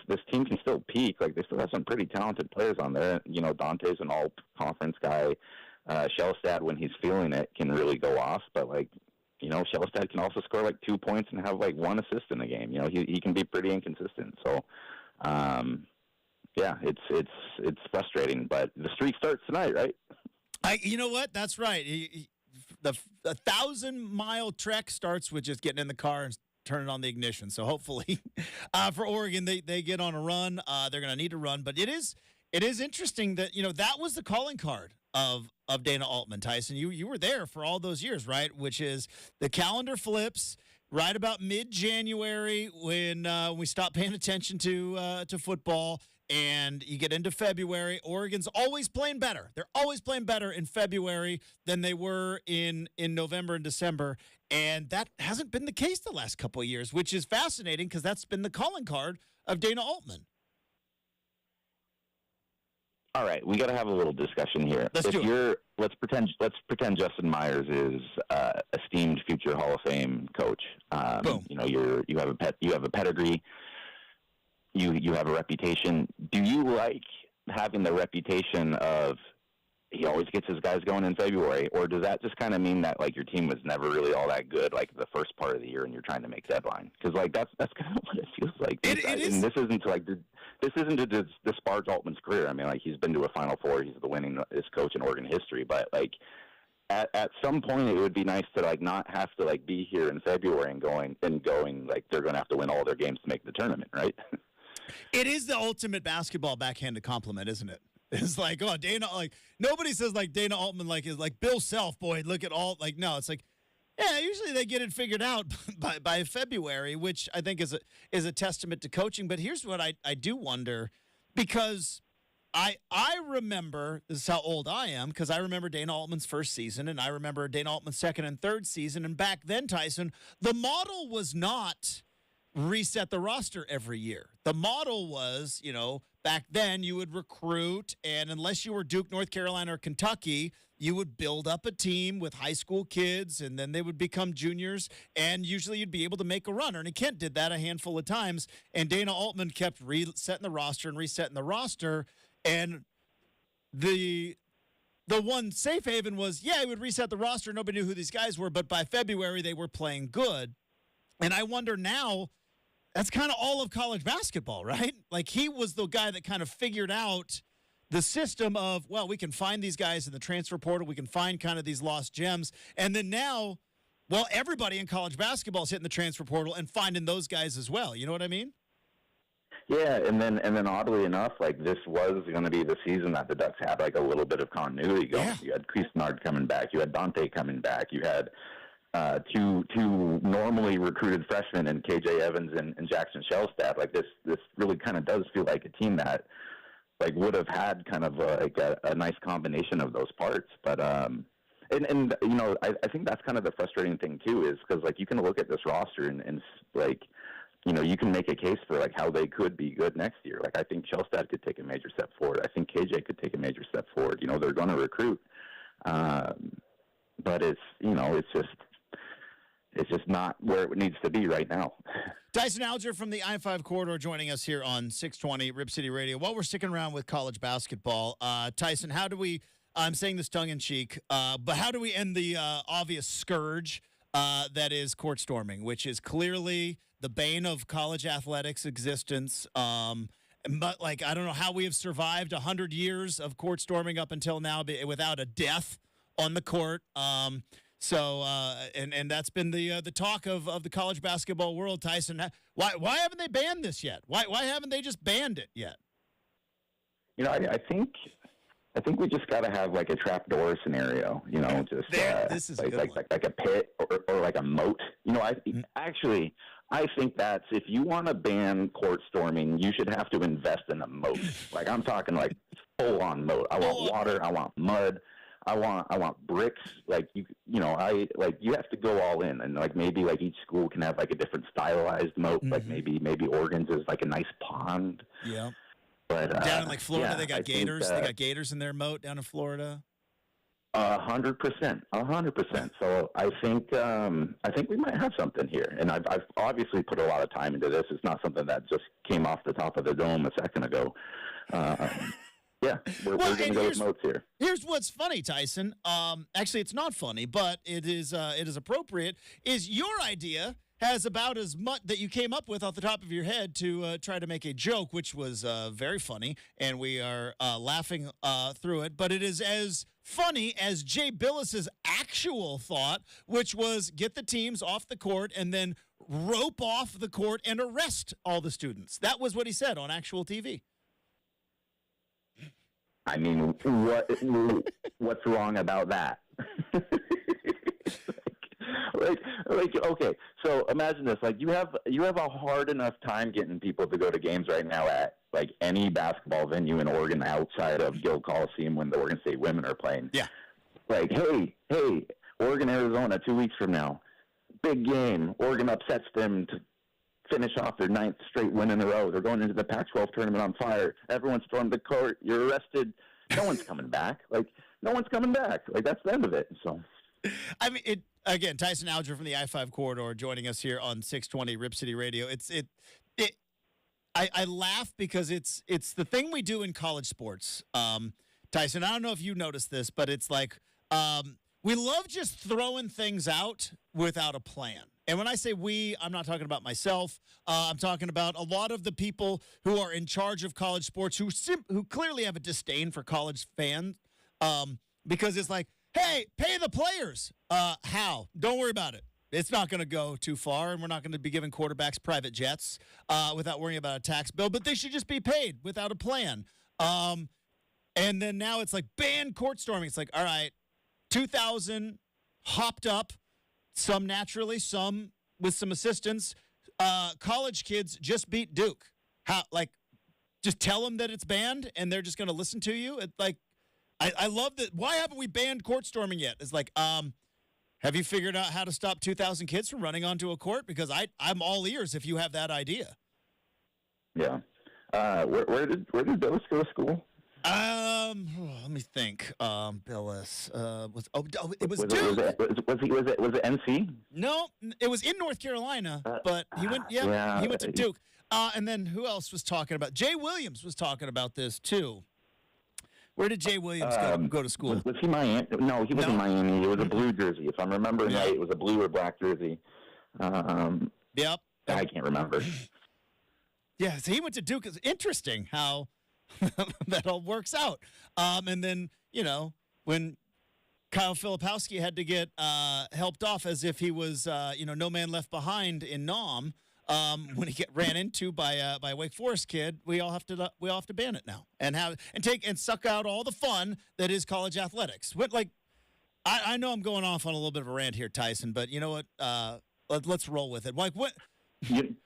this team can still peak. Like, they still have some pretty talented players on there. Dante's an all-conference guy. Shellstad, when he's feeling it, can really go off. But Shellstad can also score 2 points and have 1 assist in a game. He can be pretty inconsistent. So, yeah, it's frustrating. But the streak starts tonight, right? You know what? That's right. The 1,000-mile trek starts with just getting in the car and turning on the ignition. So hopefully, for Oregon, they get on a run. They're going to need to run. But it is interesting that that was the calling card of Dana Altman. Tyson, you were there for all those years, right? Which is the calendar flips right about mid-January when we stop paying attention to football. And you get into February. Oregon's always playing better. They're always playing better in February than they were in November and December. And that hasn't been the case the last couple of years, which is fascinating because that's been the calling card of Dana Altman. All right, we got to have a little discussion here. Let's pretend Justin Myers is esteemed future Hall of Fame coach. Boom. You have a pedigree. You have a reputation. Do you like having the reputation of he always gets his guys going in February, or does that just kind of mean that your team was never really all that good the first part of the year and you're trying to make deadline? Because that's kind of what it feels like. It is. And this isn't to disparage Altman's career. I mean, he's been to a Final Four. He's the winningest coach in Oregon history. But at some point, it would be nice to not have to be here in February and going they're going to have to win all their games to make the tournament, right? It is the ultimate basketball backhanded compliment, isn't it? It's Dana, nobody says Dana Altman is Bill Self, boy, look at all, no, it's yeah, usually they get it figured out by February, which I think is a testament to coaching. But here's what I do wonder, because I remember, this is how old I am, because I remember Dana Altman's first season, and I remember Dana Altman's second and third season, and back then, Tyson, the model was not reset the roster every year. The model was, back then you would recruit, and unless you were Duke, North Carolina, or Kentucky, you would build up a team with high school kids, and then they would become juniors, and usually you'd be able to make a runner. And Kent did that a handful of times, and Dana Altman kept resetting the roster, and the one safe haven was, he would reset the roster, nobody knew who these guys were, but by February they were playing good. And I wonder now, that's kind of all of college basketball, right? He was the guy that kind of figured out the system of, we can find these guys in the transfer portal. We can find kind of these lost gems. And then now, everybody in college basketball is hitting the transfer portal and finding those guys as well. You know what I mean? Yeah, and then oddly enough, this was going to be the season that the Ducks had a little bit of continuity going. Yeah. You had Cuisinart coming back. You had Dante coming back. You had two normally recruited freshmen in KJ Evans and Jackson Shellstad. This really kind of does feel like a team that would have had kind of a nice combination of those parts. But I think that's kind of the frustrating thing too, is because you can look at this roster and you can make a case for how they could be good next year. I think Shellstad could take a major step forward. I think KJ could take a major step forward. They're going to recruit, but it's just not where it needs to be right now. Tyson Alger from the I-5 corridor joining us here on 620 Rip City Radio. While we're sticking around with college basketball, Tyson, how do we, I'm saying this tongue-in-cheek, but how do we end the obvious scourge that is court storming, which is clearly the bane of college athletics existence? But, I don't know how we have survived 100 years of court storming up until now without a death on the court. So that's been the talk of the college basketball world, Tyson. Why haven't they banned this yet? Why haven't they just banned it yet? I think we just got to have a trapdoor scenario. This is like a pit or a moat. I think that's, if you want to ban court storming, you should have to invest in a moat. I'm talking full on moat. I want water. I want mud. I want bricks. You have to go all in, and maybe each school can have a different stylized moat. Mm-hmm. Maybe Oregon's is a nice pond. Yeah. But down in Florida, they got gators. They got gators in their moat down in Florida. 100%, 100%. So I think we might have something here, and I've obviously put a lot of time into this. It's not something that just came off the top of the dome a second ago. Yeah, we're going to go with notes here. Here's what's funny, Tyson. Actually, it's not funny, but it is appropriate. Is your idea has about as much that you came up with off the top of your head to try to make a joke, which was very funny, and we are laughing through it. But it is as funny as Jay Billis's actual thought, which was get the teams off the court and then rope off the court and arrest all the students. That was what he said on actual TV. I mean, what's wrong about that? like, okay, so imagine this. Like, you have a hard enough time getting people to go to games right now at, like, any basketball venue in Oregon outside of Gill Coliseum when the Oregon State women are playing. Yeah. Like, hey, Oregon, Arizona, 2 weeks from now. Big game. Oregon upsets them to finish off their 9th straight win in a row. They're going into the Pac-12 tournament on fire. Everyone stormed the court. You're arrested. No one's coming back. Like, no one's coming back. Like, that's the end of it. So, I mean, again, Tyson Alger from the I-5 corridor joining us here on 620 Rip City Radio. I laugh because it's the thing we do in college sports. Tyson, I don't know if you noticed this, but it's like we love just throwing things out without a plan. And when I say we, I'm not talking about myself. I'm talking about a lot of the people who are in charge of college sports who clearly have a disdain for college fans because it's like, hey, pay the players. How? Don't worry about it. It's not going to go too far, and we're not going to be giving quarterbacks private jets without worrying about a tax bill, but they should just be paid without a plan. And then now it's like ban court storming. It's like, all right, 2,000 hopped up, some naturally, some with some assistance. College kids just beat Duke. How? Like, just tell them that it's banned, and they're just going to listen to you? I love that. Why haven't we banned court storming yet? It's like, have you figured out how to stop 2,000 kids from running onto a court? Because I'm all ears if you have that idea. Yeah. Where did Billis go to school? Let me think. Billis it was Duke. Was it NC? No, it was in North Carolina, but he went. Yeah, he went to Duke. And then who else was talking about? Jay Williams was talking about this too. Where did Jay Williams go to school? Was he Miami? No, he wasn't Miami. It was a blue jersey. If I'm remembering right, it was a blue or black jersey. Yep. I can't remember. Yeah, so he went to Duke. It's interesting how that all works out. And then, when Kyle Filipowski had to get helped off as if he was, no man left behind in Nam, when he ran into by a Wake Forest kid, we all have to ban it now and suck out all the fun that is college athletics. I know I'm going off on a little bit of a rant here, Tyson, but you know what? Let's roll with it. Like what?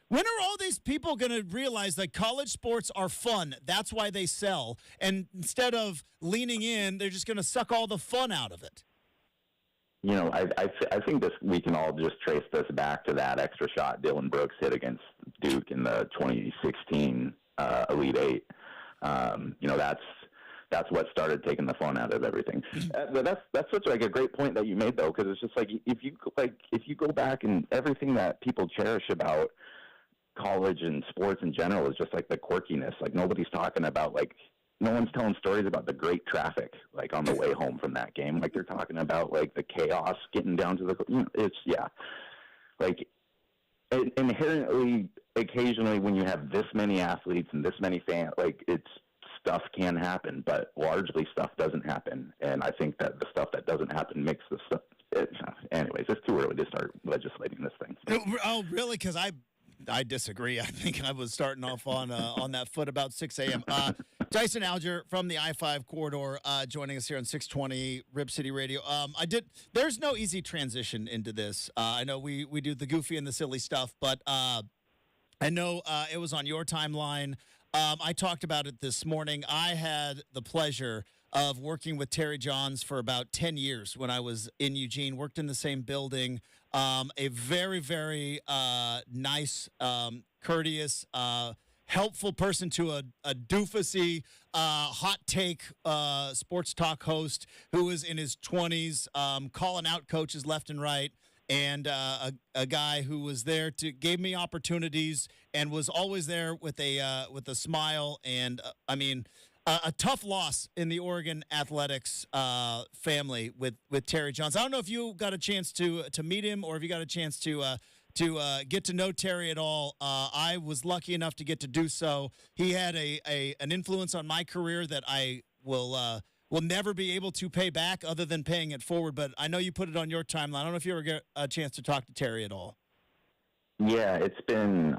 When are all these people going to realize that college sports are fun? That's why they sell. And instead of leaning in, they're just going to suck all the fun out of it. I think we can all just trace this back to that extra shot Dylan Brooks hit against Duke in the 2016 Elite Eight. That's what started taking the fun out of everything. But that's such a great point that you made though, because it's just like if you go back and everything that people cherish about college and sports in general is just like the quirkiness. Like nobody's talking about no one's telling stories about the great traffic, like on the way home from that game. Like they're talking about like the chaos getting down to inherently, occasionally when you have this many athletes and this many fans, stuff can happen, but largely stuff doesn't happen. And I think that the stuff that doesn't happen makes the stuff. Anyways, it's too early to start legislating this thing. Oh, really? Because I disagree. I think I was starting off on that foot about 6 a.m. Tyson Alger from the I-5 corridor joining us here on 620 Rip City Radio. There's no easy transition into this. I know we do the goofy and the silly stuff, but I know it was on your timeline. I talked about it this morning. I had the pleasure of working with Terry Johns for about 10 years when I was in Eugene, worked in the same building. A very, very nice, courteous, helpful person to a doofusy, hot take sports talk host who was in his 20s, calling out coaches left and right, and a guy who was there gave me opportunities and was always there with a smile. And I mean, a tough loss in the Oregon athletics family with Terry Johnson. I don't know if you got a chance to meet him or if you got a chance to get to know Terry at all. I was lucky enough to get to do so. He had an influence on my career that I will never be able to pay back other than paying it forward. But I know you put it on your timeline. I don't know if you ever get a chance to talk to Terry at all. Yeah, it's been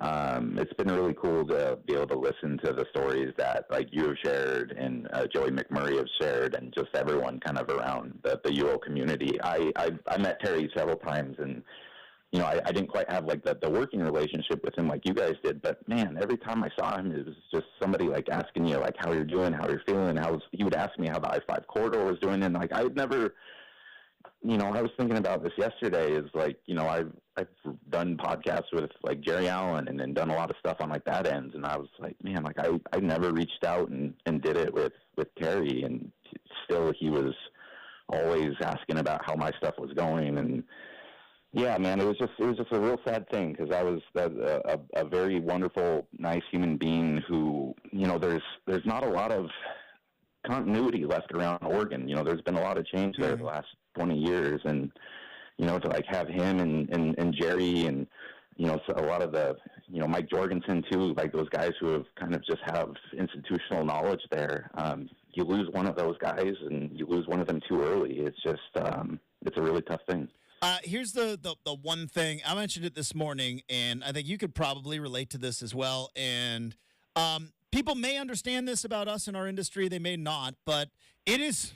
really cool to be able to listen to the stories that like you have shared and Joey McMurray has shared, and just everyone kind of around the UO community. I met Terry several times, and you know, I didn't quite have like the working relationship with him like you guys did, but man, every time I saw him, it was just somebody like asking you like how you're doing, how you're feeling. He would ask me how the I-5 corridor was doing, and like I'd never. You know, I was thinking about this yesterday is like, you know, I've done podcasts with like Jerry Allen and then done a lot of stuff on like that end. And I was like, man, like I never reached out and did it with Terry, and still he was always asking about how my stuff was going. And yeah, man, it was just a real sad thing because I was a very wonderful, nice human being who, you know, there's not a lot of continuity left around Oregon. You know, there's been a lot of change there the last 20 years, and you know, to like have him and Jerry and you know, so a lot of the, you know, Mike Jorgensen too, like those guys who have kind of just have institutional knowledge there. You lose one of those guys and you lose one of them too early. It's just it's a really tough thing. Here's the one thing. I mentioned it this morning, and I think you could probably relate to this as well. And people may understand this about us in our industry. They may not, but it is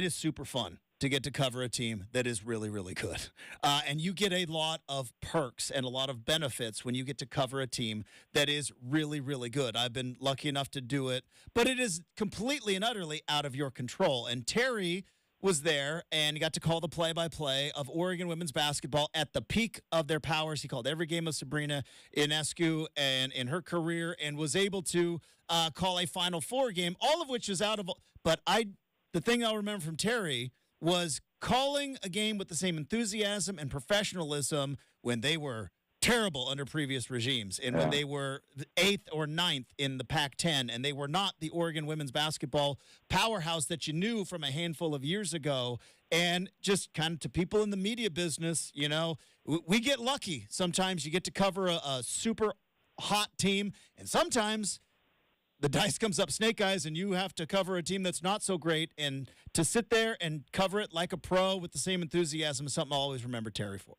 super fun to get to cover a team that is really, really good. And you get a lot of perks and a lot of benefits when you get to cover a team that is really, really good. I've been lucky enough to do it, but it is completely and utterly out of your control. And Terry was there and got to call the play-by-play of Oregon women's basketball at the peak of their powers. He called every game of Sabrina Ionescu and in her career, and was able to call a Final Four game, all of which is out of. But the thing I'll remember from Terry was calling a game with the same enthusiasm and professionalism when they were terrible under previous regimes, and when they were 8th or 9th in the Pac-10, and they were not the Oregon women's basketball powerhouse that you knew from a handful of years ago. And just kind of to people in the media business, you know, we get lucky. Sometimes you get to cover a super hot team, and sometimes the dice comes up snake eyes and you have to cover a team that's not so great. And to sit there and cover it like a pro with the same enthusiasm is something I'll always remember Terry for.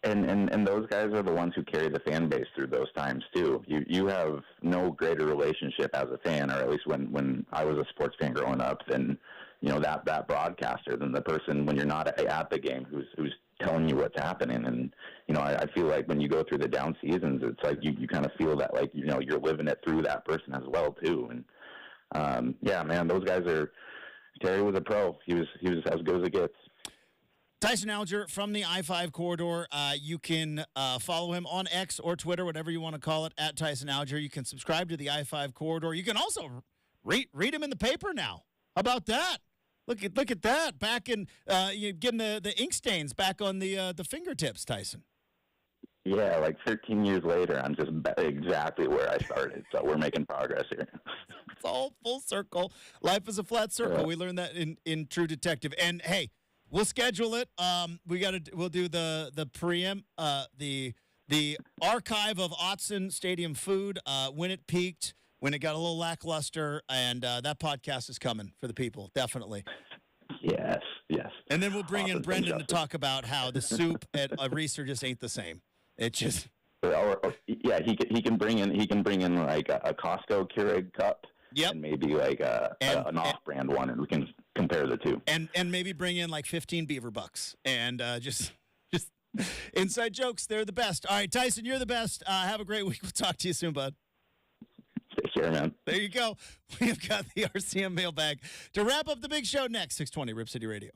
And those guys are the ones who carry the fan base through those times too. You have no greater relationship as a fan, or at least when I was a sports fan growing up, than you know that broadcaster, than the person when you're not at the game who's telling you what's happening. And you know, I feel like when you go through the down seasons, it's like you kind of feel that like, you know, you're living it through that person as well too. And yeah, man, those guys are. Terry was a pro. He was as good as it gets. Tyson Alger from the I-5 corridor. You can follow him on X or Twitter, whatever you want to call it, at Tyson Alger. You can subscribe to the I-5 corridor. You can also read him in the paper now. How about that? Look at that. Back in you getting the ink stains back on the fingertips, Tyson. Yeah, like 13 years later, I'm just exactly where I started. So we're making progress here. It's all full circle. Life is a flat circle. Yeah. We learned that in True Detective. And hey, we'll schedule it. We'll do the preempt, the archive of Autzen Stadium food, when it peaked, when it got a little lackluster, and that podcast is coming for the people, definitely. Yes. And then we'll bring in Autzen Brenden to talk about how the soup at Reeser just ain't the same. It just. Yeah, he can bring in like a Costco Keurig cup. Yep. And maybe like an off-brand one, and we can compare the two. And maybe bring in like 15 beaver bucks and just inside jokes. They're the best. All right, Tyson, you're the best. Have a great week. We'll talk to you soon, bud. Take care, man. There you go. We've got the RCM mailbag to wrap up the big show next. 620 Rip City Radio.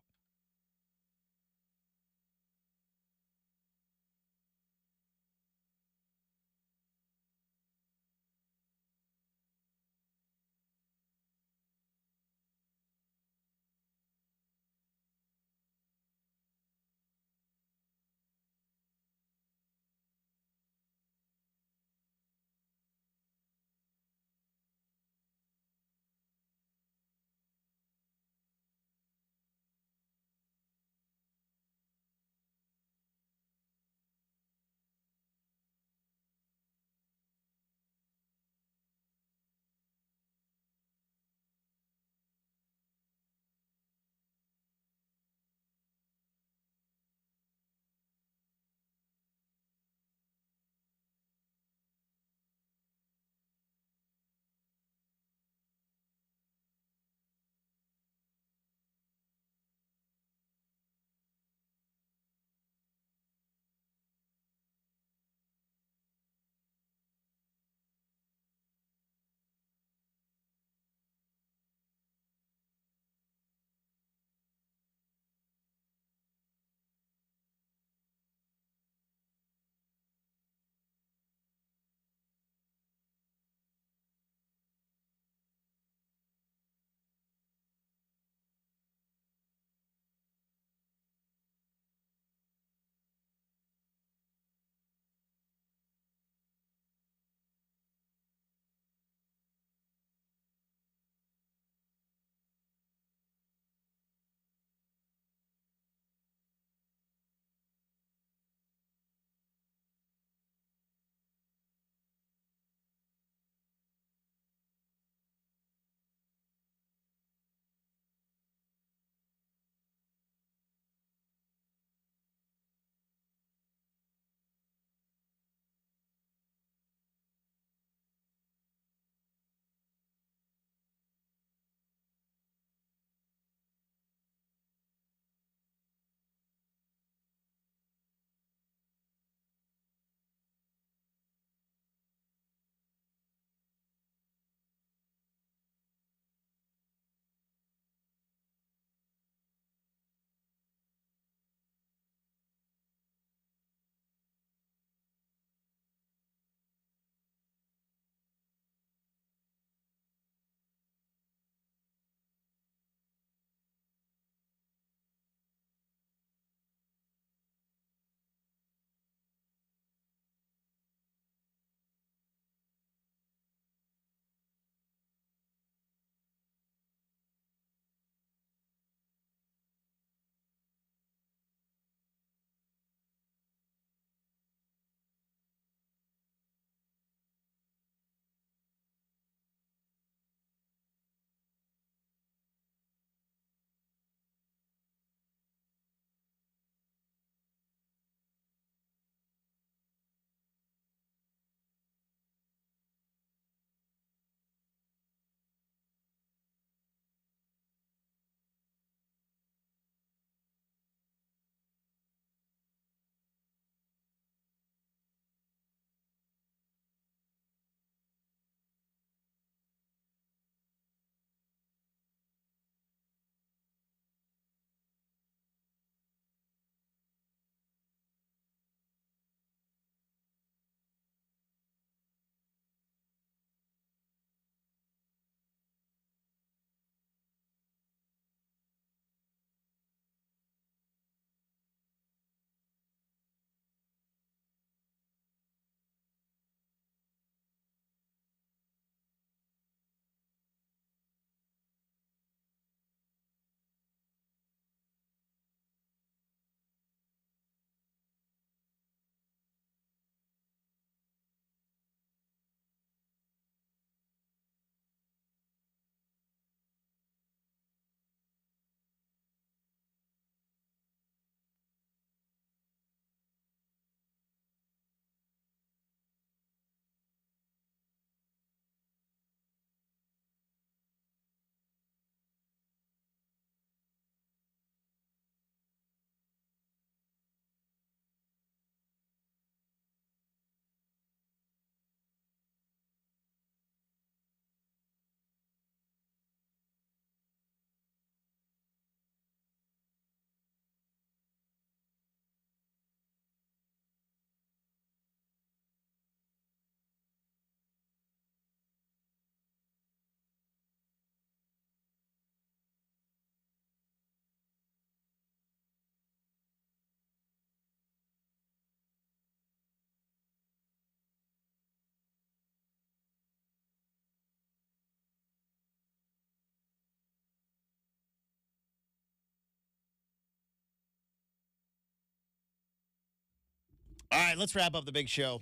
All right, let's wrap up the big show.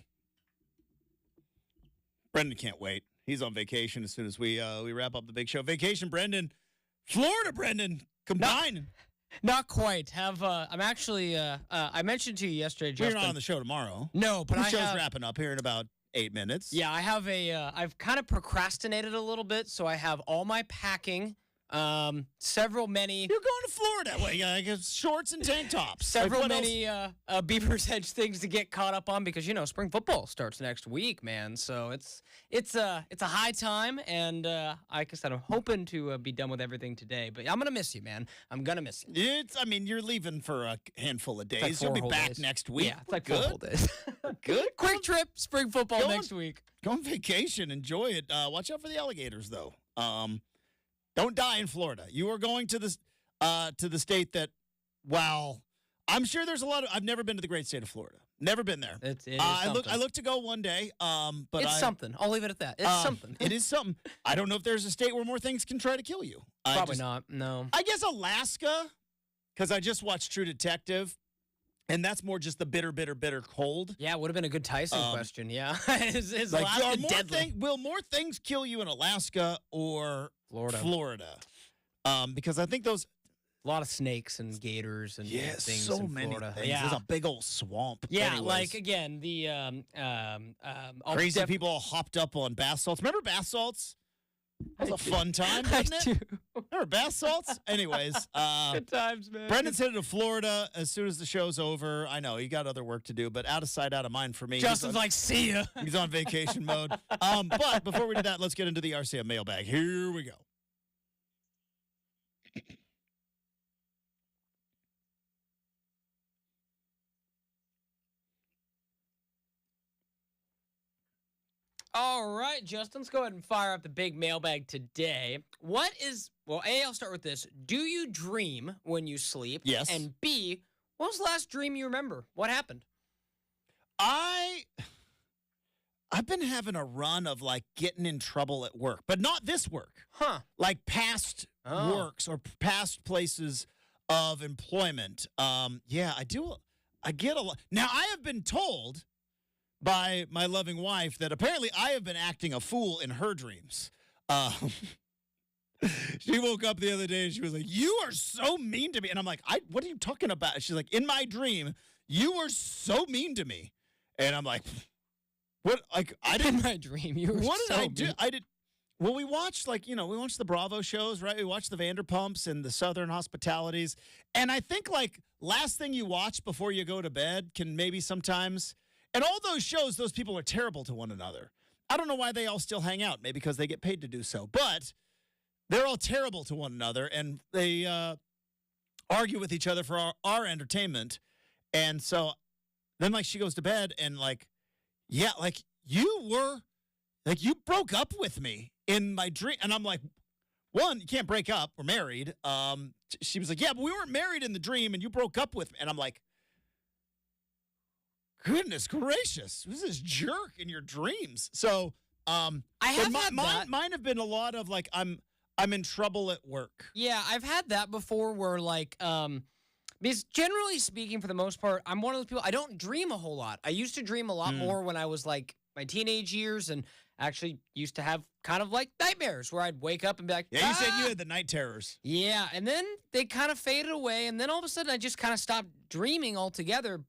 Brenden can't wait. He's on vacation as soon as we wrap up the big show. Vacation, Brenden. Florida, Brenden. Combine. Not quite. I'm actually. I mentioned to you yesterday, You're Justin. not on the show tomorrow. No, but The I show's have. wrapping up here in about 8 minutes. Yeah, I have I've kind of procrastinated a little bit, so I have all my packing. Many. You're going to Florida that way. Like shorts and tank tops. Several Like, what many Beavers Edge things to get caught up on because spring football starts next week, man. So it's a high time, and like I said, I'm hoping to be done with everything today. But I'm gonna miss you, man. I'm gonna miss you. You're leaving for a handful of days. Like You'll 4 be whole back days. next week. Yeah, it's like Good. 4 whole days. Good. Quick trip, spring football Go next on. week. Go on vacation. Enjoy it. Watch out for the alligators, though. Don't die in Florida. You are going to the state that, well, I'm sure there's a lot of. I've never been to the great state of Florida. Never been there. It is I something. look to go one day. But It's something. I'll leave it at that. It's something. It is something. I don't know if there's a state where more things can try to kill you. Probably not. No. I guess Alaska, because I just watched True Detective, and that's more just the bitter cold. Yeah, it would have been a good Tyson question. Yeah, is Like, Alaska deadly? will more things kill you in Alaska or Florida? Because I think those. A lot of snakes and gators and things so in many Florida. things. Yeah, There's a big old swamp. yeah. Anyways. Like again, the Crazy people all hopped up on bath salts. Remember bath salts? That was a fun time, I wasn't it? do. Remember bath salts? Anyways, Good times, man. Brendan's headed to Florida as soon as the show's over. I know he got other work to do, but out of sight, out of mind for me. Justin's like, see ya. He's on vacation mode. But before we do that, let's get into the RCM mailbag. Here we go. All right, Justin, let's go ahead and fire up the big mailbag today. I'll start with this. Do you dream when you sleep? Yes. And B, what was the last dream you remember? What happened? I've been having a run of like getting in trouble at work, but not this work. Huh. Like past works or past places of employment. Yeah, I do. I get a lot. Now, I have been told by my loving wife that apparently I have been acting a fool in her dreams. She woke up the other day and she was like, "You are so mean to me." And I'm like, what are you talking about? She's like, "In my dream, you were so mean to me." And I'm like, what? Like, I didn't. In my dream, you were What did so I do? mean. I did. Well, we watched we watched the Bravo shows, right? We watched the Vanderpumps and the Southern Hospitalities. And I think like last thing you watch before you go to bed can maybe sometimes, and all those shows, those people are terrible to one another. I don't know why they all still hang out, maybe because they get paid to do so, but they're all terrible to one another and they argue with each other for our entertainment. And so then like she goes to bed and like, yeah, like you broke up with me in my dream. And I'm like, one, you can't break up. We're married. She was like, yeah, but we weren't married in the dream and you broke up with me. And I'm like, goodness gracious, who's this jerk in your dreams? So I have had that. mine have been a lot of like, I'm in trouble at work. Yeah, I've had that before where like because generally speaking, for the most part, I'm one of those people, I don't dream a whole lot. I used to dream a lot more when I was like my teenage years and actually used to have kind of like nightmares where I'd wake up and be like, Yeah, you said you had the night terrors. Yeah, and then they kind of faded away, and then all of a sudden I just kind of stopped dreaming altogether,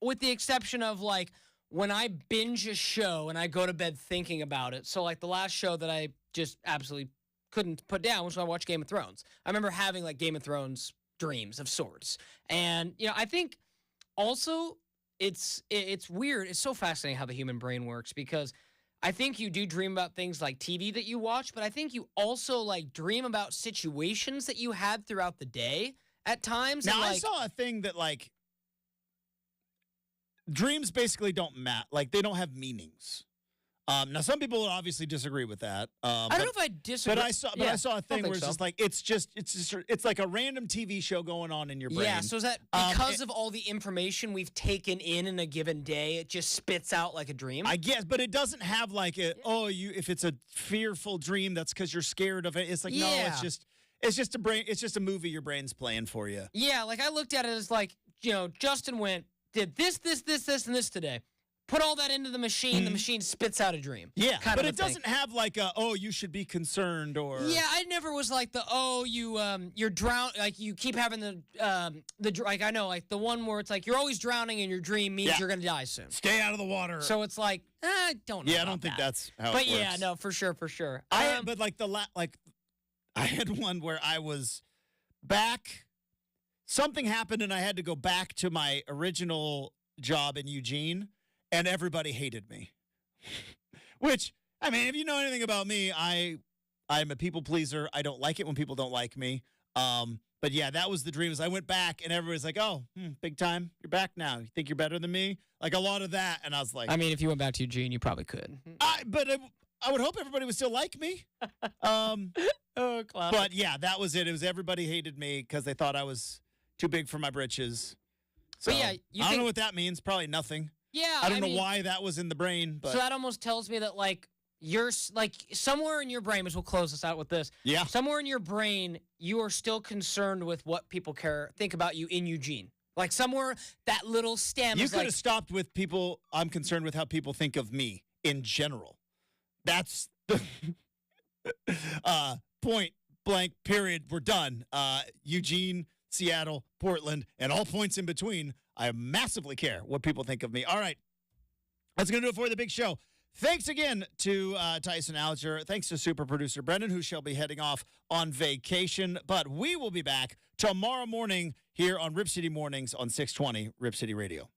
with the exception of like when I binge a show and I go to bed thinking about it. So like the last show that I just absolutely couldn't put down was when I watched Game of Thrones. I remember having like Game of Thrones dreams of sorts. And, I think also it's weird. It's so fascinating how the human brain works because I think you do dream about things like TV that you watch, but I think you also like dream about situations that you had throughout the day at times. Now, and, I saw a thing that like dreams basically don't matter. Like they don't have meanings. Now, some people would obviously disagree with that. I don't know if I disagree. But I saw a thing where it's so. just like it's like a random TV show going on in your brain. Yeah, so is that because of all the information we've taken in a given day, it just spits out like a dream? I guess, but it doesn't have like if it's a fearful dream, that's because you're scared of it. It's like no, it's just a movie your brain's playing for you. Yeah, like I looked at it as like, Justin went did this, and this today. Put all that into the machine. The machine spits out a dream. Yeah, kind but of it doesn't have like a, oh, you should be concerned or. Yeah, I never was like the, oh, you're drowned. Like you keep having like I know, like the one where it's like you're always drowning in your dream means you're gonna die soon. Stay out of the water. So it's like, I don't know. Yeah, I don't think that's how but it works. yeah, no, for sure. But like I had one where I was back. Something happened and I had to go back to my original job in Eugene, and everybody hated me. Which, I mean, if you know anything about me, I'm a people pleaser. I don't like it when people don't like me. But yeah, that was the dream. Is I went back and everybody's like, "Oh, big time! You're back now. You think you're better than me?" Like a lot of that, and I was like, I mean, if you went back to Eugene, you probably could. But I would hope everybody would still like me. Oh, classic. But yeah, that was it. It was everybody hated me because they thought I was too big for my britches. So, But yeah, I don't know what that means. Probably nothing. Yeah, I don't know why that was in the brain, but so that almost tells me that like you're like somewhere in your brain, as we'll close this out with this. yeah, Somewhere in your brain, you are still concerned with what people think about you in Eugene. Like somewhere that little stem. you is could like, have stopped with people. I'm concerned with how people think of me in general. That's the point blank period. We're done. Eugene, Seattle, Portland, and all points in between. I massively care what people think of me. All right. That's going to do it for the big show. Thanks again to Tyson Alger. Thanks to super producer Brenden, who shall be heading off on vacation. But we will be back tomorrow morning here on Rip City Mornings on 620 Rip City Radio.